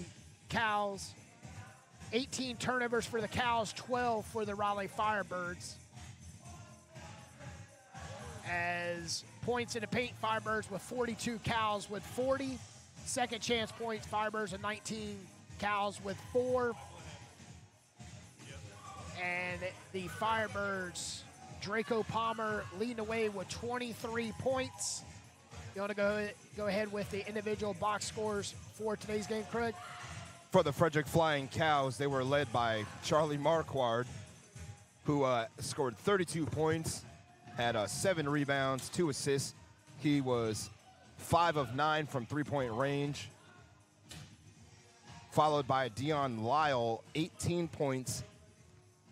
Cows. 18 turnovers for the Cows, 12 for the Raleigh Firebirds. As points in the paint, Firebirds with 42, Cows with 40. Second chance points, Firebirds with 19, Cows with 4. And the Firebirds, Draco Palmer leading the way with 23 points. You want to go ahead with the individual box scores for today's game, Craig? For the Frederick Flyinvg Cows, they were led by Charlie Marquard, who scored 32 points, had 7 rebounds, 2 assists. He was 5 of 9 from three-point range. Followed by Dion Lyle, 18 points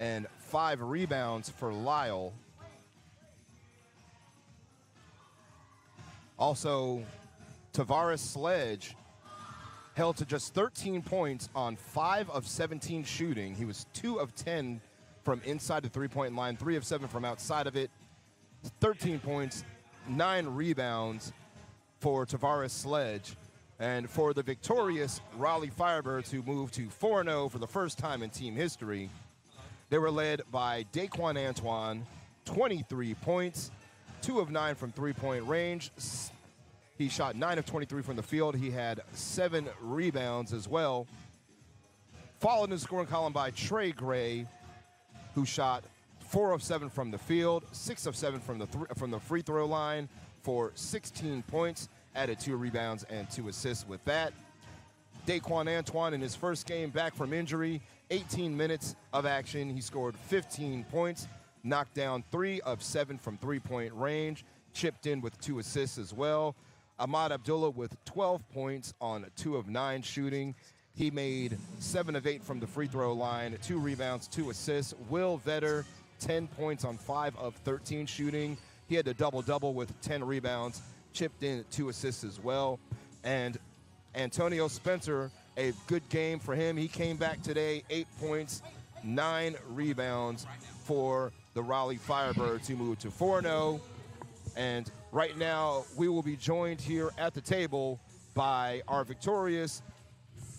and 5 rebounds for Lyle. Also, Tavares Sledge held to just 13 points on 5 of 17 shooting. He was 2 of 10 from inside the three-point line, 3 of 7 from outside of it. 13 points, 9 rebounds for Tavares Sledge. And for the victorious Raleigh Firebirds, who moved to 4-0 for the first time in team history, they were led by Daquan Antoine, 23 points, 2 of 9 from three-point range. He shot 9 of 23 from the field. He had 7 rebounds as well. Followed in the scoring column by Trey Gray, who shot 4 of 7 from the field, 6 of 7 from the free throw line for 16 points, added 2 rebounds and 2 assists with that. Daquan Antoine, in his first game back from injury, 18 minutes of action. He scored 15 points, knocked down 3 of 7 from three-point range, chipped in with 2 assists as well. Ahmad Abdullah with 12 points on 2 of 9 shooting. He made 7 of 8 from the free throw line, 2 rebounds, 2 assists. Will Vetter, 10 points on 5 of 13 shooting. He had a double-double with 10 rebounds, chipped in 2 assists as well. And Antonio Spencer, a good game for him. He came back today, 8 points, 9 rebounds for the Raleigh Firebirds, who moved to 4-0. And right now, we will be joined here at the table by our victorious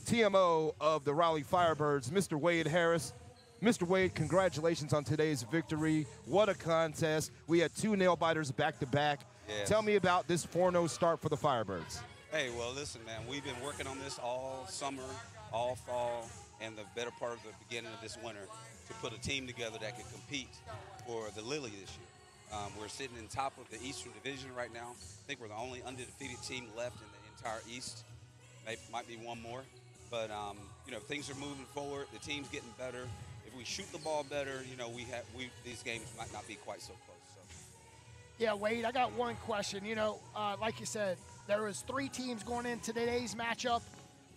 TMO of the Raleigh Firebirds, Mr. Wade Harris. Mr. Wade, congratulations on today's victory. What a contest. We had 2 nail-biters back-to-back. Yes. Tell me about this 4-0 start for the Firebirds. Hey, well, listen, man, we've been working on this all summer, all fall, and the better part of the beginning of this winter to put a team together that can compete for the Lily this year. We're sitting in top of the Eastern Division right now. I think we're the only undefeated team left in the entire East. Might be one more. But, things are moving forward. The team's getting better. If we shoot the ball better, these games might not be quite so close. So. Yeah, Wade, I got one question. Like you said, there was 3 teams going into today's matchup,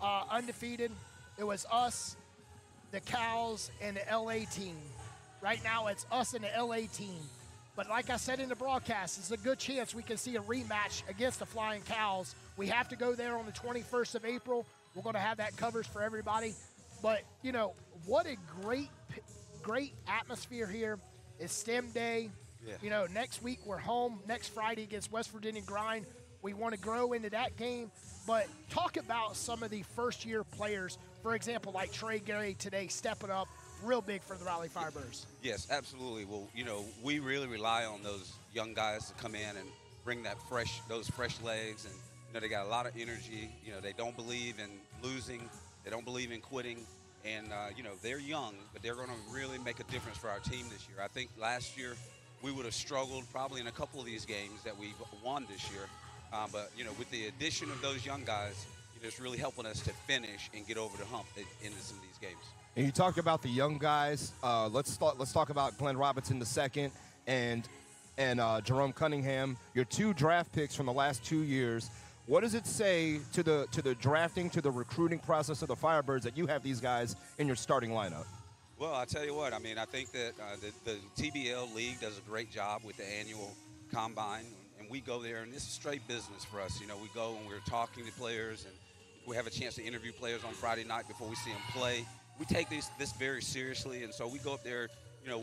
undefeated. It was us, the Cows, and the LA team. Right now, it's us and the LA team. But like I said in the broadcast, it's a good chance we can see a rematch against the Flying Cows. We have to go there on the 21st of April. We're going to have that coverage for everybody. But, what a great atmosphere here. It's STEM Day. Yeah. Next week we're home. Next Friday against West Virginia Grind. We want to grow into that game. But talk about some of the first-year players for example, like Trey Gary today stepping up real big for the Raleigh Firebirds? Yes, absolutely. Well, we really rely on those young guys to come in and bring those fresh legs, and they got a lot of energy. They don't believe in losing, they don't believe in quitting, and they're young, but they're going to really make a difference for our team this year. I think last year we would have struggled probably in a couple of these games that we've won this year, but with the addition of those young guys, it's really helping us to finish and get over the hump into some of these games. And you talked about the young guys. Let's talk about Glenn Robinson II and Jerome Cunningham, your 2 draft picks from the last 2 years. What does it say to the drafting, to the recruiting process of the Firebirds that you have these guys in your starting lineup? Well, I tell you what. I mean, I think that the TBL league does a great job with the annual combine, and we go there, and this is straight business for us. We go and we're talking to players, and we have a chance to interview players on Friday night before we see them play. We take this very seriously, and so we go up there,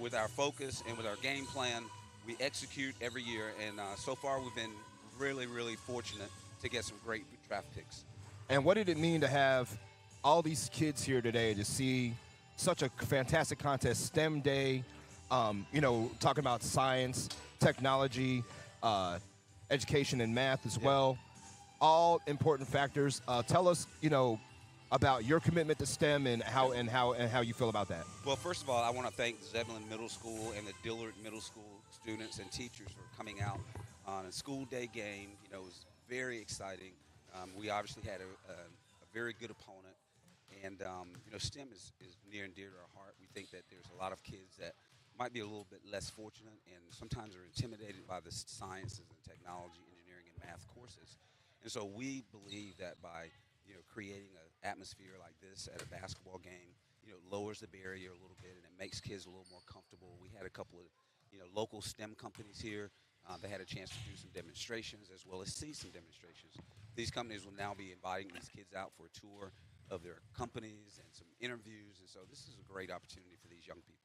with our focus and with our game plan. We execute every year, and so far we've been really, really fortunate to get some great draft picks. And what did it mean to have all these kids here today to see such a fantastic contest, STEM Day, talking about science, technology, education, and math as well, all important factors. Tell us, about your commitment to STEM and how you feel about that. Well, first of all, I want to thank Zebulon Middle School and the Dillard Middle School students and teachers for coming out on a school day game. It was very exciting. We obviously had a very good opponent, and STEM is near and dear to our heart. We think that there's a lot of kids that might be a little bit less fortunate and sometimes are intimidated by the sciences and technology, engineering, and math courses. And so we believe that by creating an atmosphere like this at a basketball game, lowers the barrier a little bit, and it makes kids a little more comfortable. We had a couple of, local STEM companies here. They had a chance to do some demonstrations as well as see some demonstrations. These companies will now be inviting these kids out for a tour of their companies and some interviews, and so this is a great opportunity for these young people.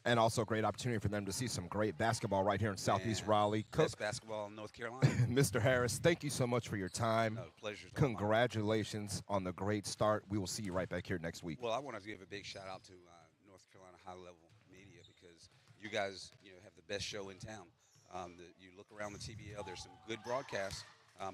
And also a great opportunity for them to see some great basketball right here in Southeast Raleigh. Best basketball in North Carolina. Mr. Harris, thank you so much for your time. No, pleasure's Congratulations on the great start. We will see you right back here next week. Well, I want to give a big shout out to North Carolina High Level Media, because you guys have the best show in town. You look around the TBL, there's some good broadcasts,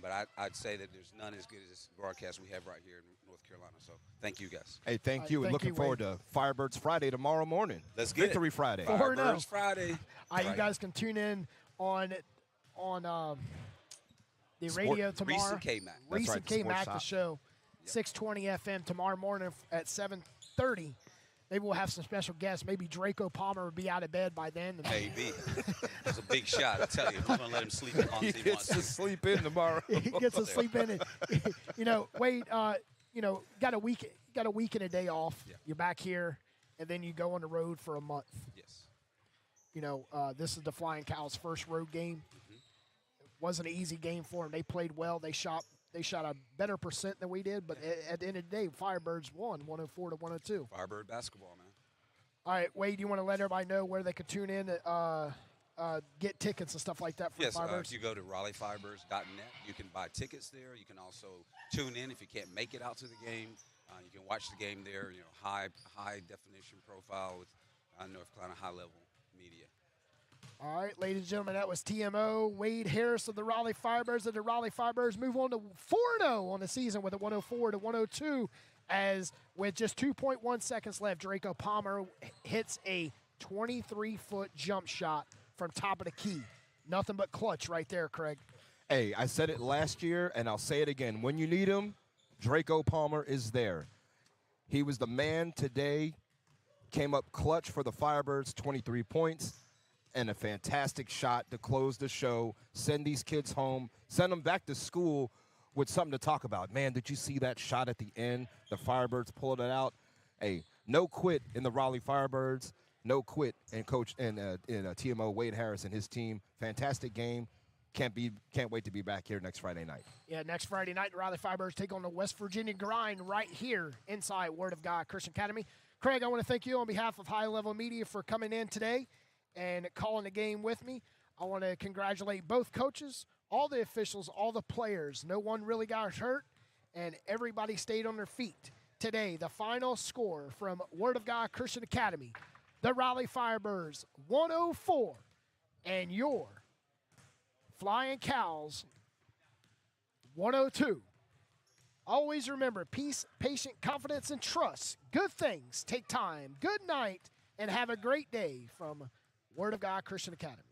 but I'd say that there's none as good as this broadcast we have right here in North Carolina. So thank you guys. Hey, thank you, and looking forward to Firebirds Friday tomorrow morning. Let's get Victory Friday. Firebirds Friday. You guys can tune in on the radio tomorrow. Reese and K-Mac. Reese and K-Mac, the show, 620 FM tomorrow morning at 7:30. Maybe we'll have some special guests. Maybe Draco Palmer will be out of bed by then. Maybe. That's a big shot, I tell you. I'm going to let him sleep in on He gets to sleep in tomorrow. He gets to sleep in. And, Wade, got a week and a day off. Yeah. You're back here, and then you go on the road for a month. Yes. This is the Flying Cows' first road game. Mm-hmm. It wasn't an easy game for them. They played well. They shot a better percent than we did, but at the end of the day, Firebirds won 104-102. Firebird basketball, man. All right, Wade, you want to let everybody know where they could tune in, get tickets and stuff like that for Firebirds? If you go to RaleighFirebirds.net, you can buy tickets there. You can also tune in if you can't make it out to the game. You can watch the game there, high definition profile with North Carolina High Level Media. All right, ladies and gentlemen, that was TMO, Wade Harris of the Raleigh Firebirds. And the Raleigh Firebirds move on to 4-0 on the season with a 104-102, as with just 2.1 seconds left, Draco Palmer hits a 23-foot jump shot from top of the key. Nothing but clutch right there, Craig. Hey, I said it last year, and I'll say it again. When you need him, Draco Palmer is there. He was the man today, came up clutch for the Firebirds, 23 points. And a fantastic shot to close the show, send these kids home, send them back to school with something to talk about. Man, did you see that shot at the end? The Firebirds pulled it out. Hey, no quit in the Raleigh Firebirds. No quit in Coach and TMO Wade Harris and his team. Fantastic game. Can't wait to be back here next Friday night. Yeah, next Friday night, the Raleigh Firebirds take on the West Virginia Grind right here inside Word of God Christian Academy. Craig, I want to thank you on behalf of High Level Media for coming in today and calling the game with me. I want to congratulate both coaches, all the officials, all the players. No one really got hurt, and everybody stayed on their feet. today. The final score from Word of God Christian Academy, the Raleigh Firebirds 104, and your Flying Cows 102. Always remember, peace, patience, confidence, and trust. Good things take time. Good night, and have a great day from Word of God Christian Academy.